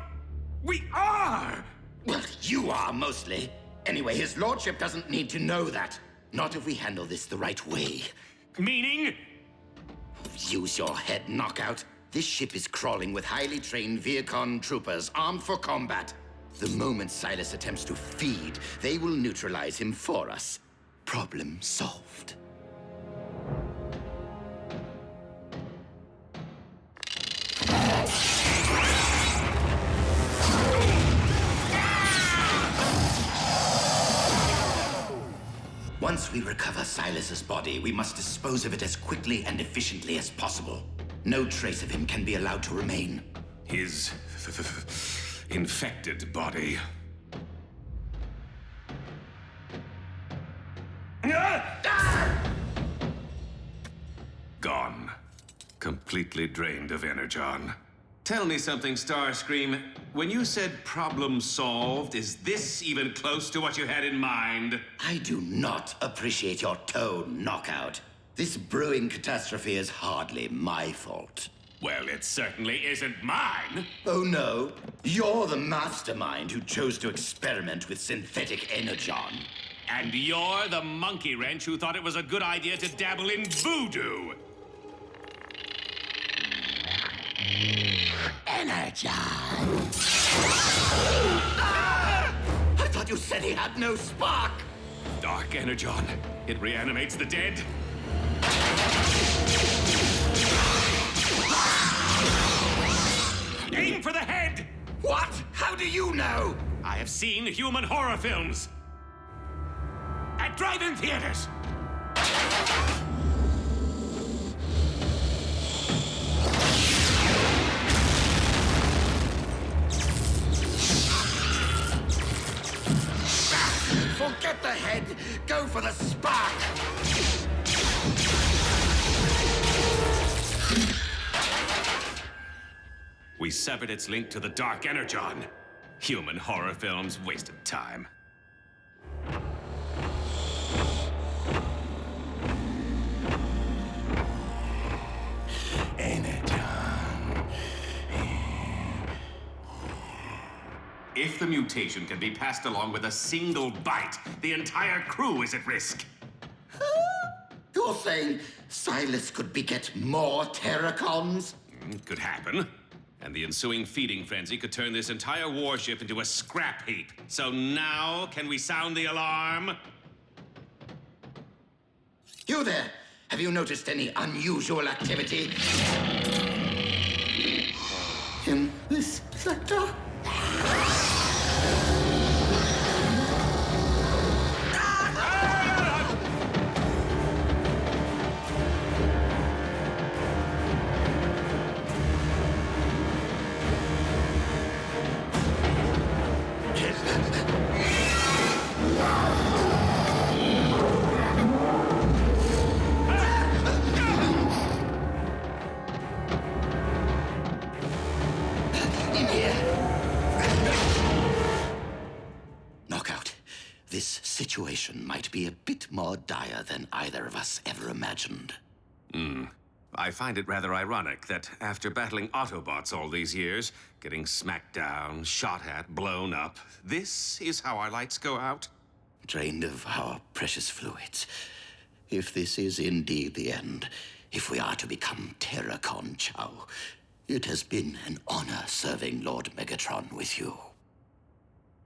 we are! Well, you are, mostly. Anyway, his lordship doesn't need to know that. Not if we handle this the right way. Meaning? Use your head, Knockout. This ship is crawling with highly trained Viacon troopers armed for combat. The moment Silas attempts to feed, they will neutralize him for us. Problem solved. Once we recover Silas's body, we must dispose of it as quickly and efficiently as possible. No trace of him can be allowed to remain. His infected body. Gone. Completely drained of energon. Tell me something, Starscream. When you said problem solved, is this even close to what you had in mind? I do not appreciate your tone, Knockout. This brewing catastrophe is hardly my fault. Well, it certainly isn't mine. Oh, no. You're the mastermind who chose to experiment with synthetic energon. And you're the monkey wrench who thought it was a good idea to dabble in voodoo. Energon! I thought you said he had no spark! Dark energon. It reanimates the dead. Aim for the head! What? How do you know? I have seen human horror films. At drive-in theaters. Forget the head. Go for the spark. We severed its link to the dark energon. Human horror films wasted time. If the mutation can be passed along with a single bite, the entire crew is at risk. You're saying Silas could beget more Terracons? Could happen. And the ensuing feeding frenzy could turn this entire warship into a scrap heap. So now, can we sound the alarm? You there! Have you noticed any unusual activity in this sector? This situation might be a bit more dire than either of us ever imagined. I find it rather ironic that after battling Autobots all these years, getting smacked down, shot at, blown up, this is how our lights go out? Drained of our precious fluids. If this is indeed the end, if we are to become Terracon Chow, it has been an honor serving Lord Megatron with you.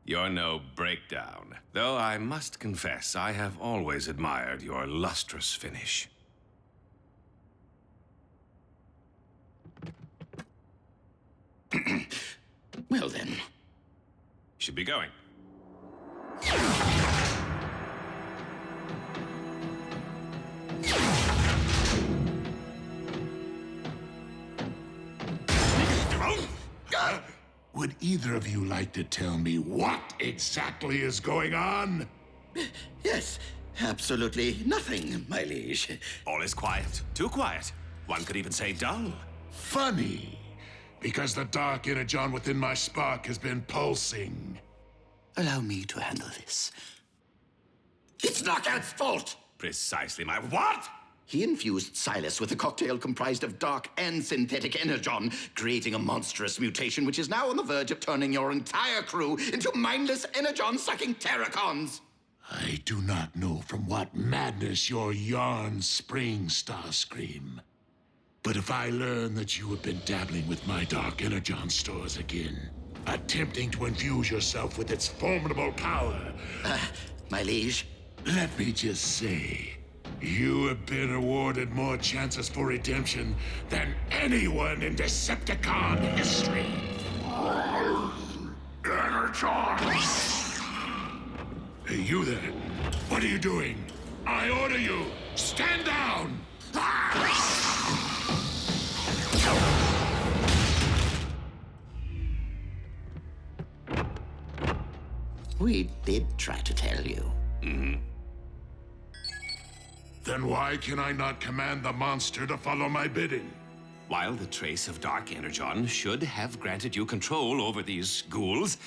You're no breakdown. Though I must confess, I have always admired your lustrous finish. Well then. Should be going. Would either of you like to tell me what exactly is going on? Yes, absolutely nothing, my liege. All is quiet. Too quiet. One could even say dull. Funny. Because the dark energon within my spark has been pulsing. Allow me to handle this. It's Knockout's fault! Precisely my what? He infused Silas with a cocktail comprised of dark and synthetic energon, creating a monstrous mutation which is now on the verge of turning your entire crew into mindless energon-sucking Terracons. I do not know from what madness your yarns spring, Starscream. But if I learn that you have been dabbling with my dark energon stores again, attempting to infuse yourself with its formidable power... my liege? Let me just say... you have been awarded more chances for redemption than anyone in Decepticon history. Energon! Hey, you there. What are you doing? I order you, stand down! We did try to tell you. Then why can I not command the monster to follow my bidding? While the trace of dark energon should have granted you control over these ghouls,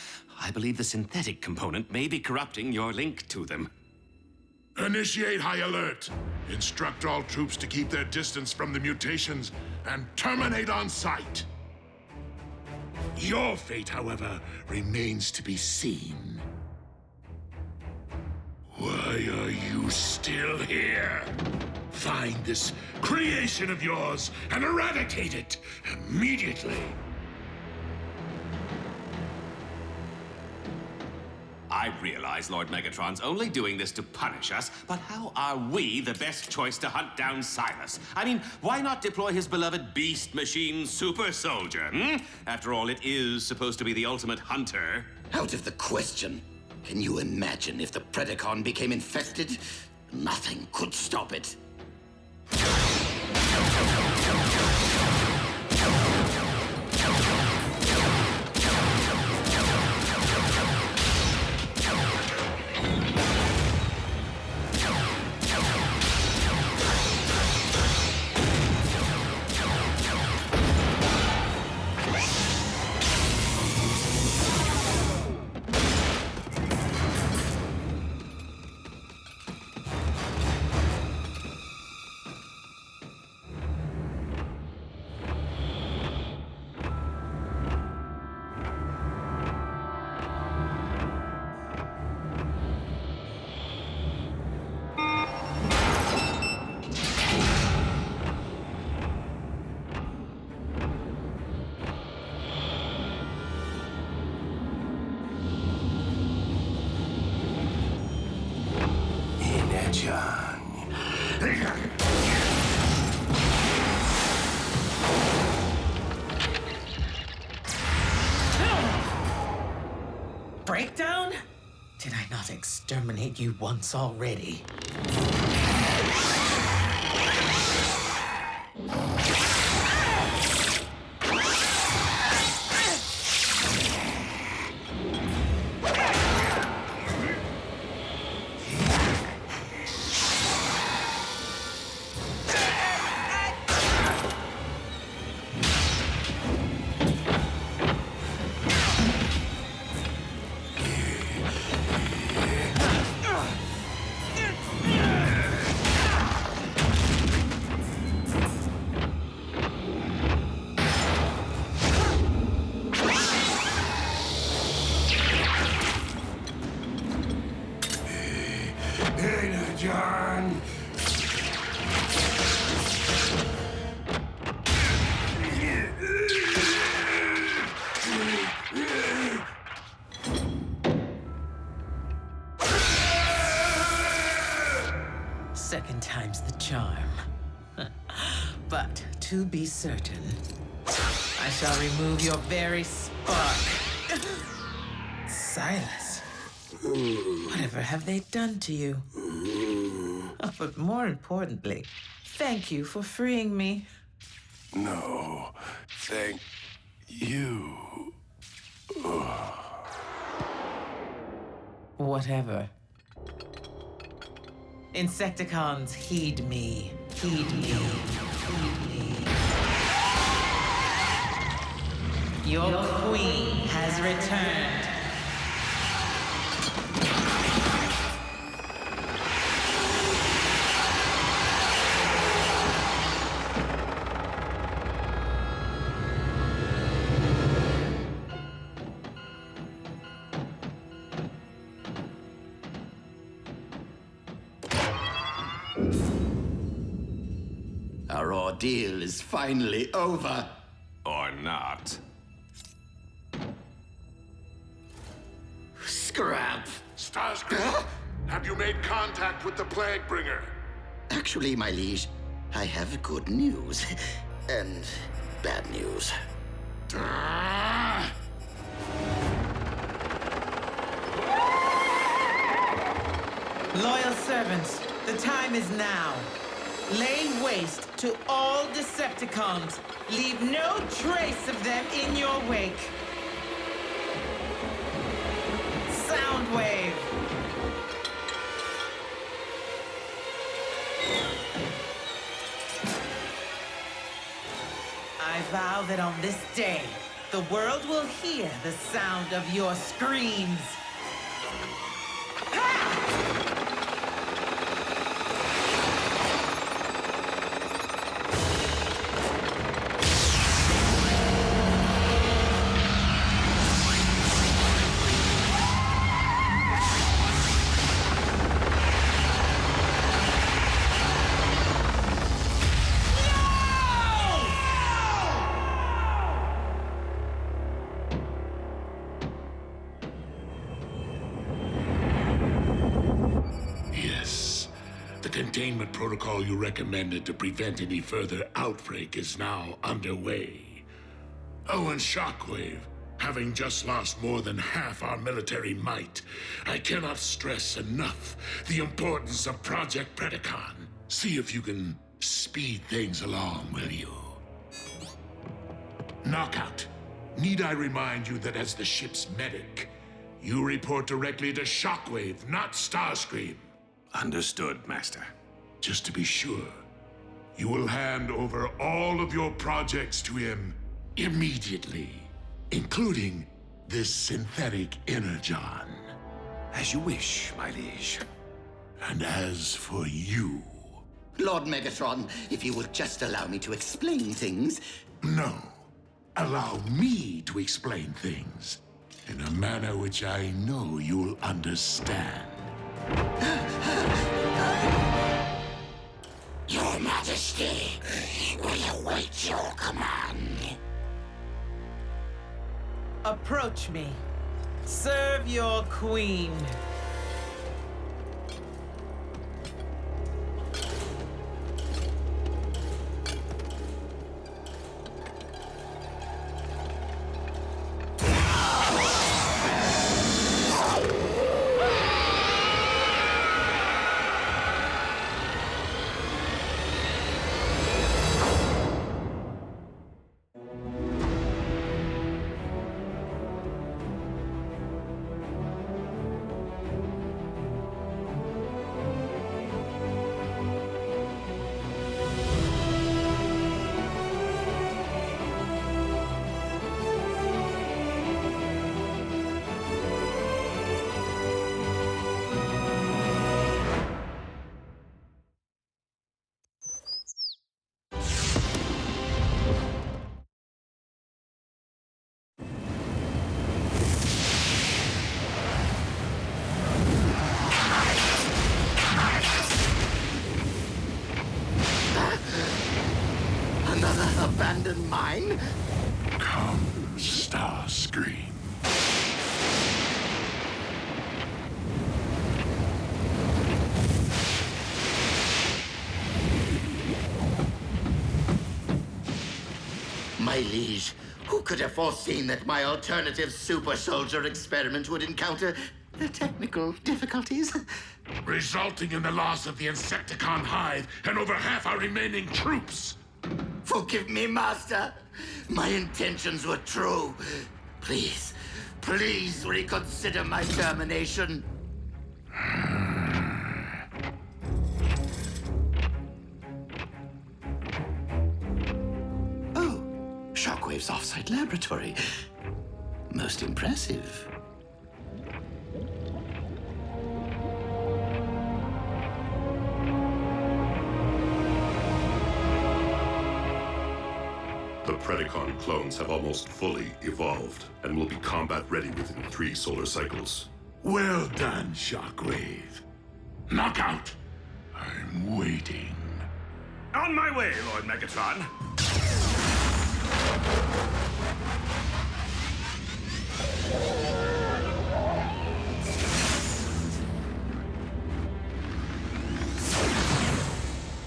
I believe the synthetic component may be corrupting your link to them. Initiate high alert. Instruct all troops to keep their distance from the mutations and terminate on sight. Your fate, however, remains to be seen. Why are you still here? Find this creation of yours and eradicate it immediately. I realize Lord Megatron's only doing this to punish us, but how are we the best choice to hunt down Silas? I mean, why not deploy his beloved beast machine super soldier, After all, it is supposed to be the ultimate hunter. Out of the question. Can you imagine if the Predacon became infected? Nothing could stop it. Breakdown? Did I not exterminate you once already? second time's the charm. But to be certain, I shall remove your very spark. Silas, whatever have they done to you? Oh, but more importantly, thank you for freeing me. No, thank you. Whatever. Insecticons, heed me. Heed me. Heed me. Your queen has returned. Our ordeal is finally over. Or not. Scrap! Starscream, have you made contact with the Plague Bringer? Actually, my liege, I have good news. And bad news. Loyal servants, the time is now. Lay waste to all Decepticons. Leave no trace of them in your wake. Soundwave. I vow that on this day, the world will hear the sound of your screams. The containment protocol you recommended to prevent any further outbreak is now underway. Oh, and Shockwave, having just lost more than half our military might, I cannot stress enough the importance of Project Predacon. See if you can speed things along, will you? Knockout, need I remind you that as the ship's medic, you report directly to Shockwave, not Starscream. Understood, Master. Just to be sure, you will hand over all of your projects to him immediately, including this synthetic energon. As you wish, my liege. And as for you... Lord Megatron, if you will just allow me to explain things... No. Allow me to explain things in a manner which I know you'll understand. Your Majesty, we await your command. Approach me. Serve your queen. My liege, who could have foreseen that my alternative super soldier experiment would encounter technical difficulties? Resulting in the loss of the Insecticon hive and over half our remaining troops. Forgive me, Master. My intentions were true. Please, please reconsider my termination. Oh, Shockwave's offsite laboratory. Most impressive. The Predacon clones have almost fully evolved and will be combat ready within 3 solar cycles. Well done, Shockwave. Knockout. I'm waiting. On my way, Lord Megatron.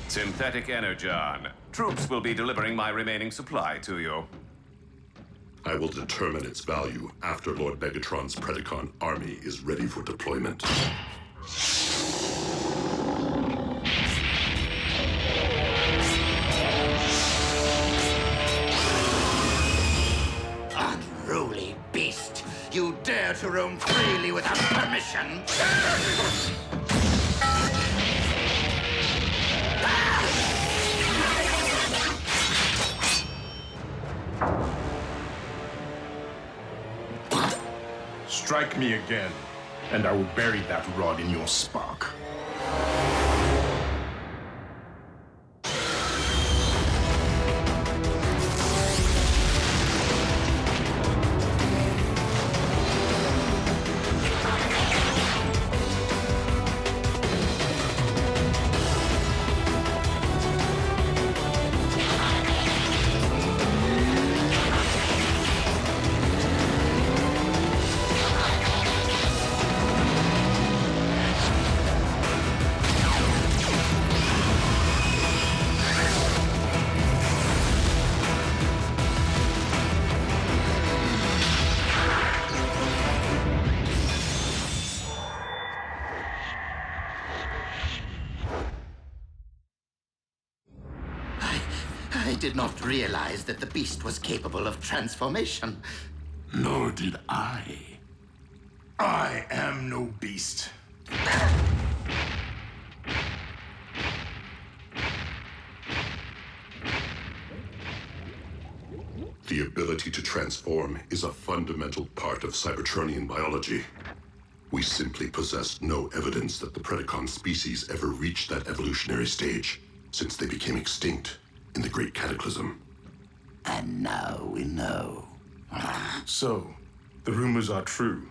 Synthetic energon. Troops will be delivering my remaining supply to you. I will determine its value after Lord Megatron's Predacon army is ready for deployment. Unruly beast! You dare to roam freely without permission! Strike me again, and I will bury that rod in your spark. I did not realize that the beast was capable of transformation. Nor did I. I am no beast. The ability to transform is a fundamental part of Cybertronian biology. We simply possess no evidence that the Predacon species ever reached that evolutionary stage, since they became extinct in the Great Cataclysm. And now we know. So, the rumors are true.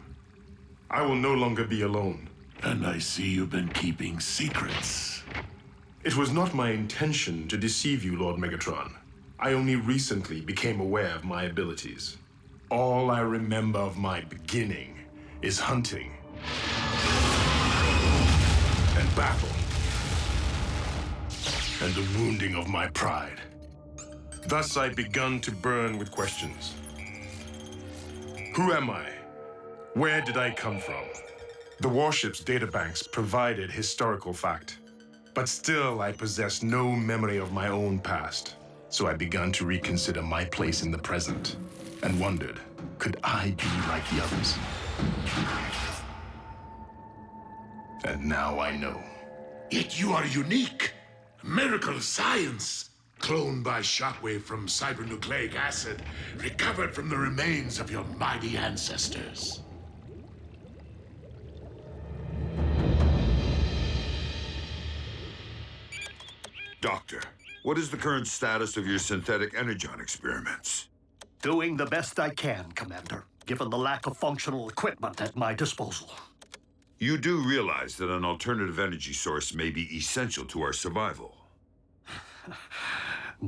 I will no longer be alone. And I see you've been keeping secrets. It was not my intention to deceive you, Lord Megatron. I only recently became aware of my abilities. All I remember of my beginning is hunting and battle and the wounding of my pride. Thus I begun to burn with questions. Who am I? Where did I come from? The warship's databanks provided historical fact, but still I possess no memory of my own past. So I began to reconsider my place in the present and wondered, could I be like the others? And now I know. Yet you are unique. Miracle science. Cloned by Shockwave from cybernucleic acid, recovered from the remains of your mighty ancestors. Doctor, what is the current status of your synthetic energon experiments? Doing the best I can, Commander, given the lack of functional equipment at my disposal. You do realize that an alternative energy source may be essential to our survival.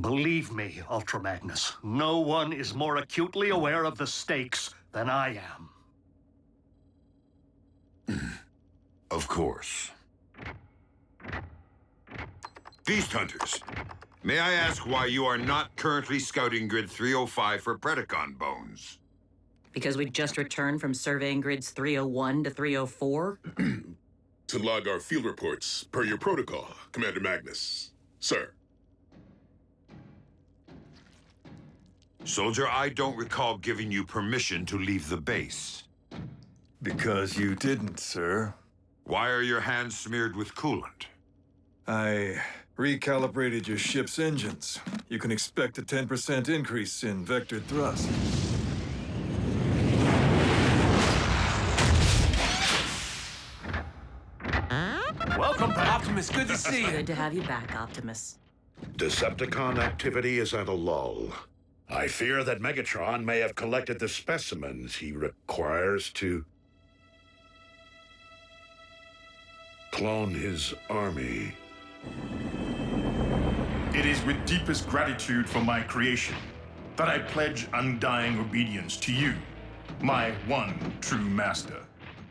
Believe me, Ultra Magnus, no one is more acutely aware of the stakes than I am. Of course. Beast hunters, May I ask why you are not currently scouting Grid 305 for Predacon bones? Because we just returned from surveying grids 301 to 304? To log our field reports, per your protocol, Commander Magnus. Sir. Soldier, I don't recall giving you permission to leave the base. Because you didn't, sir. Why are your hands smeared with coolant? I recalibrated your ship's engines. You can expect a 10% increase in vectored thrust. Welcome back. Optimus, good to see you. Good to have you back, Optimus. Decepticon activity is at a lull. I fear that Megatron may have collected the specimens he requires to clone his army. It is with deepest gratitude for my creation that I pledge undying obedience to you, my one true master.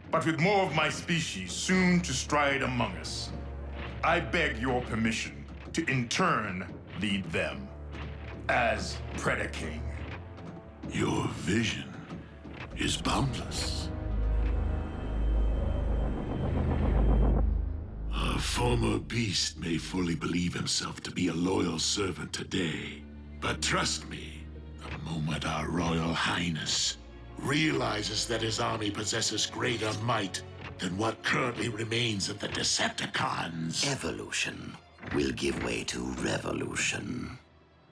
But with more of my species soon to stride among us, I beg your permission to in turn lead them as Predaking. Your vision is boundless. A former beast may fully believe himself to be a loyal servant today. But trust me, the moment our Royal Highness realizes that his army possesses greater might than what currently remains of the Decepticons, Evolution will give way to revolution.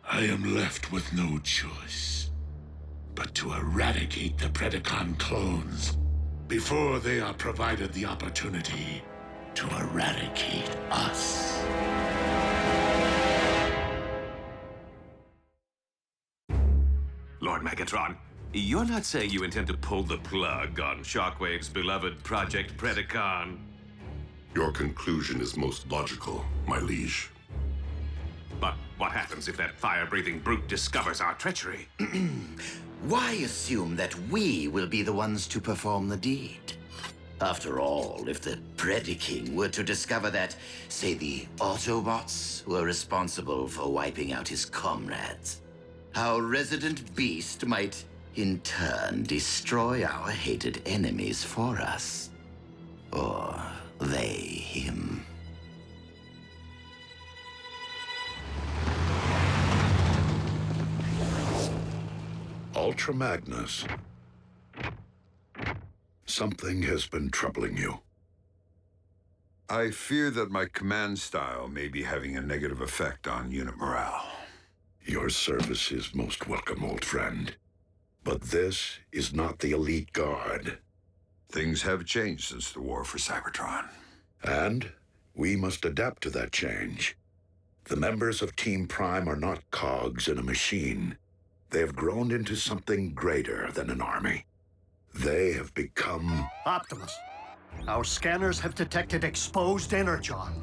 I am left with no choice but to eradicate the Predacon clones before they are provided the opportunity to eradicate us. Lord Megatron, you're not saying you intend to pull the plug on Shockwave's beloved Project Predacon? Your conclusion is most logical, my liege. But what happens if that fire-breathing brute discovers our treachery? Why assume that we will be the ones to perform the deed? After all, if the Predaking were to discover that, say, the Autobots were responsible for wiping out his comrades, our resident beast might, in turn, destroy our hated enemies for us. Or they him. Ultra Magnus. Something has been troubling you. I fear that my command style may be having a negative effect on unit morale. Your service is most welcome, old friend. But this is not the elite guard. Things have changed since the war for Cybertron. And we must adapt to that change. The members of Team Prime are not cogs in a machine. They have grown into something greater than an army. They have become... Optimus, our scanners have detected exposed energon.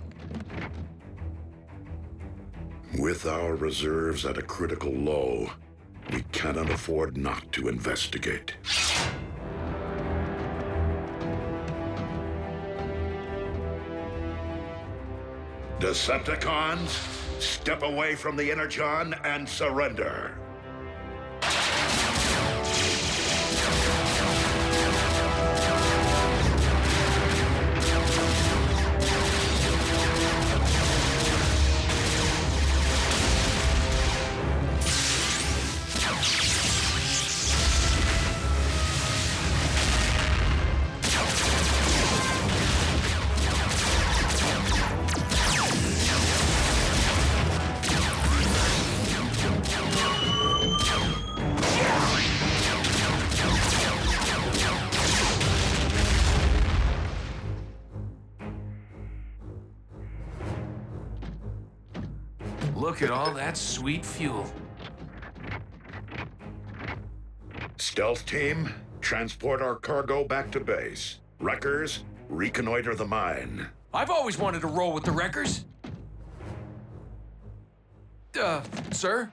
With our reserves at a critical low, we cannot afford not to investigate. Decepticons, step away from the energon and surrender. Look at all that sweet fuel. Stealth team, transport our cargo back to base. Wreckers, reconnoiter the mine. I've always wanted to roll with the wreckers. Sir?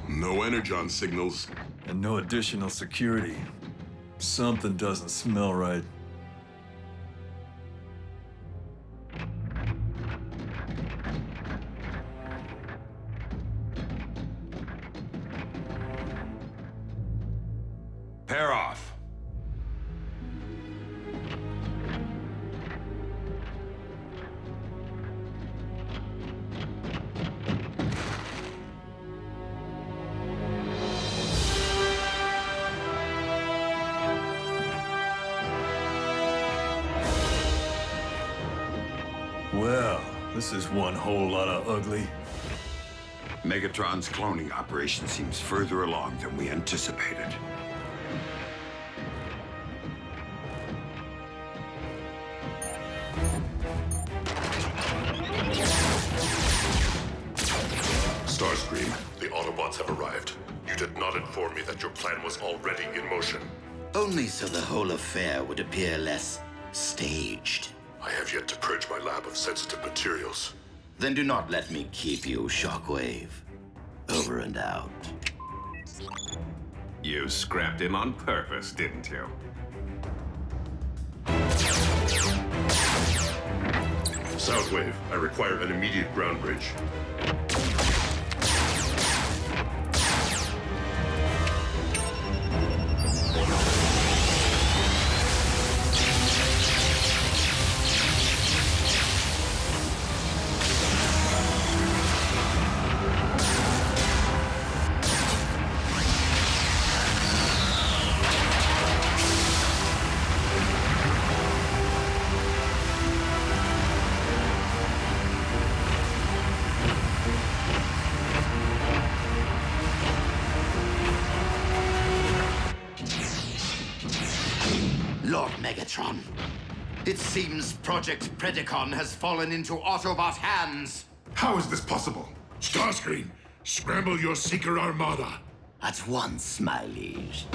No energon signals. And no additional security. Something doesn't smell right. Pair off. Well, this is one whole lot of ugly. Megatron's cloning operation seems further along than we anticipated. Starscream, the Autobots have arrived. You did not inform me that your plan was already in motion. Only so the whole affair would appear less staged. I have yet to purge my lab of sensitive materials. Then do not let me keep you, Shockwave. Over and out. You scrapped him on purpose, didn't you? Soundwave, I require an immediate ground bridge. Lord Megatron, it seems Project Predacon has fallen into Autobot hands. How is this possible? Starscream, scramble your Seeker Armada. At once, my liege.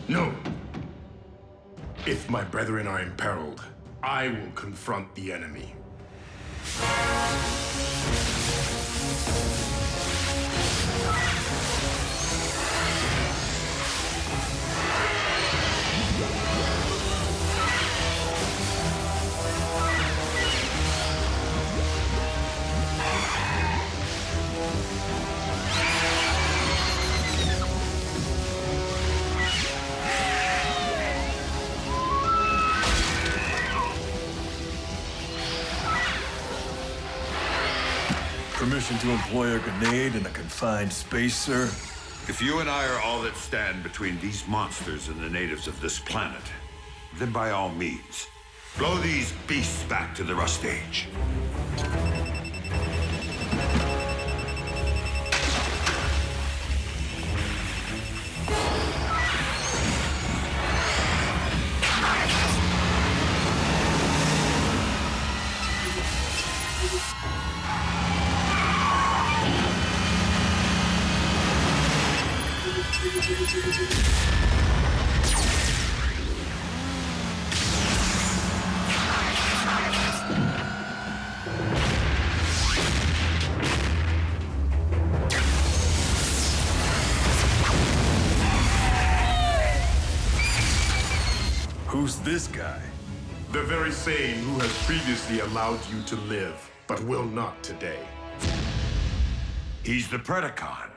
No. If my brethren are imperiled, I will confront the enemy. Permission to employ a grenade in a confined space, sir? If you and I are all that stand between these monsters and the natives of this planet, then by all means, blow these beasts back to the rust age. Who's this guy? The very same who has previously allowed you to live, but will not today. He's the Predacon.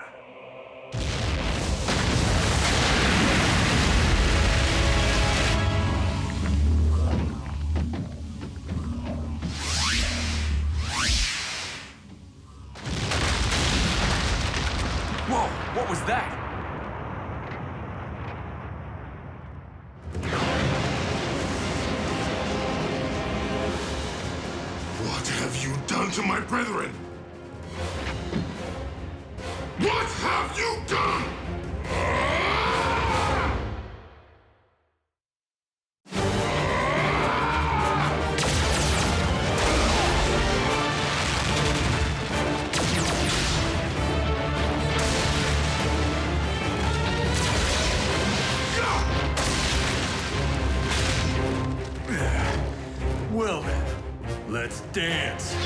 Whoa, what was that? What have you done to my brethren? What have you done? Well then, let's dance.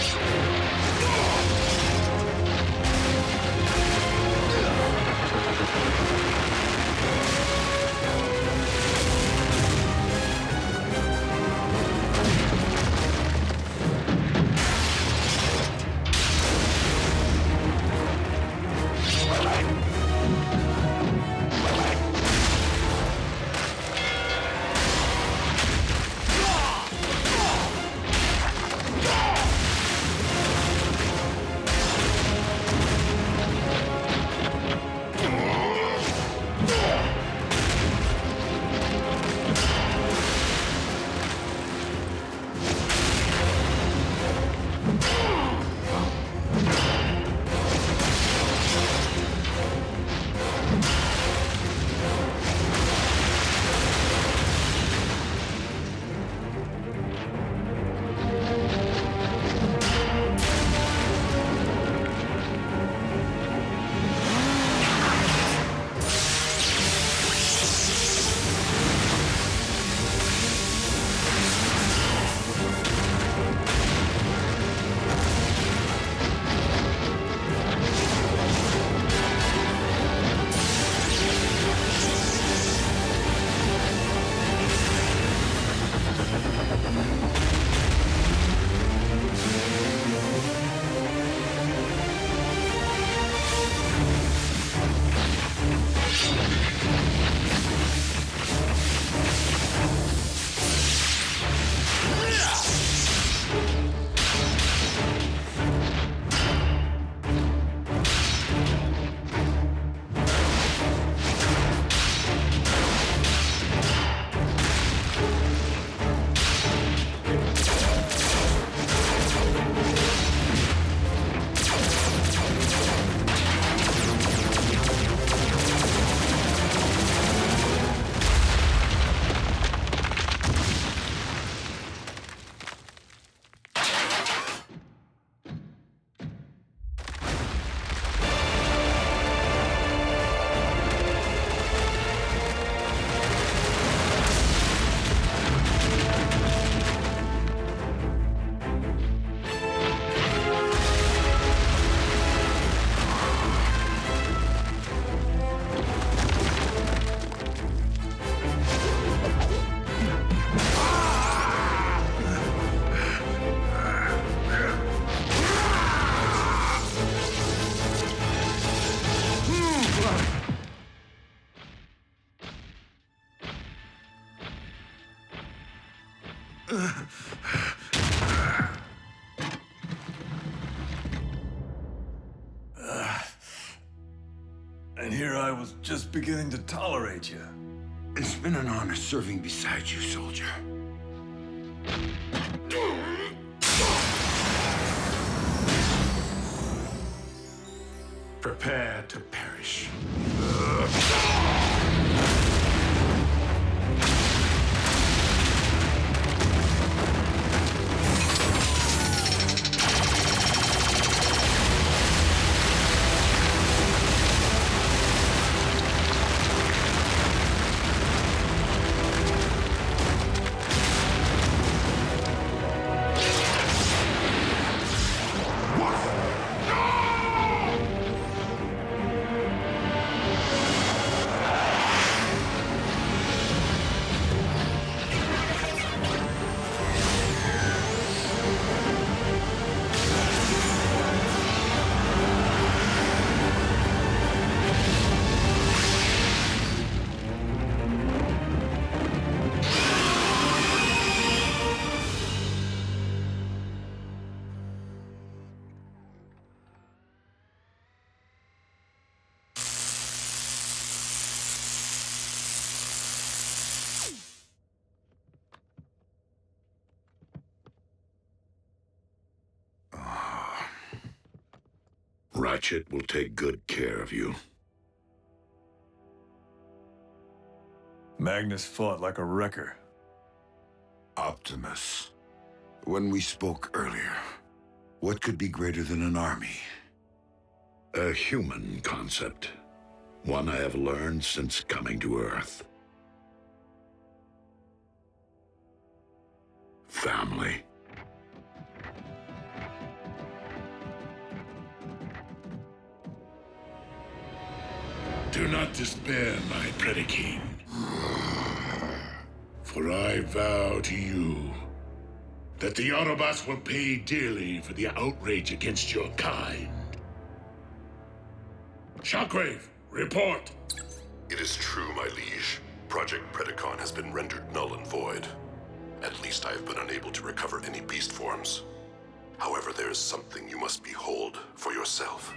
And here I was just beginning to tolerate you. It's been an honor serving beside you, soldier. Prepare to perish. Ratchet will take good care of you. Magnus fought like a wrecker. Optimus, when we spoke earlier, what could be greater than an army? A human concept. One I have learned since coming to Earth. Family. Do not despair, my Predaking. For I vow to you that the Autobots will pay dearly for the outrage against your kind. Shockwave, report! It is true, my liege. Project Predacon has been rendered null and void. At least I have been unable to recover any beast forms. However, there is something you must behold for yourself.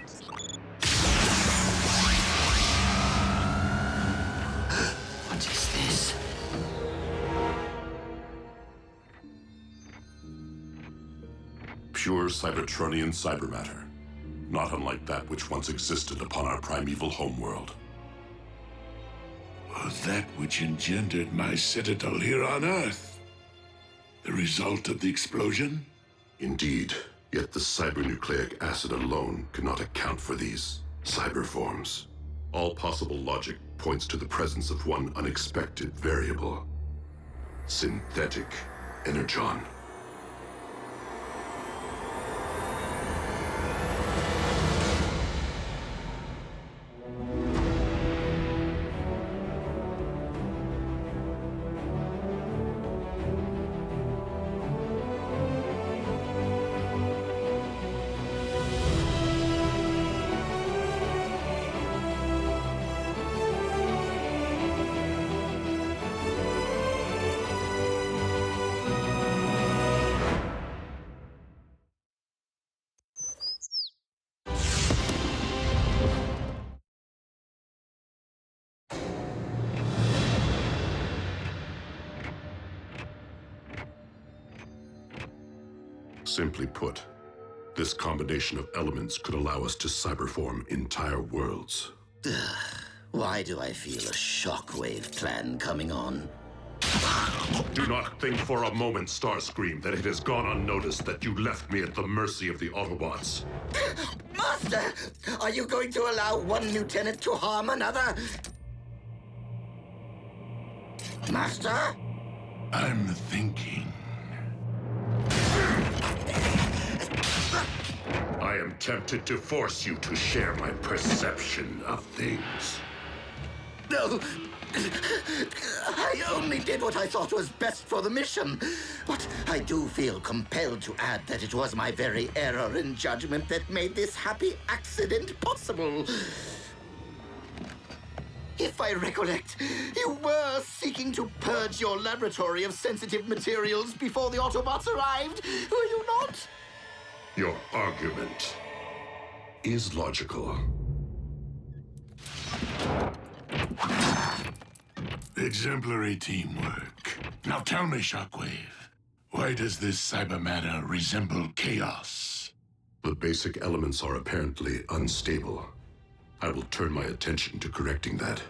What is this? Pure Cybertronian cybermatter. Not unlike that which once existed upon our primeval homeworld. That which engendered my citadel here on Earth. The result of the explosion? Indeed, yet the cybernucleic acid alone cannot account for these cyber forms. All possible logic points to the presence of one unexpected variable. Synthetic energon. Simply put, this combination of elements could allow us to cyberform entire worlds. Why do I feel a shockwave plan coming on? Do not think for a moment, Starscream, that it has gone unnoticed that you left me at the mercy of the Autobots. Master! Are you going to allow one lieutenant to harm another? Master? I'm thinking. I am tempted to force you to share my perception of things. No! I only did what I thought was best for the mission. But I do feel compelled to add that it was my very error in judgment that made this happy accident possible. If If I recollect, you were seeking to purge your laboratory of sensitive materials before the Autobots arrived, were you not? Your argument is logical. Exemplary teamwork. Now tell me, Shockwave, why does this cyber matter resemble chaos? The basic elements are apparently unstable. I will turn my attention to correcting that.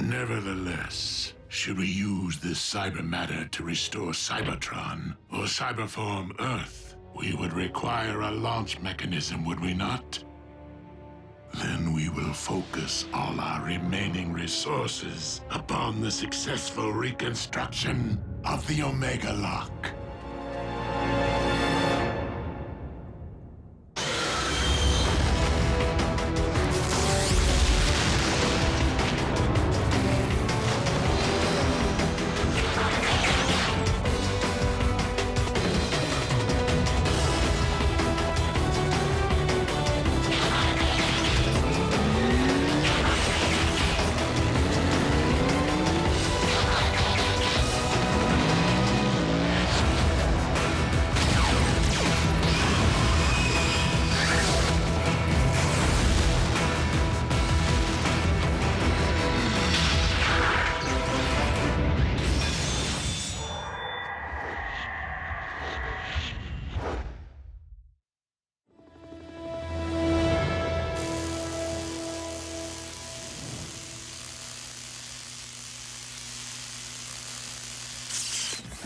Nevertheless, should we use this cyber matter to restore Cybertron or Cyberform Earth, we would require a launch mechanism, would we not? Then we will focus all our remaining resources upon the successful reconstruction of the Omega Lock.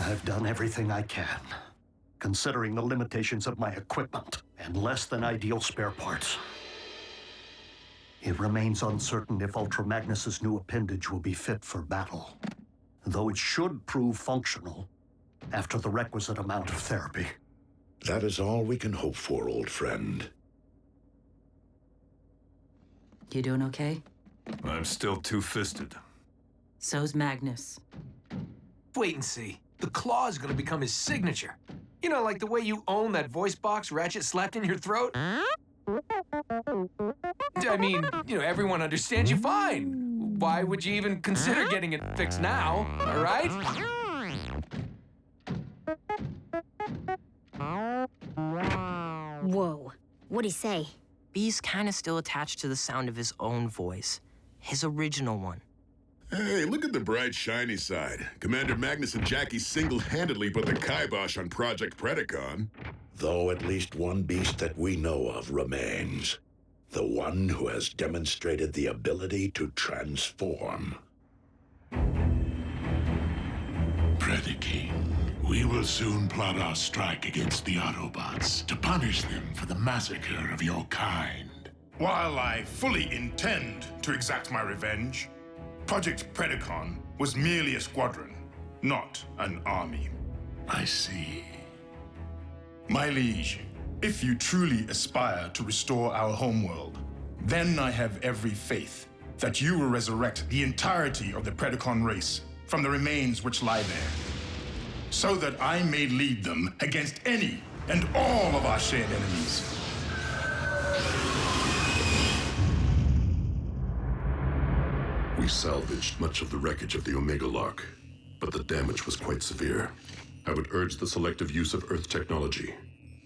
I've done everything I can, considering the limitations of my equipment and less than ideal spare parts. It remains uncertain if Ultra Magnus's new appendage will be fit for battle, though it should prove functional after the requisite amount of therapy. That is all we can hope for, old friend. You doing okay? I'm still two-fisted. So's Magnus. Wait and see. The claw's gonna become his signature. You know, like the way you own that voice box Ratchet slapped in your throat? I mean, you know, everyone understands you fine. Why would you even consider getting it fixed now, all right? Whoa. What'd he say? B's kinda still attached to the sound of his own voice. His original one. Hey, look at the bright, shiny side. Commander Magnus and Jackie single-handedly put the kibosh on Project Predacon. Though at least one beast that we know of remains. The one who has demonstrated the ability to transform. Predaking. We will soon plot our strike against the Autobots to punish them for the massacre of your kind. While I fully intend to exact my revenge, Project Predacon was merely a squadron, not an army. I see. My liege, if you truly aspire to restore our homeworld, then I have every faith that you will resurrect the entirety of the Predacon race from the remains which lie there, so that I may lead them against any and all of our shared enemies. We salvaged much of the wreckage of the Omega Lock, but the damage was quite severe. I would urge the selective use of Earth technology.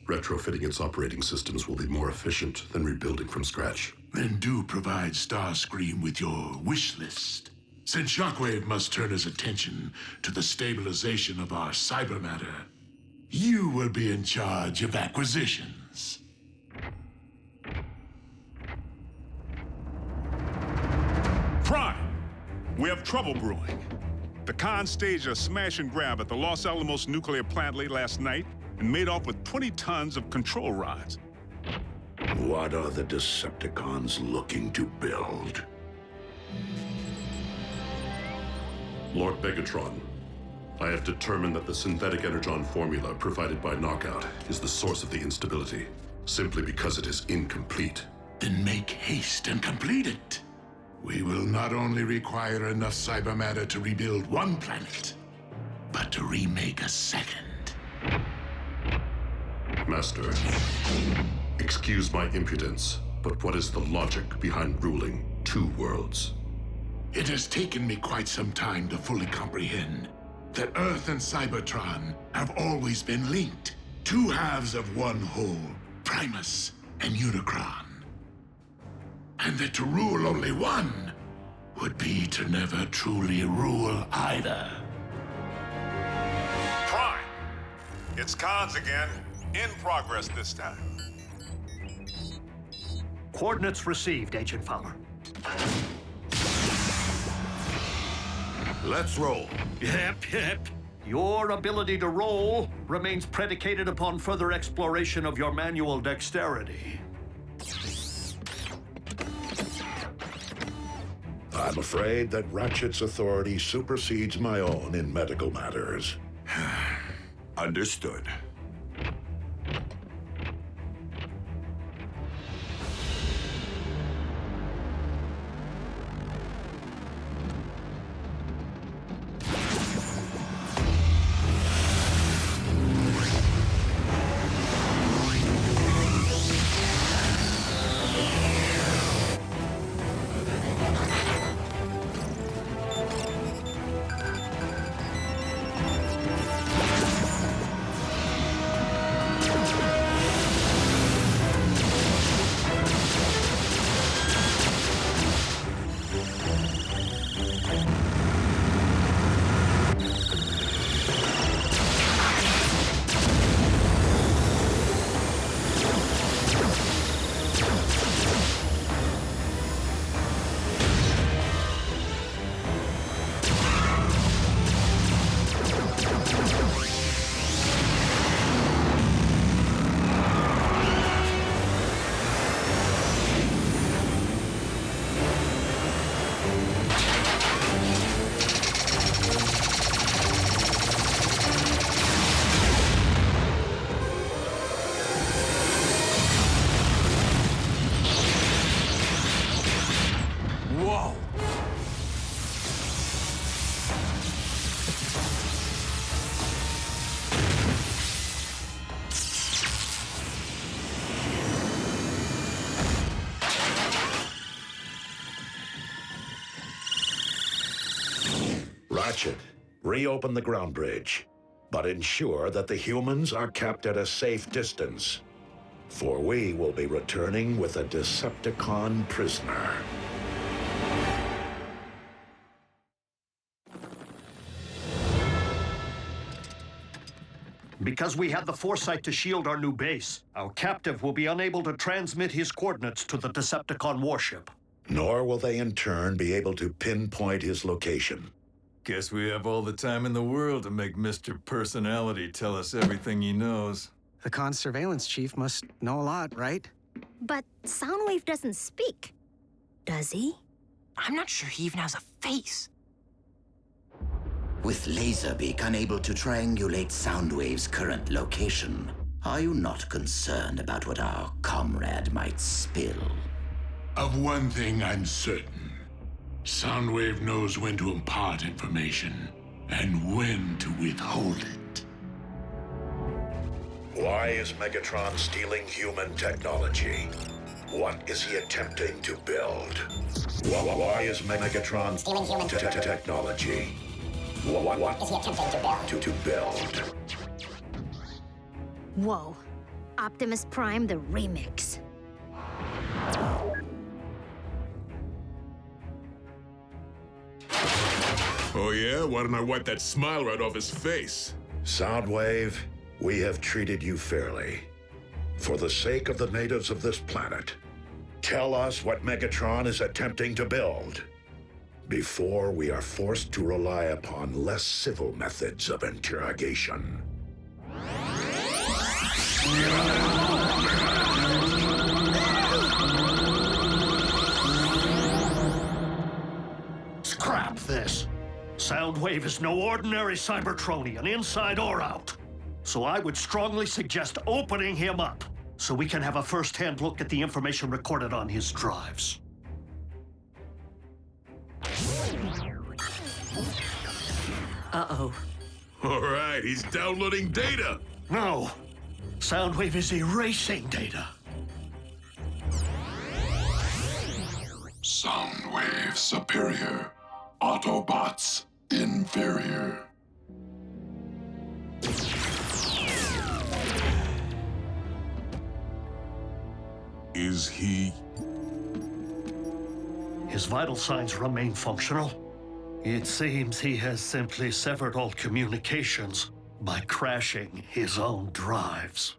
Retrofitting its operating systems will be more efficient than rebuilding from scratch. Then do provide Starscream with your wish list. Since Shockwave must turn his attention to the stabilization of our cyber matter, you will be in charge of acquisitions. Prime! We have trouble brewing. The Khan staged a smash and grab at the Los Alamos nuclear plant late last night and made off with 20 tons of control rods. What are the Decepticons looking to build? Lord Megatron, I have determined that the synthetic energon formula provided by Knockout is the source of the instability, simply because it is incomplete. Then make haste and complete it. We will not only require enough cyber matter to rebuild one planet, but to remake a second. Master, excuse my impudence, but what is the logic behind ruling two worlds. It has taken me quite some time to fully comprehend that Earth and Cybertron have always been linked. Two halves of one whole, Primus and Unicron. And that to rule only one would be to never truly rule either. Prime! It's Cons again. In progress this time. Coordinates received, Agent Fowler. Let's roll. Yep. Your ability to roll remains predicated upon further exploration of your manual dexterity. I'm afraid that Ratchet's authority supersedes my own in medical matters. Understood. Ratchet, reopen the ground bridge, but ensure that the humans are kept at a safe distance, for we will be returning with a Decepticon prisoner. Because we had the foresight to shield our new base, our captive will be unable to transmit his coordinates to the Decepticon warship. Nor will they in turn be able to pinpoint his location. Guess we have all the time in the world to make Mr. Personality tell us everything he knows. The Con surveillance chief must know a lot, right? But Soundwave doesn't speak. Does he? I'm not sure he even has a face. With Laserbeak unable to triangulate Soundwave's current location, are you not concerned about what our comrade might spill? Of one thing I'm certain. Soundwave knows when to impart information and when to withhold it. Why is Megatron stealing human technology? What is he attempting to build? Why is Megatron stealing human technology? What is he attempting to build? Whoa. Optimus Prime, the remix. Oh yeah? Why don't I wipe that smile right off his face? Soundwave, we have treated you fairly. For the sake of the natives of this planet, tell us what Megatron is attempting to build, before we are forced to rely upon less civil methods of interrogation. Scrap this. Soundwave is no ordinary Cybertronian, inside or out. So I would strongly suggest opening him up, so we can have a first-hand look at the information recorded on his drives. Uh-oh. All right, he's downloading data. No. Soundwave is erasing data. Soundwave superior. Autobots inferior. Is he... His vital signs remain functional. It seems he has simply severed all communications by crashing his own drives.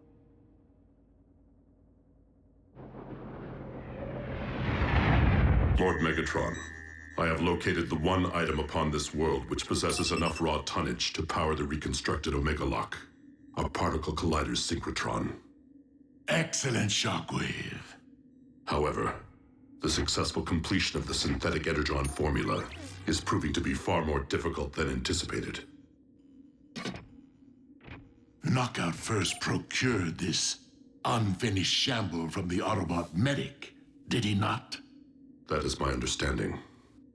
Lord Megatron, I have located the one item upon this world which possesses enough raw tonnage to power the reconstructed Omega Lock. A particle collider's synchrotron. Excellent, Shockwave. However, the successful completion of the synthetic energon formula is proving to be far more difficult than anticipated. Knockout first procured this unfinished shamble from the Autobot medic, did he not? That is my understanding.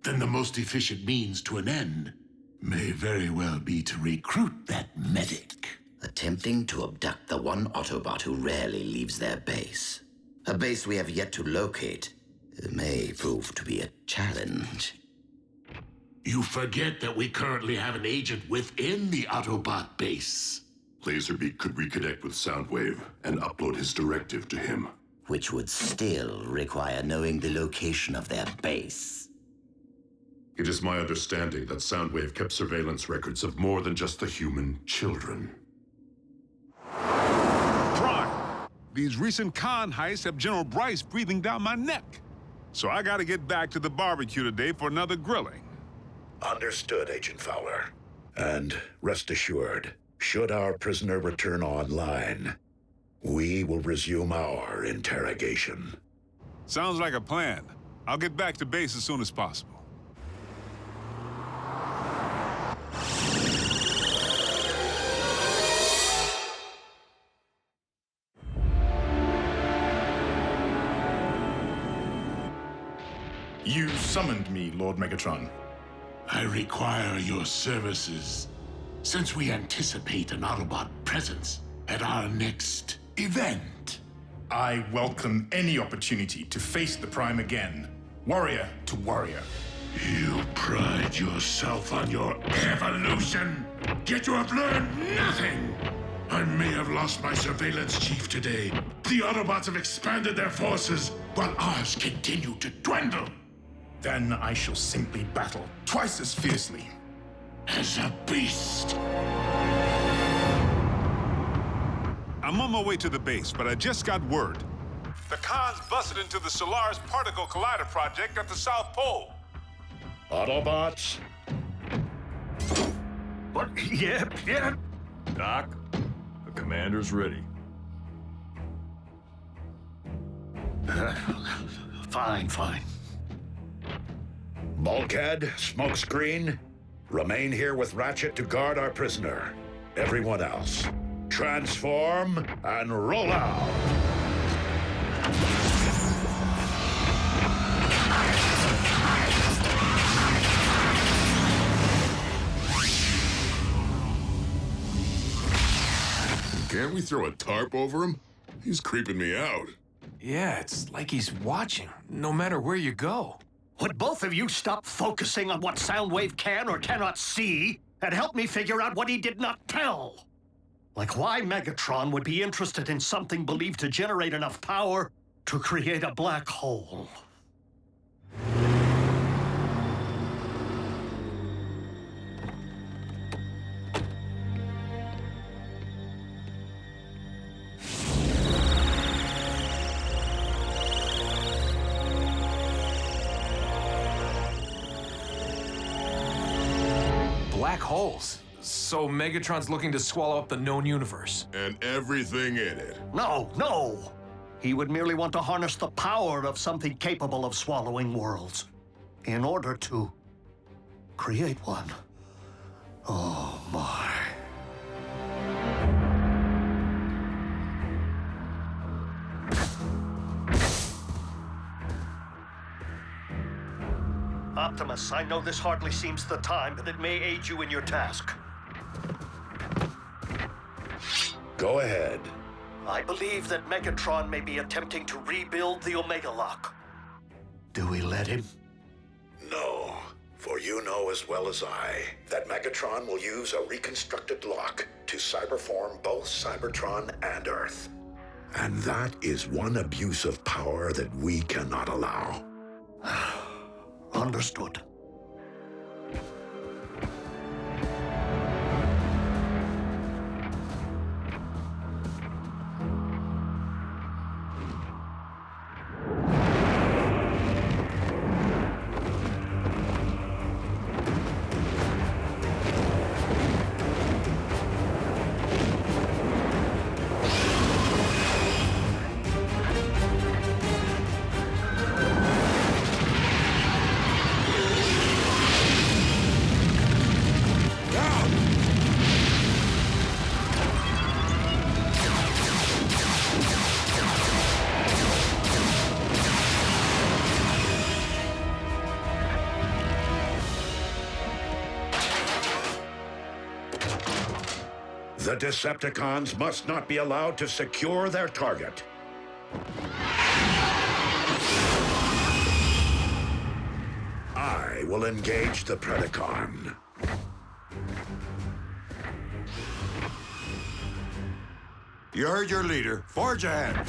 Then the most efficient means to an end may very well be to recruit that medic. Attempting to abduct the one Autobot who rarely leaves their base. A base we have yet to locate may prove to be a challenge. You forget that we currently have an agent within the Autobot base. Laserbeak could reconnect with Soundwave and upload his directive to him. Which would still require knowing the location of their base. It is my understanding that Soundwave kept surveillance records of more than just the human children. Prime, these recent con heists have General Bryce breathing down my neck. So I gotta get back to the barbecue today for another grilling. Understood, Agent Fowler. And rest assured, should our prisoner return online, we will resume our interrogation. Sounds like a plan. I'll get back to base as soon as possible. You summoned me, Lord Megatron. I require your services, since we anticipate an Autobot presence at our next event. I welcome any opportunity to face the Prime again, warrior to warrior. You pride yourself on your evolution, yet you have learned nothing. I may have lost my surveillance chief today. The Autobots have expanded their forces, while ours continue to dwindle. Then I shall simply battle twice as fiercely. As a beast. I'm on my way to the base, but I just got word. The cons busted into the Solaris Particle Collider project at the South Pole. Autobots? What? Yep. Doc, the commander's ready. Fine. Bulkhead, smokescreen, remain here with Ratchet to guard our prisoner. Everyone else, transform and roll out. Can't we throw a tarp over him? He's creeping me out. Yeah, it's like he's watching, no matter where you go. Would both of you stop focusing on what Soundwave can or cannot see and help me figure out what he did not tell? Like why Megatron would be interested in something believed to generate enough power to create a black hole. Black holes. So Megatron's looking to swallow up the known universe. And everything in it. No! He would merely want to harness the power of something capable of swallowing worlds in order to create one. Oh my. Optimus, I know this hardly seems the time, but it may aid you in your task. Go ahead. I believe that Megatron may be attempting to rebuild the Omega Lock. Do we let him? No, for you know as well as I that Megatron will use a reconstructed lock to cyberform both Cybertron and Earth. And that is one abuse of power that we cannot allow. Understood. The Decepticons must not be allowed to secure their target. I will engage the Predacon. You heard your leader. Forge ahead.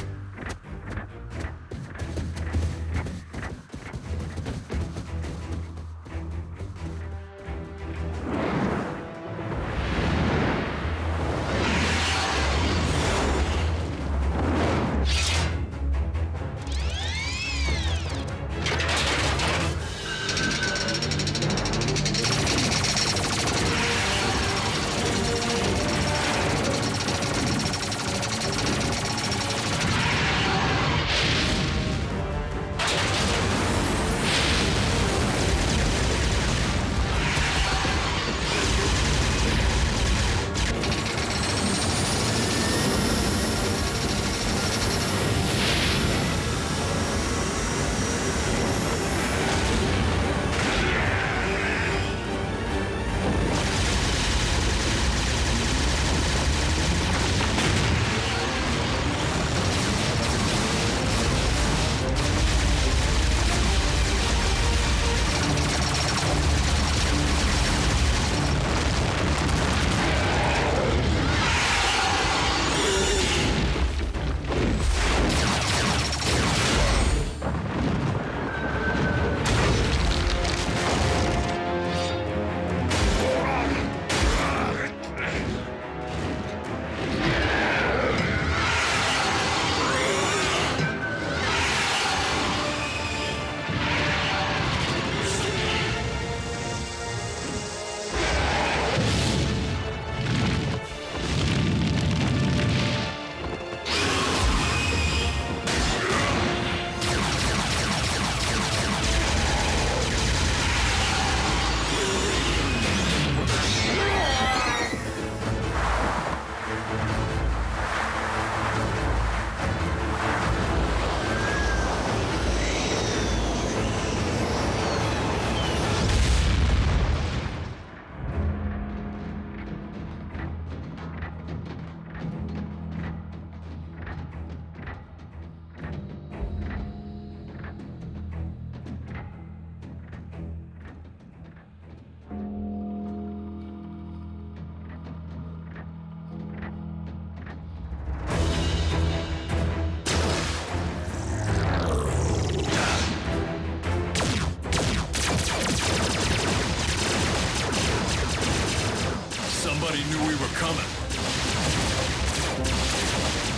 Somebody knew we were coming.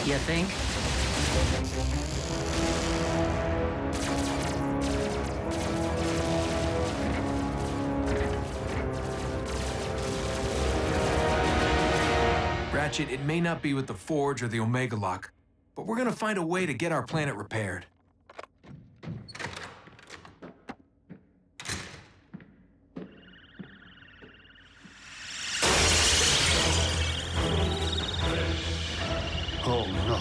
You think? Ratchet, it may not be with the Forge or the Omega Lock, but we're gonna find a way to get our planet repaired. Oh no.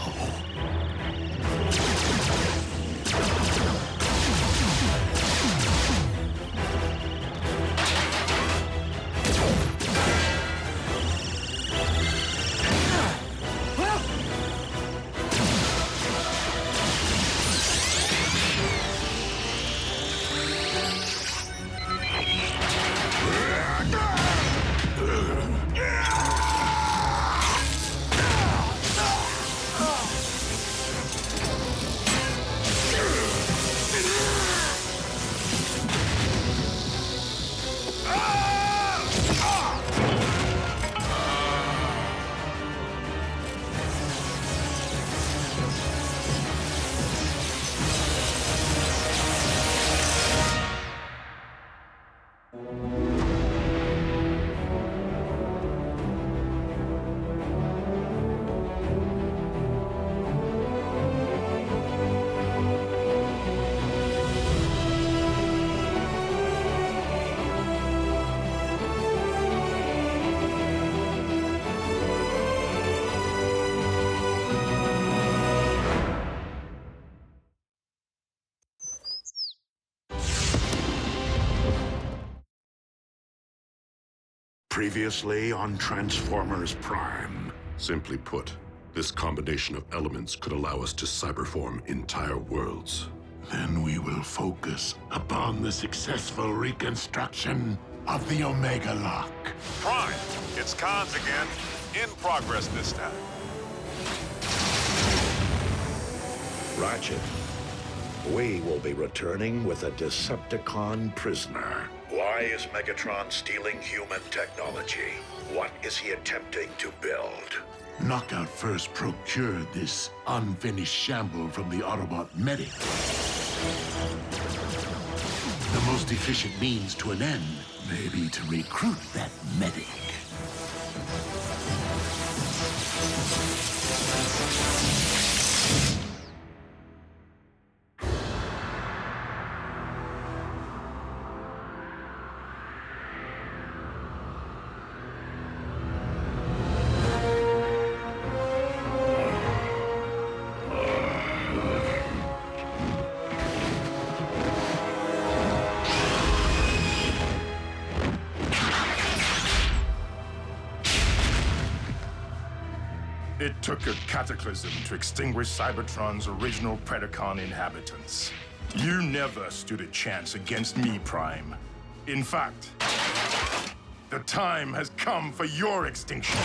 Previously on Transformers Prime. Simply put, this combination of elements could allow us to cyberform entire worlds. Then we will focus upon the successful reconstruction of the Omega Lock. Prime, it's Cons again. In progress this time. Ratchet, we will be returning with a Decepticon prisoner. Why is Megatron stealing human technology? What is he attempting to build? Knockout first procured this unfinished shamble from the Autobot medic. The most efficient means to an end may be to recruit that medic. It took a cataclysm to extinguish Cybertron's original Predacon inhabitants. You never stood a chance against me, Prime. In fact, the time has come for your extinction.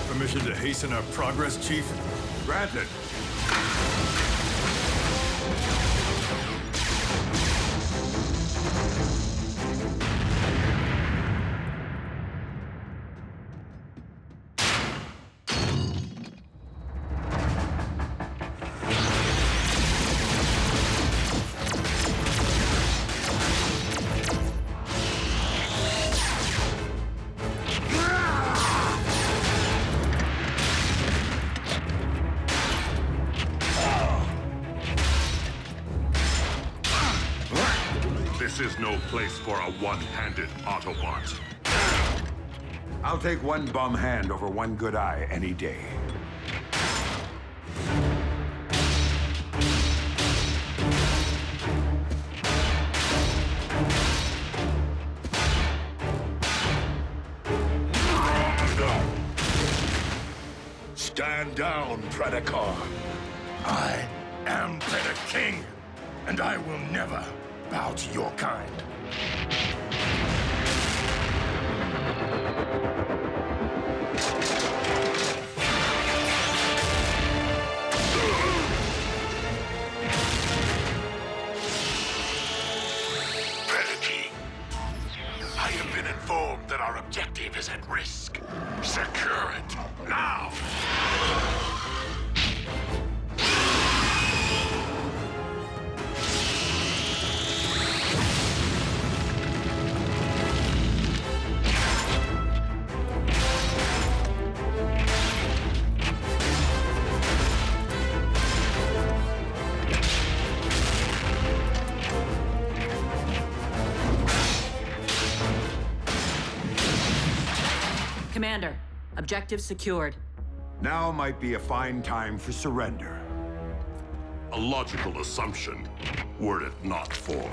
Permission to hasten our progress, Chief? Granted. This is no place for a one-handed Autobot. I'll take one bum hand over one good eye any day. Stand down, Predator. I am Predaking, and I will never bow to your kind. Predaking, I have been informed that our objective is at risk. Secure it, now! Commander, objective secured. Now might be a fine time for surrender. A logical assumption, were it not for.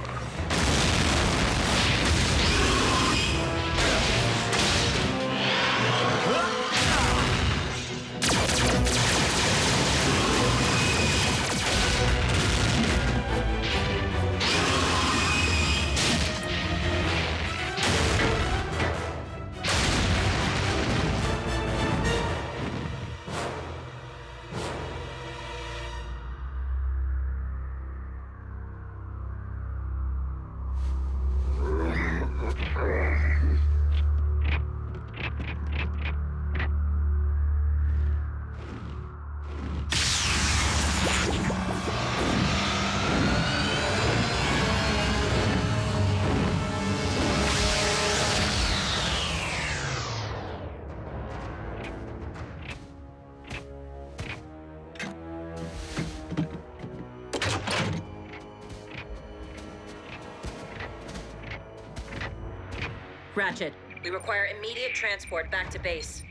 Ratchet, we require immediate transport back to base.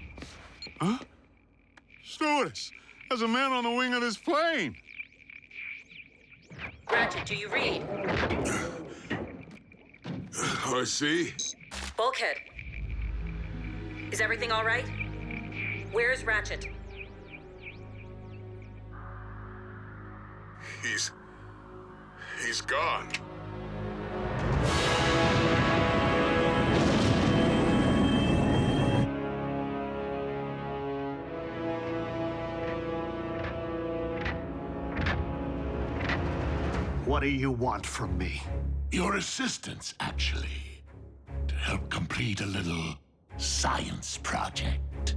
Huh? Stewardess, there's a man on the wing of this plane. Ratchet, do you read? I see. Bulkhead. Is everything all right? Where's Ratchet? He's gone. What do you want from me? Your assistance, actually. To help complete a little science project.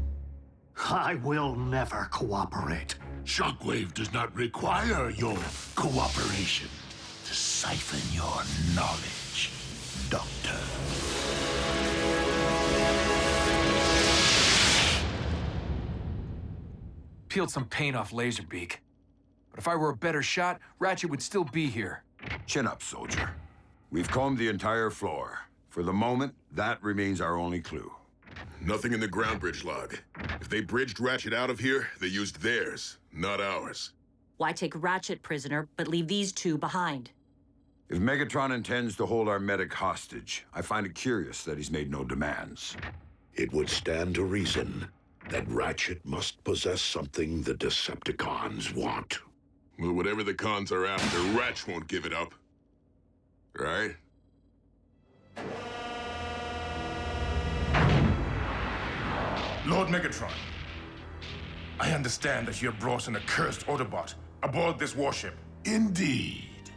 I will never cooperate. Shockwave does not require your cooperation to siphon your knowledge, Doctor. Peeled some paint off Laserbeak. But if I were a better shot, Ratchet would still be here. Chin up, soldier. We've combed the entire floor. For the moment, that remains our only clue. Nothing in the ground bridge log. If they bridged Ratchet out of here, they used theirs, not ours. Why take Ratchet prisoner, but leave these two behind? If Megatron intends to hold our medic hostage, I find it curious that he's made no demands. It would stand to reason that Ratchet must possess something the Decepticons want. Well, whatever the cons are after, Ratch won't give it up. Right? Lord Megatron, I understand that you have brought an accursed Autobot aboard this warship. Indeed.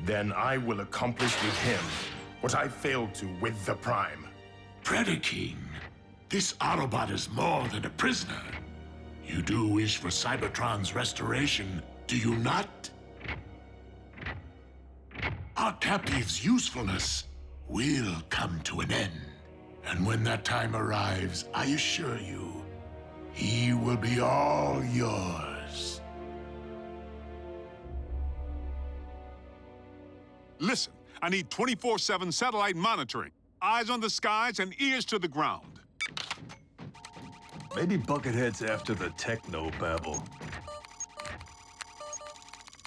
Then I will accomplish with him what I failed to with the Prime. Predaking, this Autobot is more than a prisoner. You do wish for Cybertron's restoration, do you not? Our captive's usefulness will come to an end. And when that time arrives, I assure you, he will be all yours. Listen, I need 24/7 satellite monitoring. Eyes on the skies and ears to the ground. Maybe Buckethead's after the techno babble.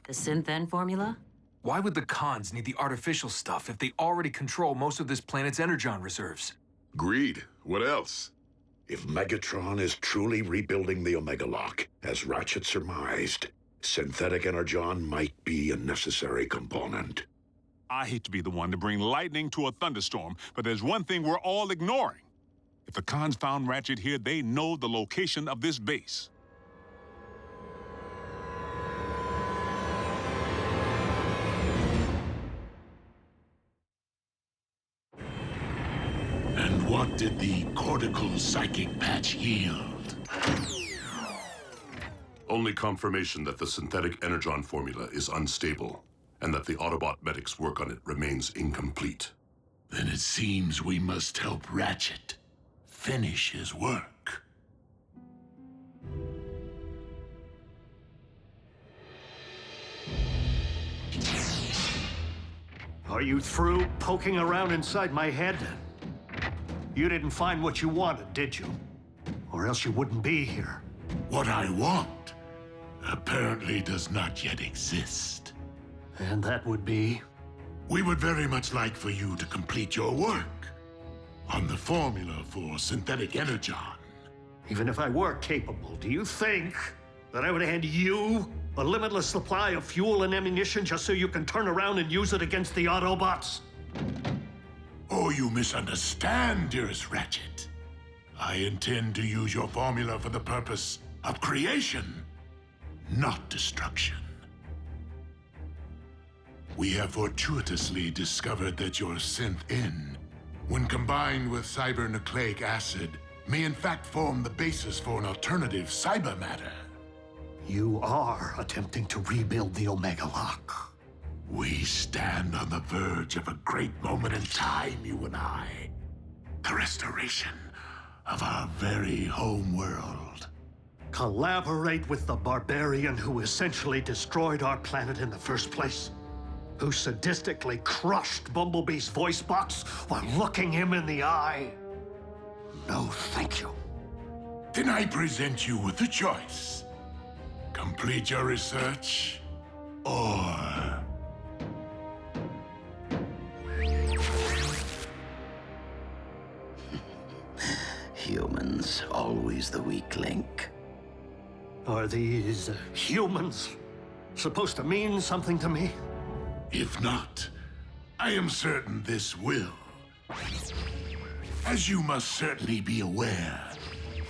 The synth-N formula? Why would the cons need the artificial stuff if they already control most of this planet's energon reserves? Greed. What else? If Megatron is truly rebuilding the Omega Lock, as Ratchet surmised, synthetic energon might be a necessary component. I hate to be the one to bring lightning to a thunderstorm, but there's one thing we're all ignoring. If the cons found Ratchet here, they know the location of this base. And what did the cortical psychic patch yield? Only confirmation that the synthetic energon formula is unstable, and that the Autobot medics' work on it remains incomplete. Then it seems we must help Ratchet finish his work. Are you through poking around inside my head? You didn't find what you wanted, did you? Or else you wouldn't be here. What I want apparently does not yet exist. And that would be? We would very much like for you to complete your work on the formula for synthetic energon. Even if I were capable, do you think that I would hand you a limitless supply of fuel and ammunition just so you can turn around and use it against the Autobots? Oh, you misunderstand, dearest Ratchet. I intend to use your formula for the purpose of creation, not destruction. We have fortuitously discovered that your synth-N, when combined with cybernucleic acid, may in fact form the basis for an alternative cyber matter. You are attempting to rebuild the Omega Lock. We stand on the verge of a great moment in time, you and I. The restoration of our very home world. Collaborate with the barbarian who essentially destroyed our planet in the first place. who sadistically crushed Bumblebee's voice box while looking him in the eye? No, thank you. Then I present you with a choice. Complete your research, or... Humans, always the weak link. Are these humans supposed to mean something to me? If not, I am certain this will. As you must certainly be aware,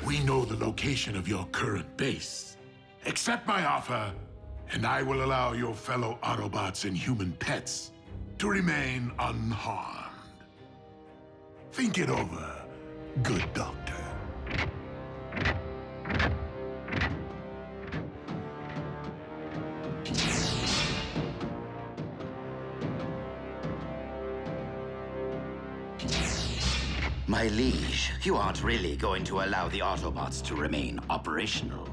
we know the location of your current base. Accept my offer, and I will allow your fellow Autobots and human pets to remain unharmed. Think it over, good doctor. My liege, you aren't really going to allow the Autobots to remain operational.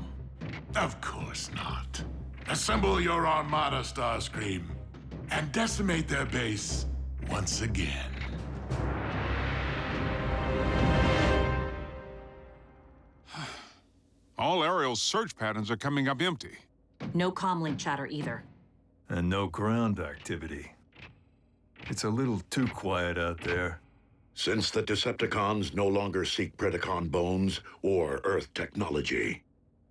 Of course not. Assemble your armada, Starscream, and decimate their base once again. All aerial search patterns are coming up empty. No comlink chatter either. And no ground activity. It's a little too quiet out there. Since the Decepticons no longer seek Predacon bones or Earth technology,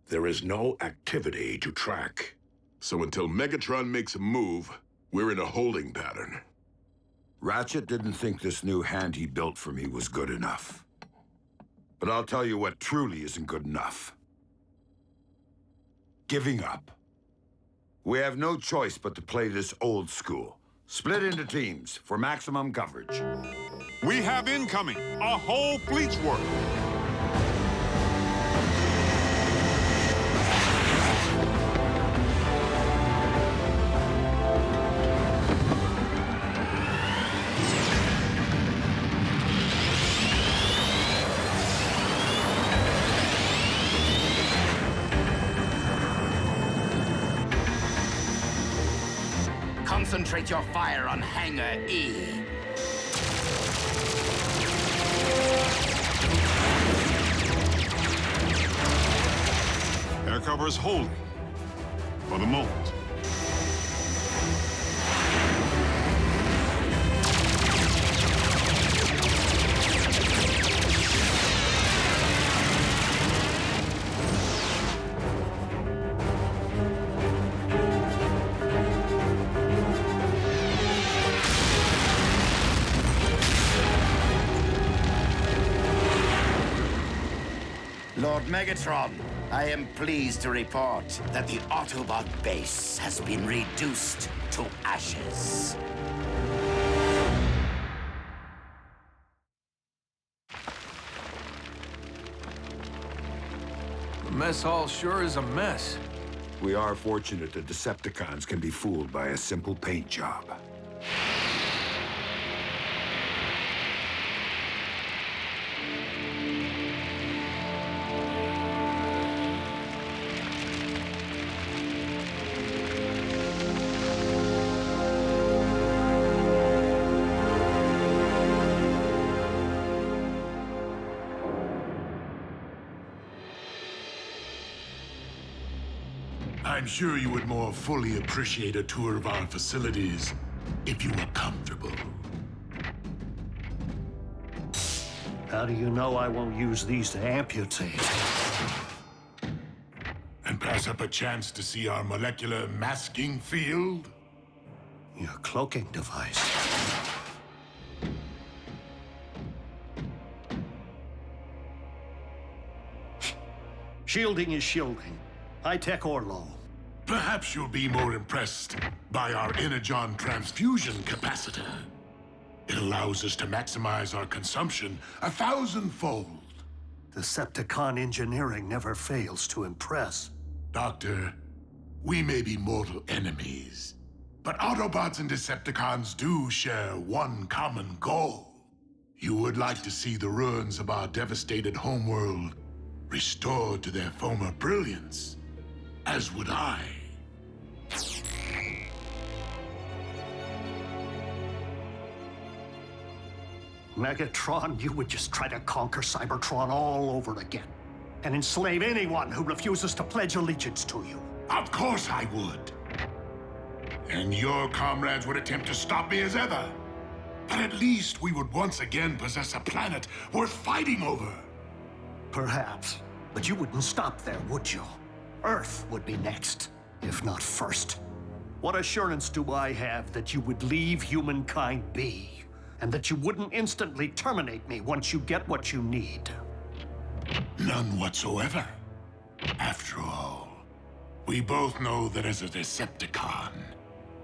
there is no activity to track. So until Megatron makes a move, we're in a holding pattern. Ratchet didn't think this new hand he built for me was good enough. But I'll tell you what truly isn't good enough. Giving up. We have no choice but to play this old school. Split into teams for maximum coverage. We have incoming, a whole fleet's worth. Concentrate your fire on Hangar E. Air cover is holding. For the moment. Lord Megatron, I am pleased to report that the Autobot base has been reduced to ashes. The mess hall sure is a mess. We are fortunate that Decepticons can be fooled by a simple paint job. I'm sure you would more fully appreciate a tour of our facilities if you were comfortable. How do you know I won't use these to amputate? And pass up a chance to see our molecular masking field? Your cloaking device. Shielding is shielding, high-tech or low. Perhaps you'll be more impressed by our energon transfusion capacitor. It allows us to maximize our consumption 1,000-fold. Decepticon engineering never fails to impress. Doctor, we may be mortal enemies, but Autobots and Decepticons do share one common goal. You would like to see the ruins of our devastated homeworld restored to their former brilliance, as would I. Megatron, you would just try to conquer Cybertron all over again. And enslave anyone who refuses to pledge allegiance to you. Of course I would. And your comrades would attempt to stop me as ever. But at least we would once again possess a planet worth fighting over. Perhaps. But you wouldn't stop there, would you? Earth would be next, if not first. What assurance do I have that you would leave humankind be? And that you wouldn't instantly terminate me once you get what you need? None whatsoever. After all, we both know that as a Decepticon,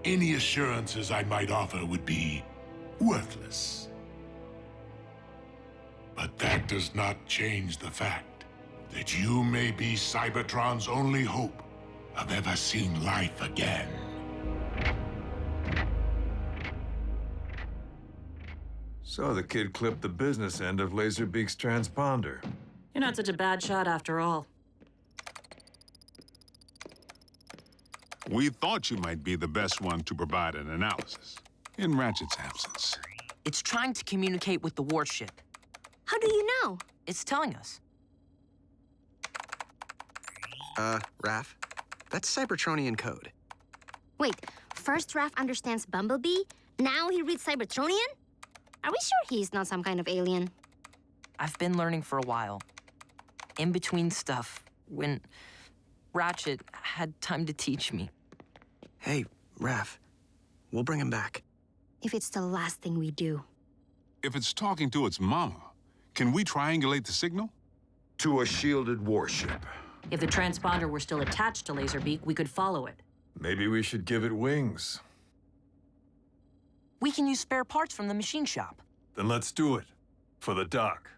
any assurances I might offer would be worthless. But that does not change the fact that you may be Cybertron's only hope of ever seeing life again. So the kid clipped the business end of Laserbeak's transponder. You're not such a bad shot after all. We thought you might be the best one to provide an analysis, in Ratchet's absence. It's trying to communicate with the warship. How do you know? It's telling us. Raph, that's Cybertronian code. Wait, first Raph understands Bumblebee, now he reads Cybertronian? Are we sure he's not some kind of alien? I've been learning for a while. In between stuff, when Ratchet had time to teach me. Hey, Raph, we'll bring him back. If it's the last thing we do. If it's talking to its mama, can we triangulate the signal? To a shielded warship. If the transponder were still attached to Laserbeak, we could follow it. Maybe we should give it wings. We can use spare parts from the machine shop. Then let's do it. For the dock.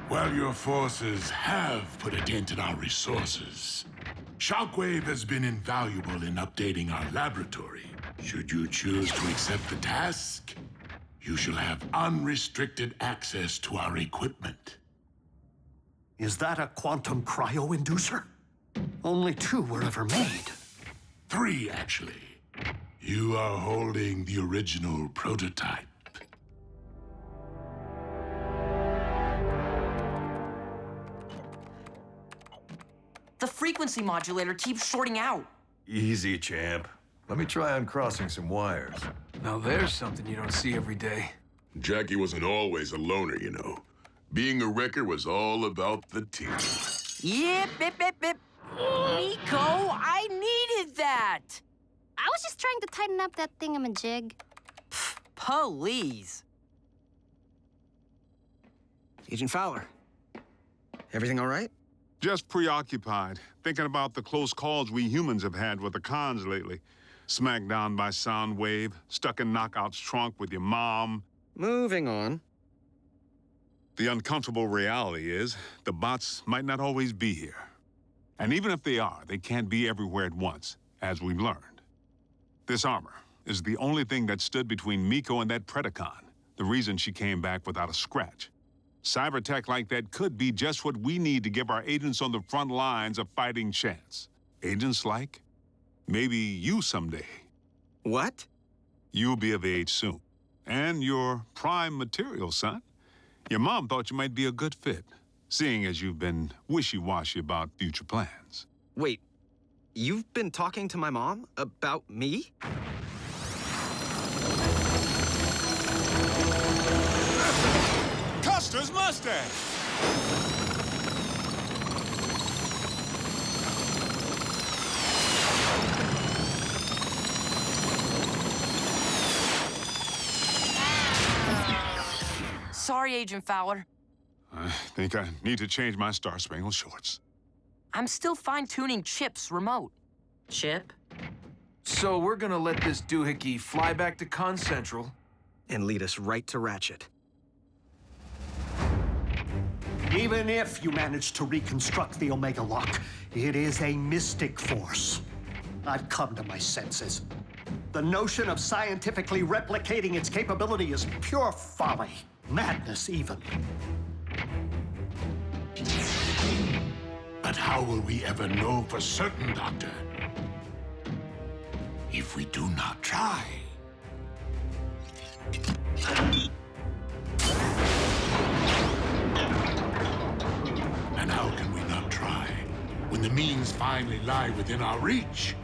While your forces have put a dent in our resources, Shockwave has been invaluable in updating our laboratory. Should you choose to accept the task, you shall have unrestricted access to our equipment. Is that a quantum cryo-inducer? Only 2 were ever made. 3, actually. You are holding the original prototype. The frequency modulator keeps shorting out. Easy, champ. Let me try uncrossing some wires. Now there's something you don't see every day. Jackie wasn't always a loner, you know. Being a wrecker was all about the team. Yip, bip, bip, bip. Miko, I needed that. I was just trying to tighten up that thingamajig. Please. Agent Fowler, everything all right? Just preoccupied, thinking about the close calls we humans have had with the cons lately. Smacked down by Soundwave, stuck in Knockout's trunk with your mom. Moving on. The uncomfortable reality is, the bots might not always be here. And even if they are, they can't be everywhere at once, as we've learned. This armor is the only thing that stood between Miko and that Predacon, the reason she came back without a scratch. Cyber tech like that could be just what we need to give our agents on the front lines a fighting chance. Agents like maybe you someday. What? You'll be of age soon. And you're prime material, son. Your mom thought you might be a good fit, seeing as you've been wishy-washy about future plans. Wait, you've been talking to my mom about me? Custer's Mustang! Sorry, Agent Fowler. I think I need to change my Star Spangled shorts. I'm still fine-tuning Chip's remote. Chip? So we're gonna let this doohickey fly back to Con Central. And lead us right to Ratchet. Even if you manage to reconstruct the Omega Lock, it is a mystic force. I've come to my senses. The notion of scientifically replicating its capability is pure folly. Madness, even. But how will we ever know for certain, Doctor? If we do not try. ends finally lie within our reach.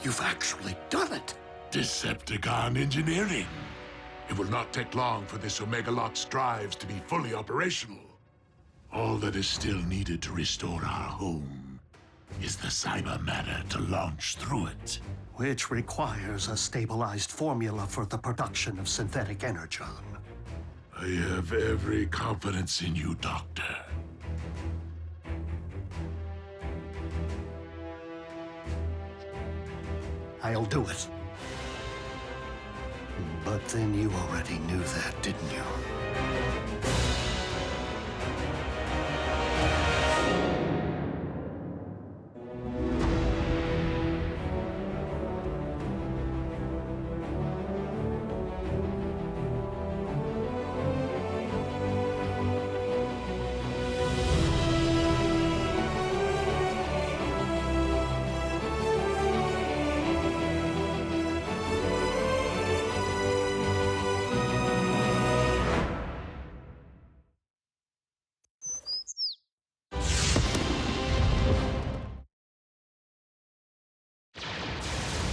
You've actually done it! Decepticon engineering. It will not take long for this Omega Lock's drives to be fully operational. All that is still needed to restore our home is the cyber matter to launch through it. Which requires a stabilized formula for the production of synthetic energon. I have every confidence in you, Doctor. I'll do it. But then you already knew that, didn't you?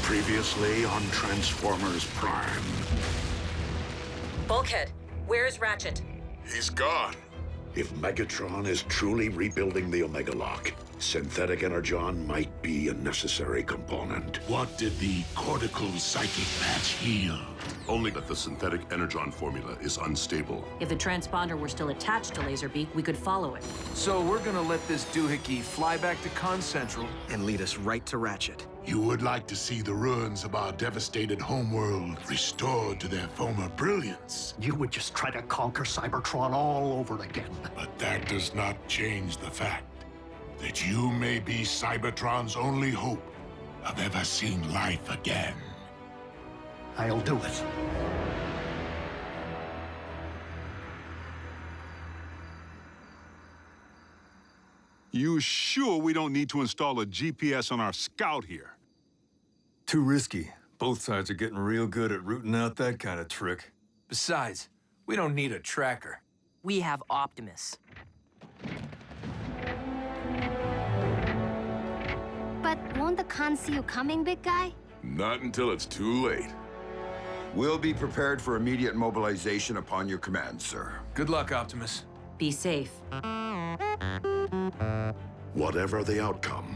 Previously on Transformers Prime. Bulkhead, where's Ratchet? He's gone. If Megatron is truly rebuilding the Omega Lock, synthetic energon might be a necessary component. What did the cortical psychic patch heal? Only that the synthetic energon formula is unstable. If the transponder were still attached to Laserbeak, we could follow it. So we're gonna let this doohickey fly back to Con Central and lead us right to Ratchet. You would like to see the ruins of our devastated homeworld restored to their former brilliance. You would just try to conquer Cybertron all over again. But that does not change the fact that you may be Cybertron's only hope of ever seeing life again. I'll do it. You sure we don't need to install a GPS on our scout here? Too risky. Both sides are getting real good at rooting out that kind of trick. Besides, we don't need a tracker. We have Optimus. But won't the con see you coming, big guy? Not until it's too late. We'll be prepared for immediate mobilization upon your command, sir. Good luck, Optimus. Be safe. Whatever the outcome,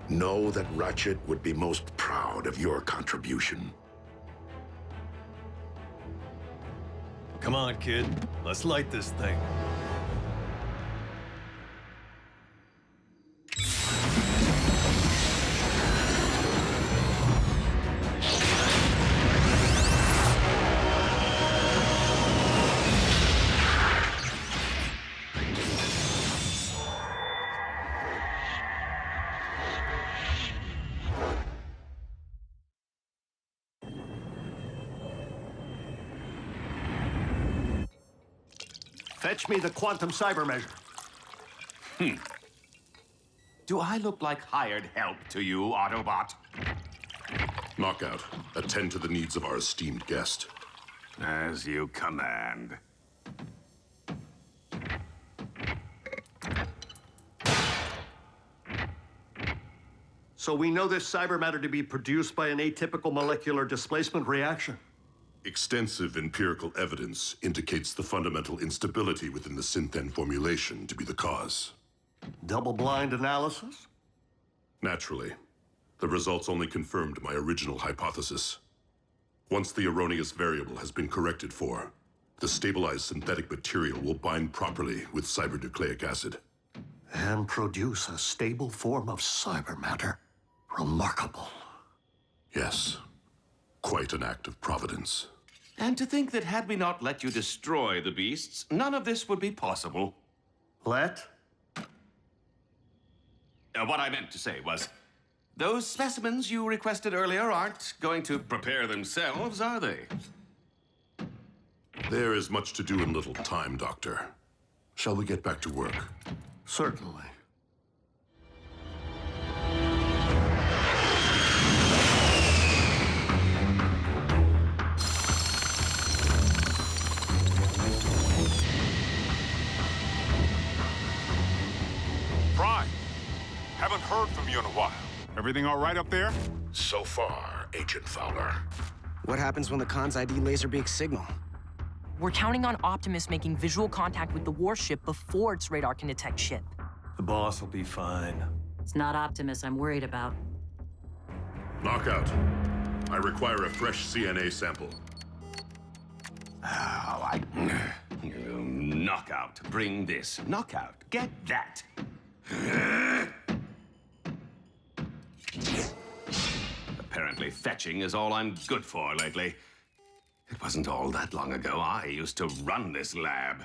know that Ratchet would be most proud of your contribution. Come on, kid. Let's light this thing. Fetch me the quantum cyber measure. Do I look like hired help to you, Autobot? Knockout, attend to the needs of our esteemed guest. As you command. So we know this cyber matter to be produced by an atypical molecular displacement reaction. Extensive empirical evidence indicates the fundamental instability within the Synthen formulation to be the cause. Double-blind analysis? Naturally. The results only confirmed my original hypothesis. Once the erroneous variable has been corrected for, the stabilized synthetic material will bind properly with cybernucleic acid. And produce a stable form of cyber matter. Remarkable. Yes. Quite an act of providence. And to think that had we not let you destroy the beasts, none of this would be possible. Let? What I meant to say was, Those specimens you requested earlier aren't going to prepare themselves, are they? There is much to do in little time, Doctor. Shall we get back to work? Certainly. Prime, haven't heard from you in a while. Everything all right up there? So far, Agent Fowler. What happens when the Khan's ID Laserbeak signal? We're counting on Optimus making visual contact with the warship before its radar can detect ship. The boss will be fine. It's not Optimus I'm worried about. Knockout. I require a fresh CNA sample. Knockout, bring this. Knockout, get that. Apparently fetching is all I'm good for lately. It wasn't all that long ago I used to run this lab.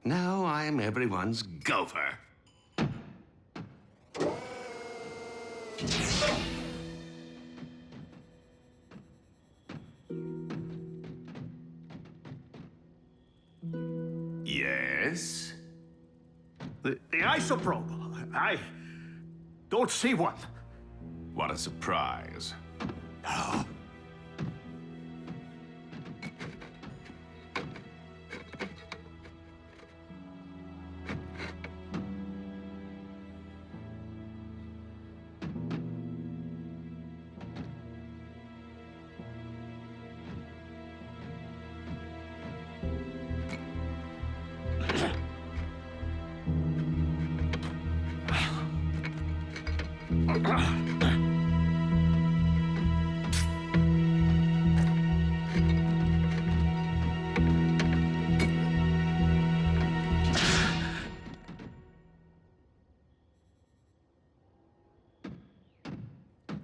Now I'm everyone's gopher. Yes? The isoprobe. I don't see one. What a surprise.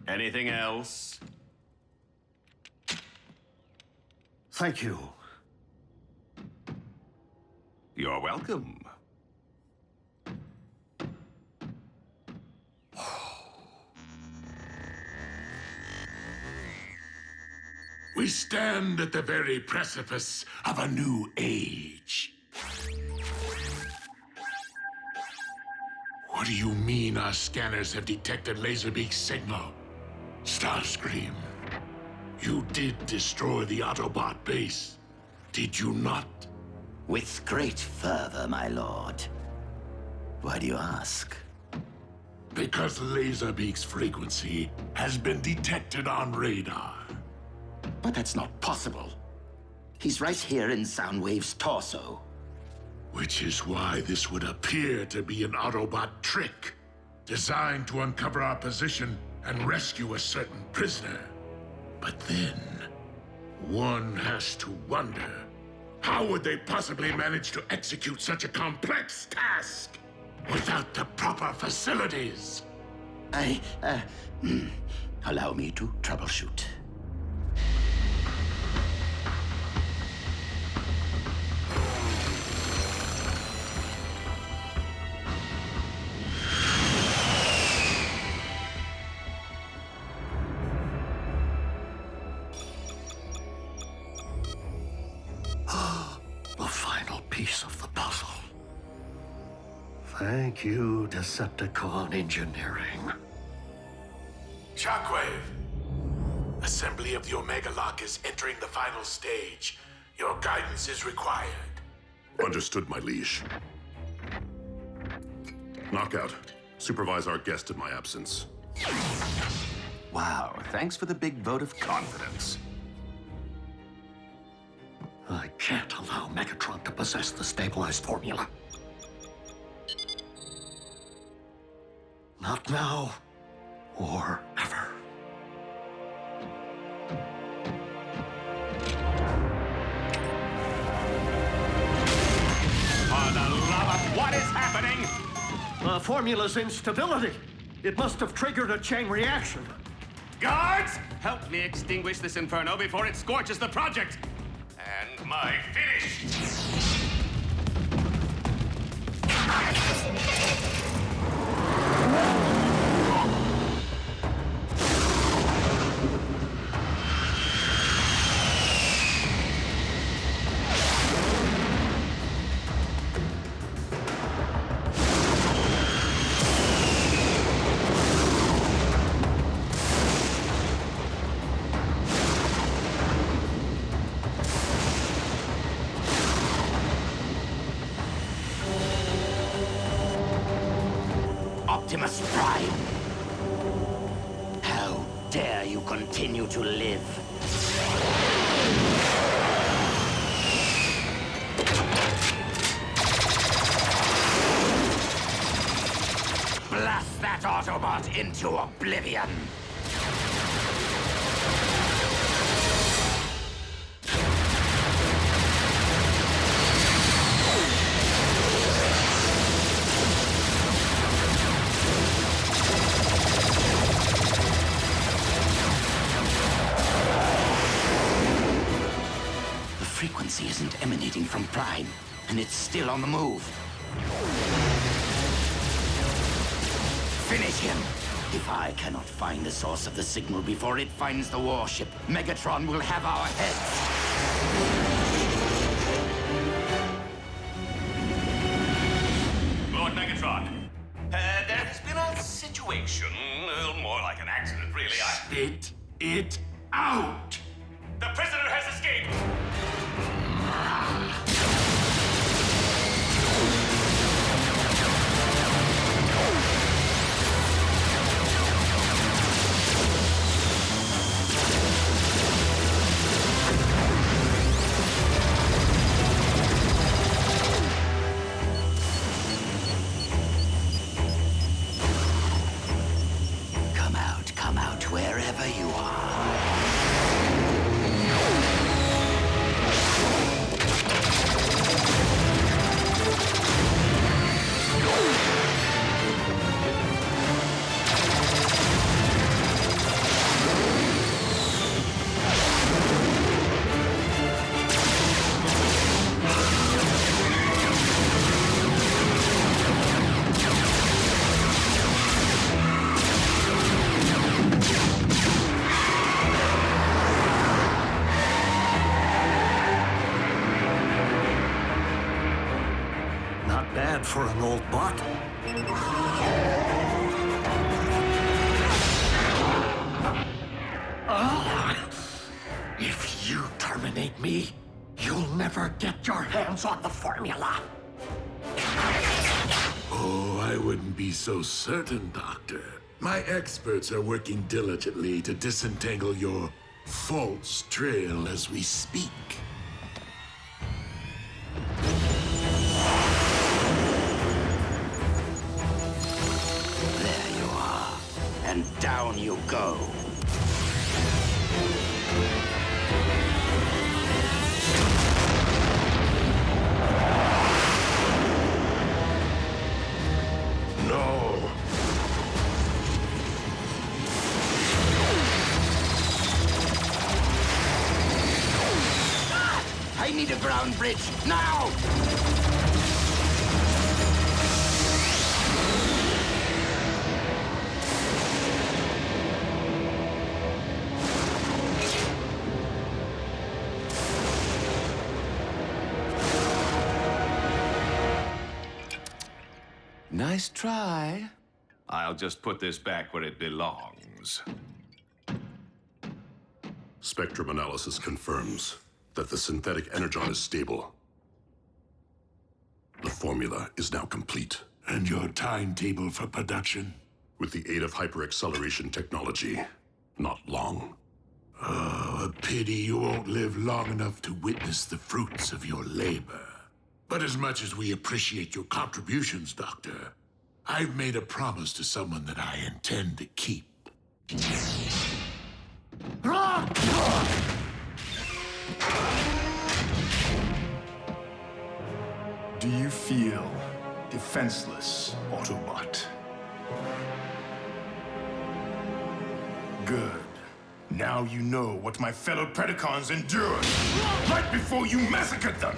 Anything else? Thank you. You're welcome. We stand at the very precipice of a new age. What do you mean our scanners have detected Laserbeak's signal? Starscream, you did destroy the Autobot base, did you not? With great fervor, my lord. Why do you ask? Because Laserbeak's frequency has been detected on radar. But that's not possible. He's right here in Soundwave's torso. Which is why this would appear to be an Autobot trick, designed to uncover our position and rescue a certain prisoner. But then, one has to wonder, how would they possibly manage to execute such a complex task without the proper facilities? Allow me to troubleshoot. The final piece of the puzzle. Thank you, Decepticon engineering. Shockwave! Assembly of the Omega Lock is entering the final stage. Your guidance is required. Understood, my liege. Knockout, supervise our guest in my absence. Wow, thanks for the big vote of confidence. I can't allow Megatron to possess the stabilized formula. Not now, or ever. For the love of what is happening? The formula's instability. It must have triggered a chain reaction. Guards, help me extinguish this inferno before it scorches the project. And my finish. Optimus Prime! How dare you continue to live? Blast that Autobot into oblivion! The frequency isn't emanating from Prime, and it's still on the move. Finish him! If I cannot find the source of the signal before it finds the warship, Megatron will have our heads. Lord Megatron, there has been a situation, more like an accident, really. Spit it out! The prisoner has escaped! Come out, wherever you are. For an old bot. If you terminate me, you'll never get your hands on the formula. Oh, I wouldn't be so certain, Doctor. My experts are working diligently to disentangle your false trail as we speak. And down you go. No. I need a ground bridge, now! Nice try. I'll just put this back where it belongs. Spectrum analysis confirms that the synthetic energon is stable. The formula is now complete. And your timetable for production? With the aid of hyper-acceleration technology, not long. Oh, a pity you won't live long enough to witness the fruits of your labor. But as much as we appreciate your contributions, Doctor, I've made a promise to someone that I intend to keep. Do you feel defenseless, Autobot? Good. Now you know what my fellow Predacons endured right before you massacred them!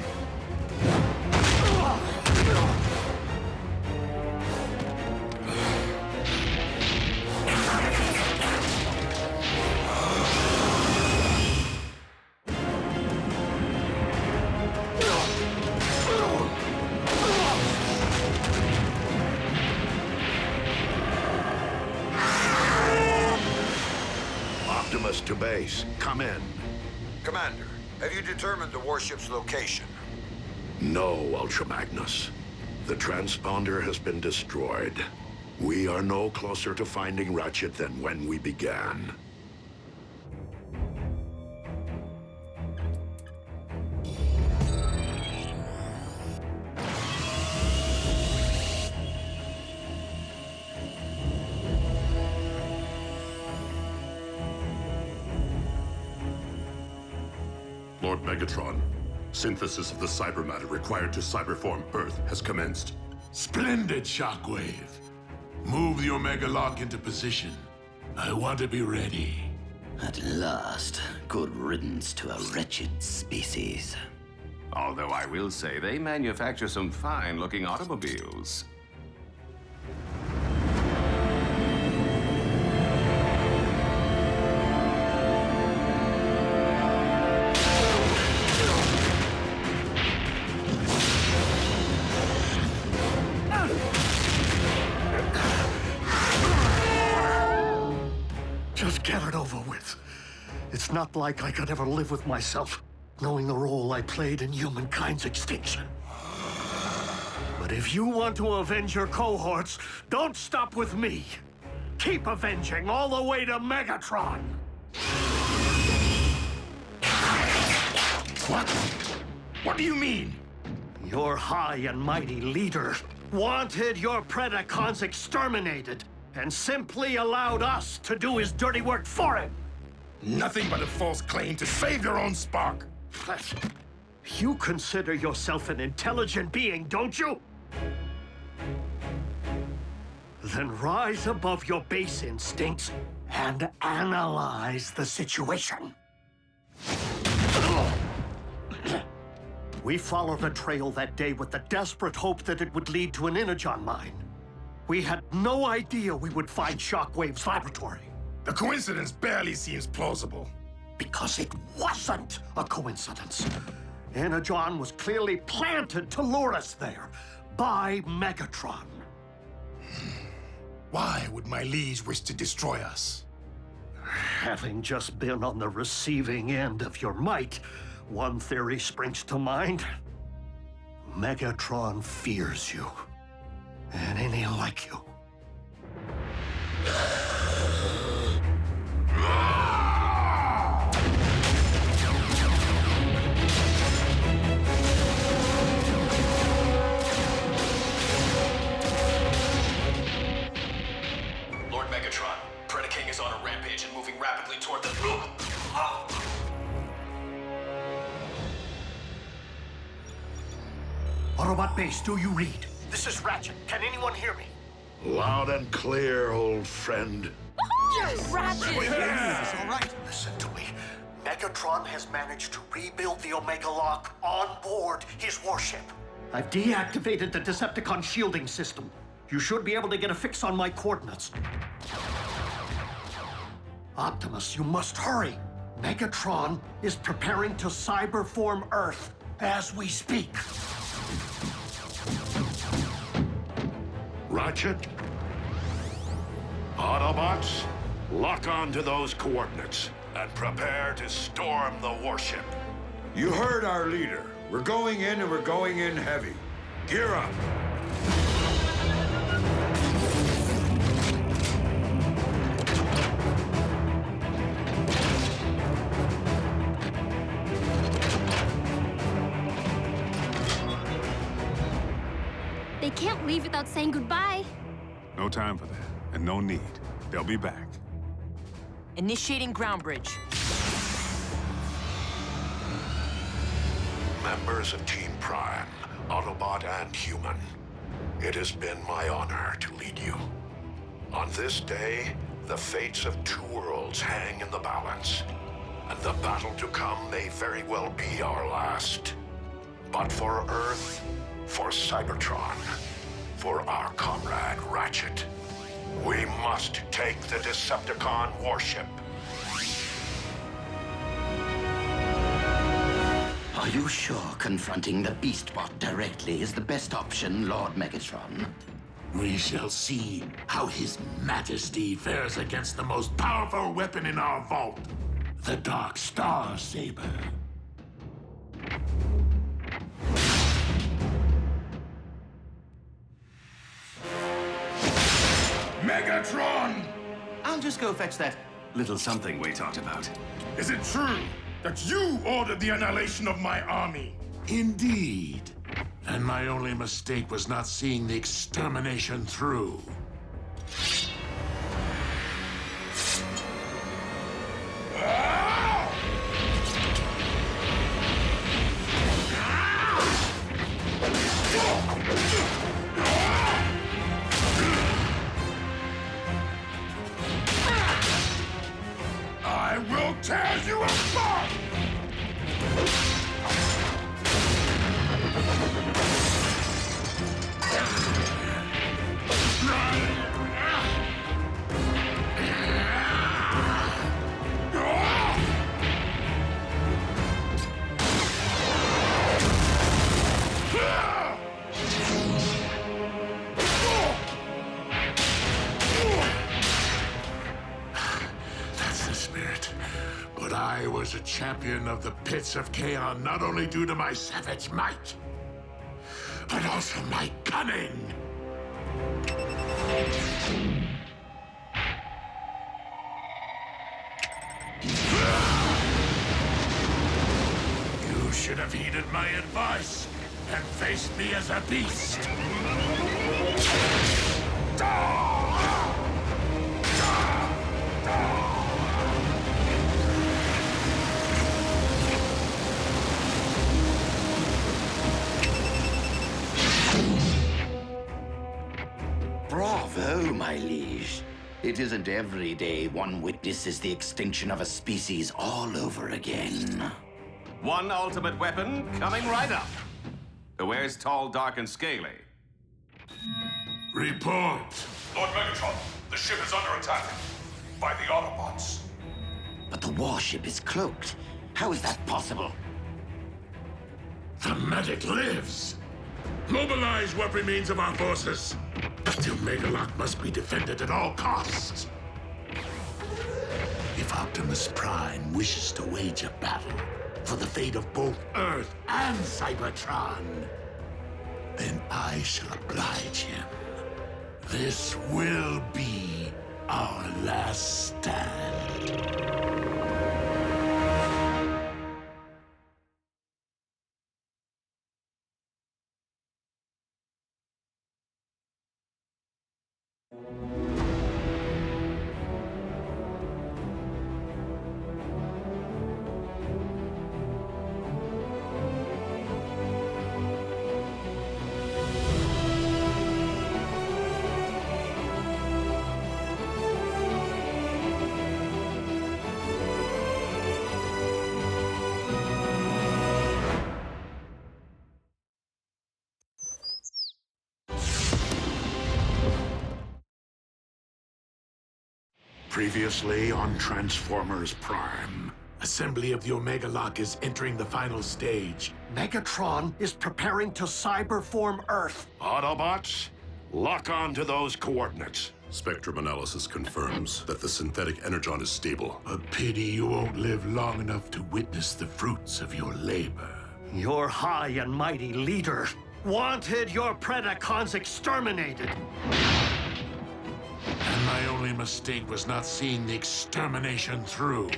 to base. Come in. Commander, have you determined the warship's location? No, Ultra Magnus. The transponder has been destroyed. We are no closer to finding Ratchet than when we began. Lord Megatron, synthesis of the cyber matter required to cyberform Earth has commenced. Splendid, Shockwave. Move the Omega Lock into position. I want to be ready. At last, good riddance to a wretched species. Although I will say they manufacture some fine-looking automobiles. Just get it over with. It's not like I could ever live with myself, knowing the role I played in humankind's extinction. But if you want to avenge your cohorts, don't stop with me. Keep avenging all the way to Megatron. What? What do you mean? Your high and mighty leader wanted your Predacons exterminated and simply allowed us to do his dirty work for him. Nothing but a false claim to save your own spark. You consider yourself an intelligent being, don't you? Then rise above your base instincts and analyze the situation. We followed the trail that day with the desperate hope that it would lead to an energon mine. We had no idea we would find Shockwave's laboratory. The coincidence barely seems plausible. Because it wasn't a coincidence. Energon was clearly planted to lure us there by Megatron. Why would my liege wish to destroy us? Having just been on the receiving end of your might, one theory springs to mind. Megatron fears you. And any like you. Lord Megatron, Predaking is on a rampage and moving rapidly toward the... Autobot base, do you read? This is Ratchet. Can anyone hear me? Loud and clear, old friend. Yes! Ratchet! Yes! All right, listen to me. Megatron has managed to rebuild the Omega Lock on board his warship. I've deactivated the Decepticon shielding system. You should be able to get a fix on my coordinates. Optimus, you must hurry. Megatron is preparing to cyberform Earth as we speak. Ratchet? Autobots, lock onto those coordinates and prepare to storm the warship. You heard our leader. We're going in and we're going in heavy. Gear up. They can't leave without saying goodbye. No time for that, and no need. They'll be back. Initiating ground bridge. Members of Team Prime, Autobot and Human, it has been my honor to lead you. On this day, the fates of two worlds hang in the balance, and the battle to come may very well be our last. But for Earth, for Cybertron, for our comrade Ratchet, we must take the Decepticon warship. Are you sure confronting the Beastbot directly is the best option, Lord Megatron? We shall see how His Majesty fares against the most powerful weapon in our vault. the Dark Star Saber. Megatron! I'll just go fetch that little something we talked about. Is it true that you ordered the annihilation of my army? Indeed. And my only mistake was not seeing the extermination through. I will tear you apart! That's the spirit. But I was a champion of the pits of Chaos not only due to my savage might, but also my cunning. You should have heeded my advice and faced me as a beast. Bravo, my liege. It isn't every day one witnesses the extinction of a species all over again. One ultimate weapon coming right up. Where's tall, dark, and scaly? Report. Lord Megatron, the ship is under attack by the Autobots. But the warship is cloaked. How is that possible? The medic lives. Mobilize what remains of our forces. The Megalock must be defended at all costs. If Optimus Prime wishes to wage a battle for the fate of both Earth and Cybertron, then I shall oblige him. This will be our last stand. Previously on Transformers Prime. Assembly of the Omega Lock is entering the final stage. Megatron is preparing to cyberform Earth. Autobots, lock on to those coordinates. Spectrum analysis confirms that the synthetic energon is stable. A pity you won't live long enough to witness the fruits of your labor. Your high and mighty leader wanted your Predacons exterminated. And my only mistake was not seeing the extermination through.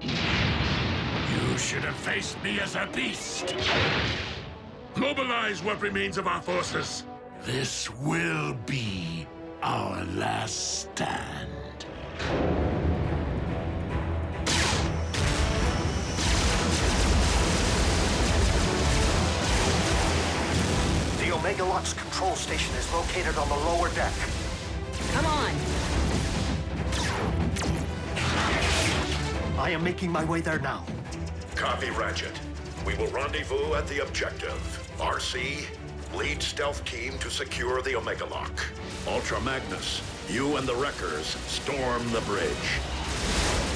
You should have faced me as a beast. Mobilize what remains of our forces. This will be our last stand. The Omega Lock's control station is located on the lower deck. Come on. I am making my way there now. Copy, Ratchet. We will rendezvous at the objective. RC, lead stealth team to secure the Omega Lock. Ultra Magnus, you and the Wreckers storm the bridge.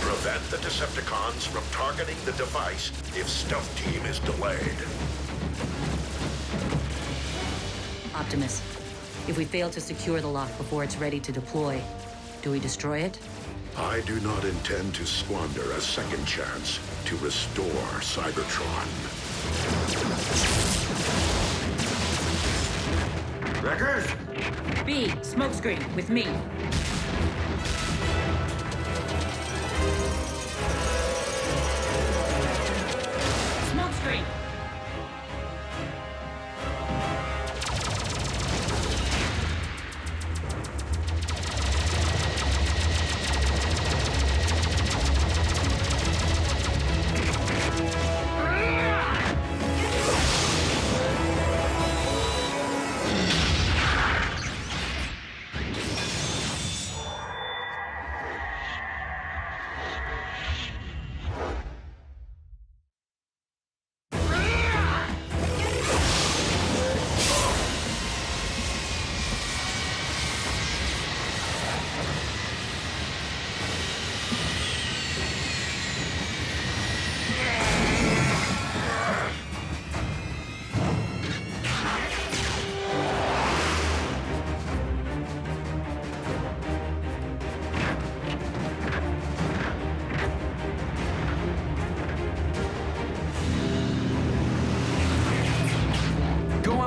Prevent the Decepticons from targeting the device if stealth team is delayed. Optimus, if we fail to secure the lock before it's ready to deploy, do we destroy it? I do not intend to squander a second chance to restore Cybertron. Wreckers! B, smokescreen with me. Smokescreen!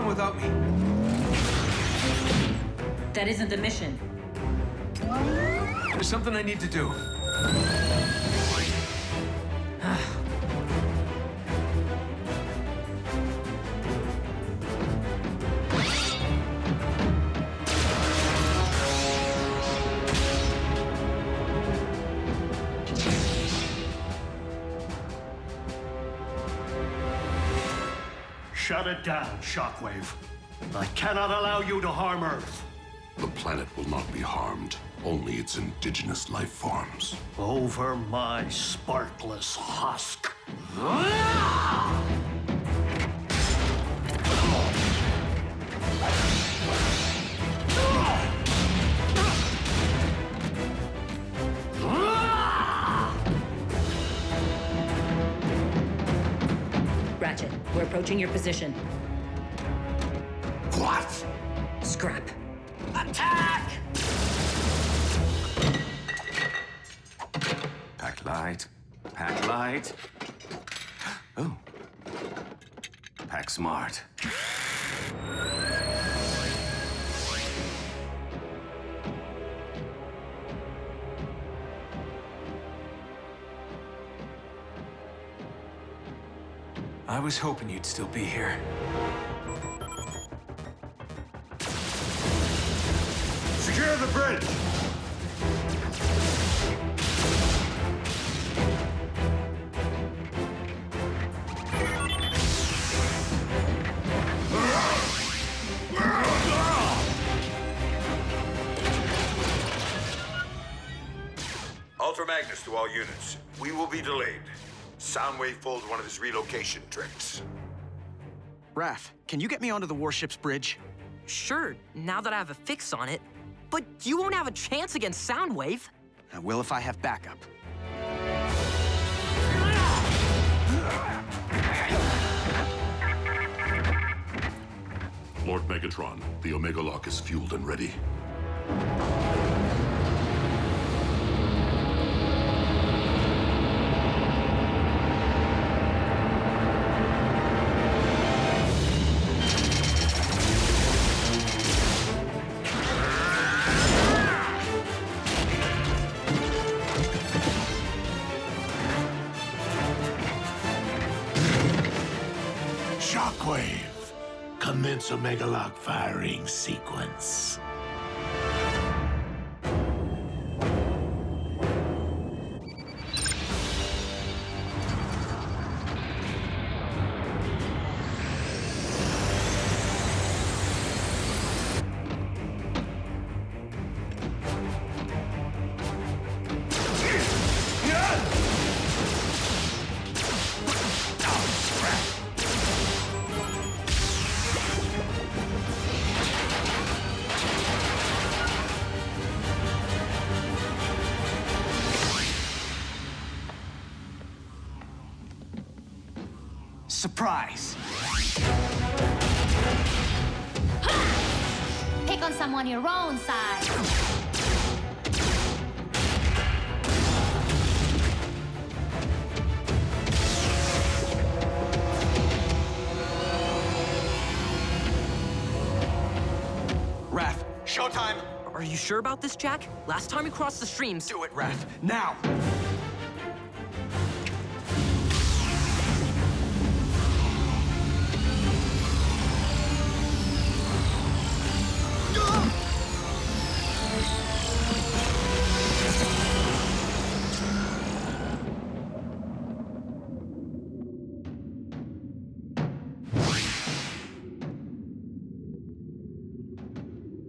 Without me. That isn't the mission. There's something I need to do. Shut it down, Shockwave. I cannot allow you to harm Earth. The planet will not be harmed, only its indigenous life forms. Over my sparkless husk. Ratchet, we're approaching your position. What? Scrap. Attack! Pack light. Pack light. Oh. Pack smart. I was hoping you'd still be here. Secure the bridge! Ultra Magnus to all units. We will be delayed. Soundwave pulled one of his relocation tricks. Raph, can you get me onto the warship's bridge? Sure, now that I have a fix on it. But you won't have a chance against Soundwave. I will if I have backup. Lord Megatron, the Omega Lock is fueled and ready. Shockwave, commence Omega Lock firing sequence. Surprise! Pick on someone your own size. Showtime! Are you sure about this, Jack? Last time we crossed the streams... Do it, Raph. Now!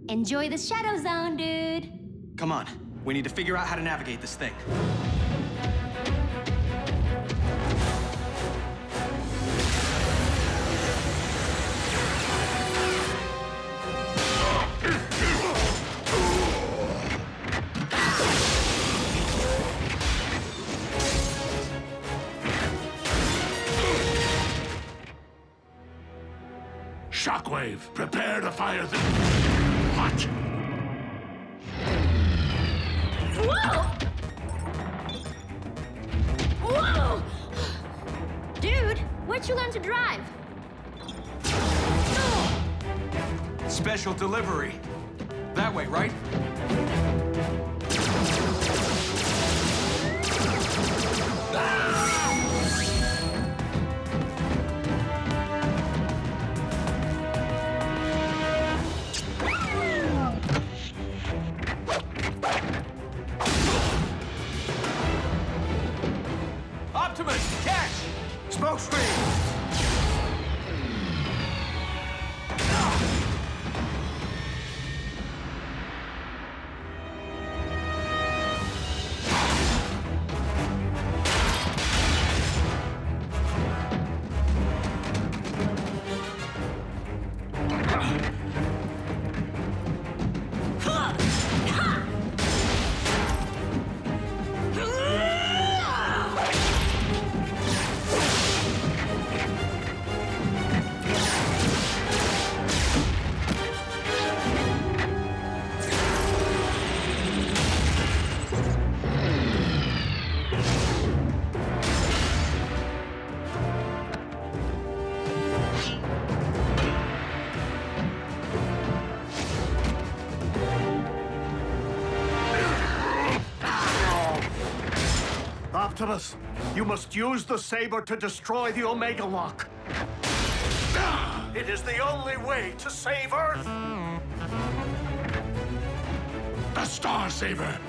Enjoy the Shadow Zone, dude. Come on. We need to figure out how to navigate this thing. Shockwave, prepare to fire the... What? Whoa! Whoa! Dude, where'd you learn to drive? Special delivery. That way, right? Optimus, catch! Smoke screen! Optimus, you must use the saber to destroy the Omega Lock. It is the only way to save Earth. The Star Saber!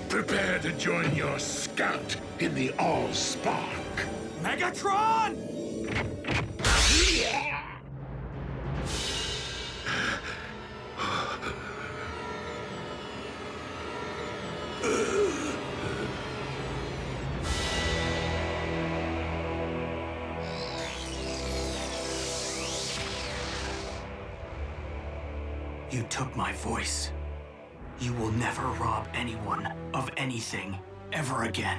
Prepare to join your scout in the All-Spark. Megatron! You took my voice. You will never rob anyone of anything ever again.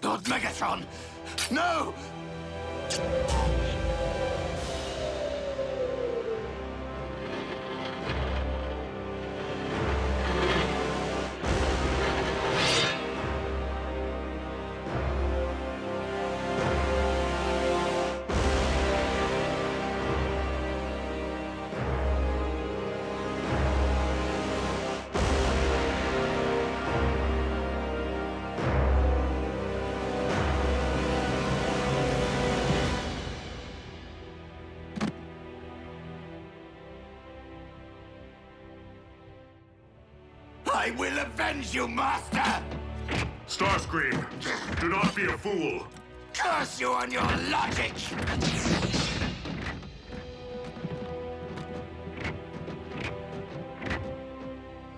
Not Megatron! No! I will avenge you, Master! Starscream, do not be a fool. Curse you on your logic!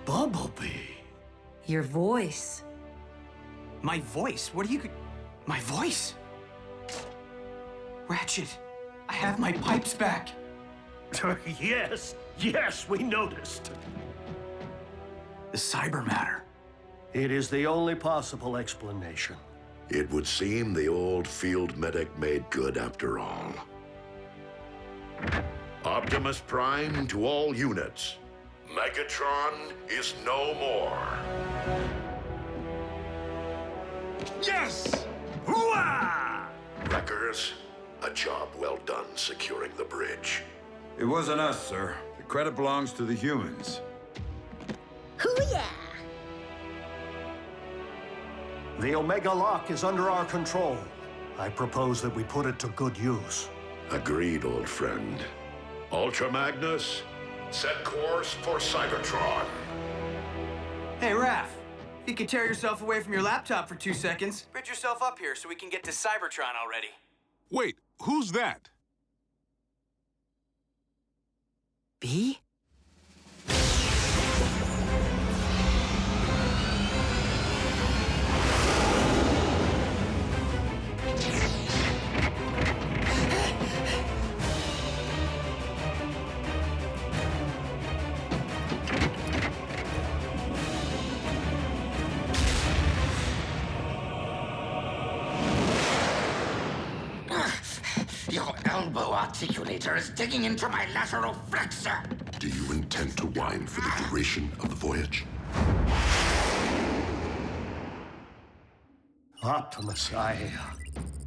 Bumblebee. Your voice. My voice? What are you... My voice? Ratchet, I have my pipes back. Yes, yes, we noticed. The cyber matter. It is the only possible explanation. It would seem the old field medic made good after all. Optimus Prime to all units. Megatron is no more. Yes! Hooah! Wreckers, a job well done securing the bridge. It wasn't us, sir. The credit belongs to the humans. Hoo-yeah! The Omega Lock is under our control. I propose that we put it to good use. Agreed, old friend. Ultra Magnus, set course for Cybertron. Hey, Raph. If you could tear yourself away from your laptop for 2 seconds, bridge yourself up here so we can get to Cybertron already. Wait, who's that? B? Your elbow articulator is digging into my lateral flexor. Do you intend to whine for the duration of the voyage? Optimus, I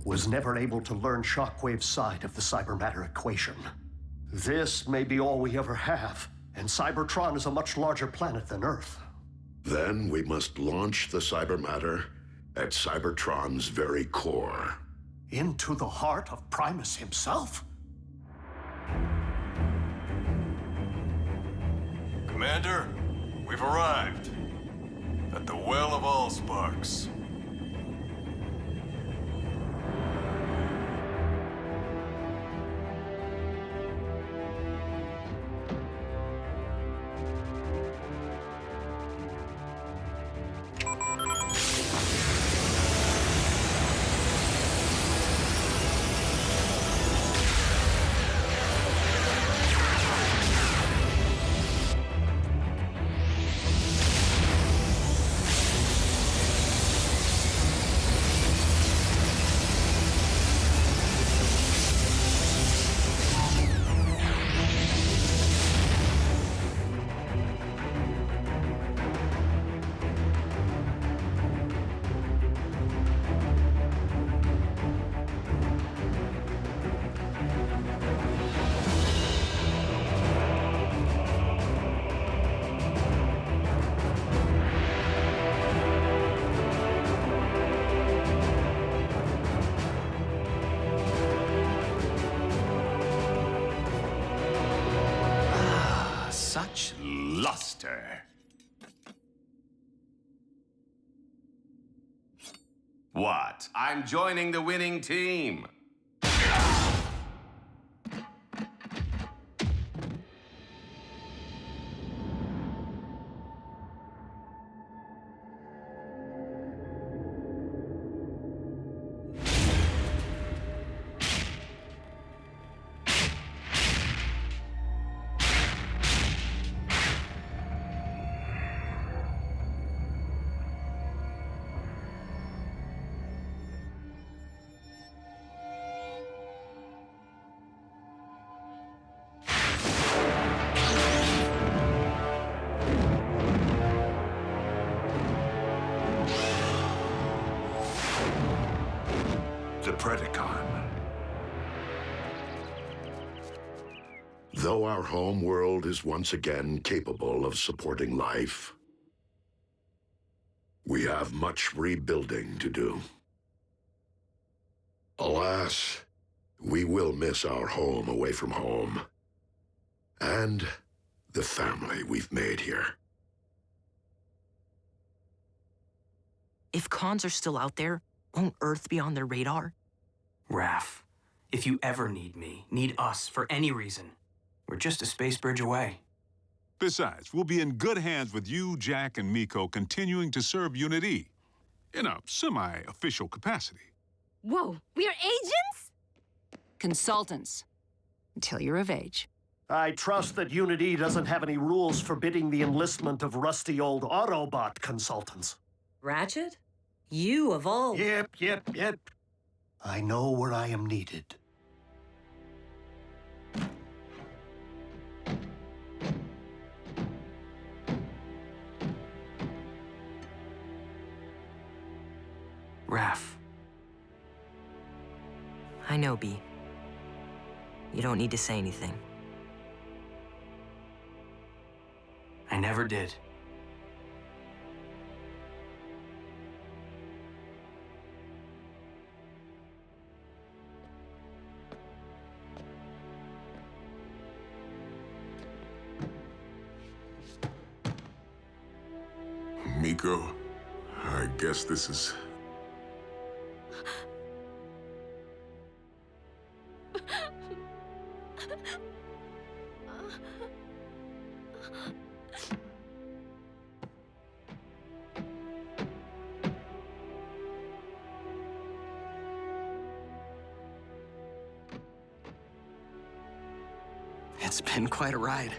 was never able to learn Shockwave's side of the cybermatter equation. This may be all we ever have, and Cybertron is a much larger planet than Earth. Then we must launch the cybermatter at Cybertron's very core. Into the heart of Primus himself? Commander, we've arrived at the Well of Allsparks. Such luster. What? I'm joining the winning team. The Predacon. Though our home world is once again capable of supporting life, we have much rebuilding to do. Alas, we will miss our home away from home, and the family we've made here. If cons are still out there, won't Earth be on their radar? Raph, if you ever need me, need us for any reason, we're just a space bridge away. Besides, we'll be in good hands with you, Jack, and Miko continuing to serve Unit E in a semi-official capacity. Whoa, we are agents? Consultants. Until you're of age. I trust that Unit E doesn't have any rules forbidding the enlistment of rusty old Autobot consultants. Ratchet? You of all... Yep. I know where I am needed. Raph. I know, B. You don't need to say anything. I never did. Miko, I guess this is... It's been quite a ride.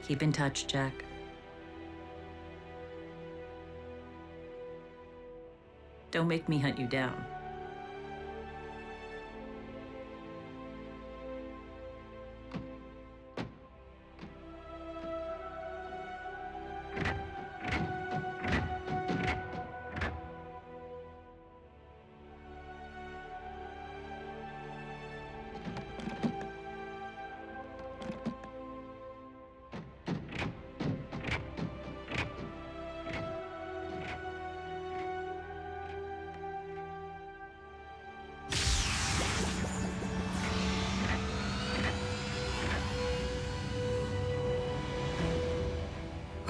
Keep in touch, Jack. Don't make me hunt you down.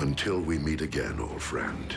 Until we meet again, old friend.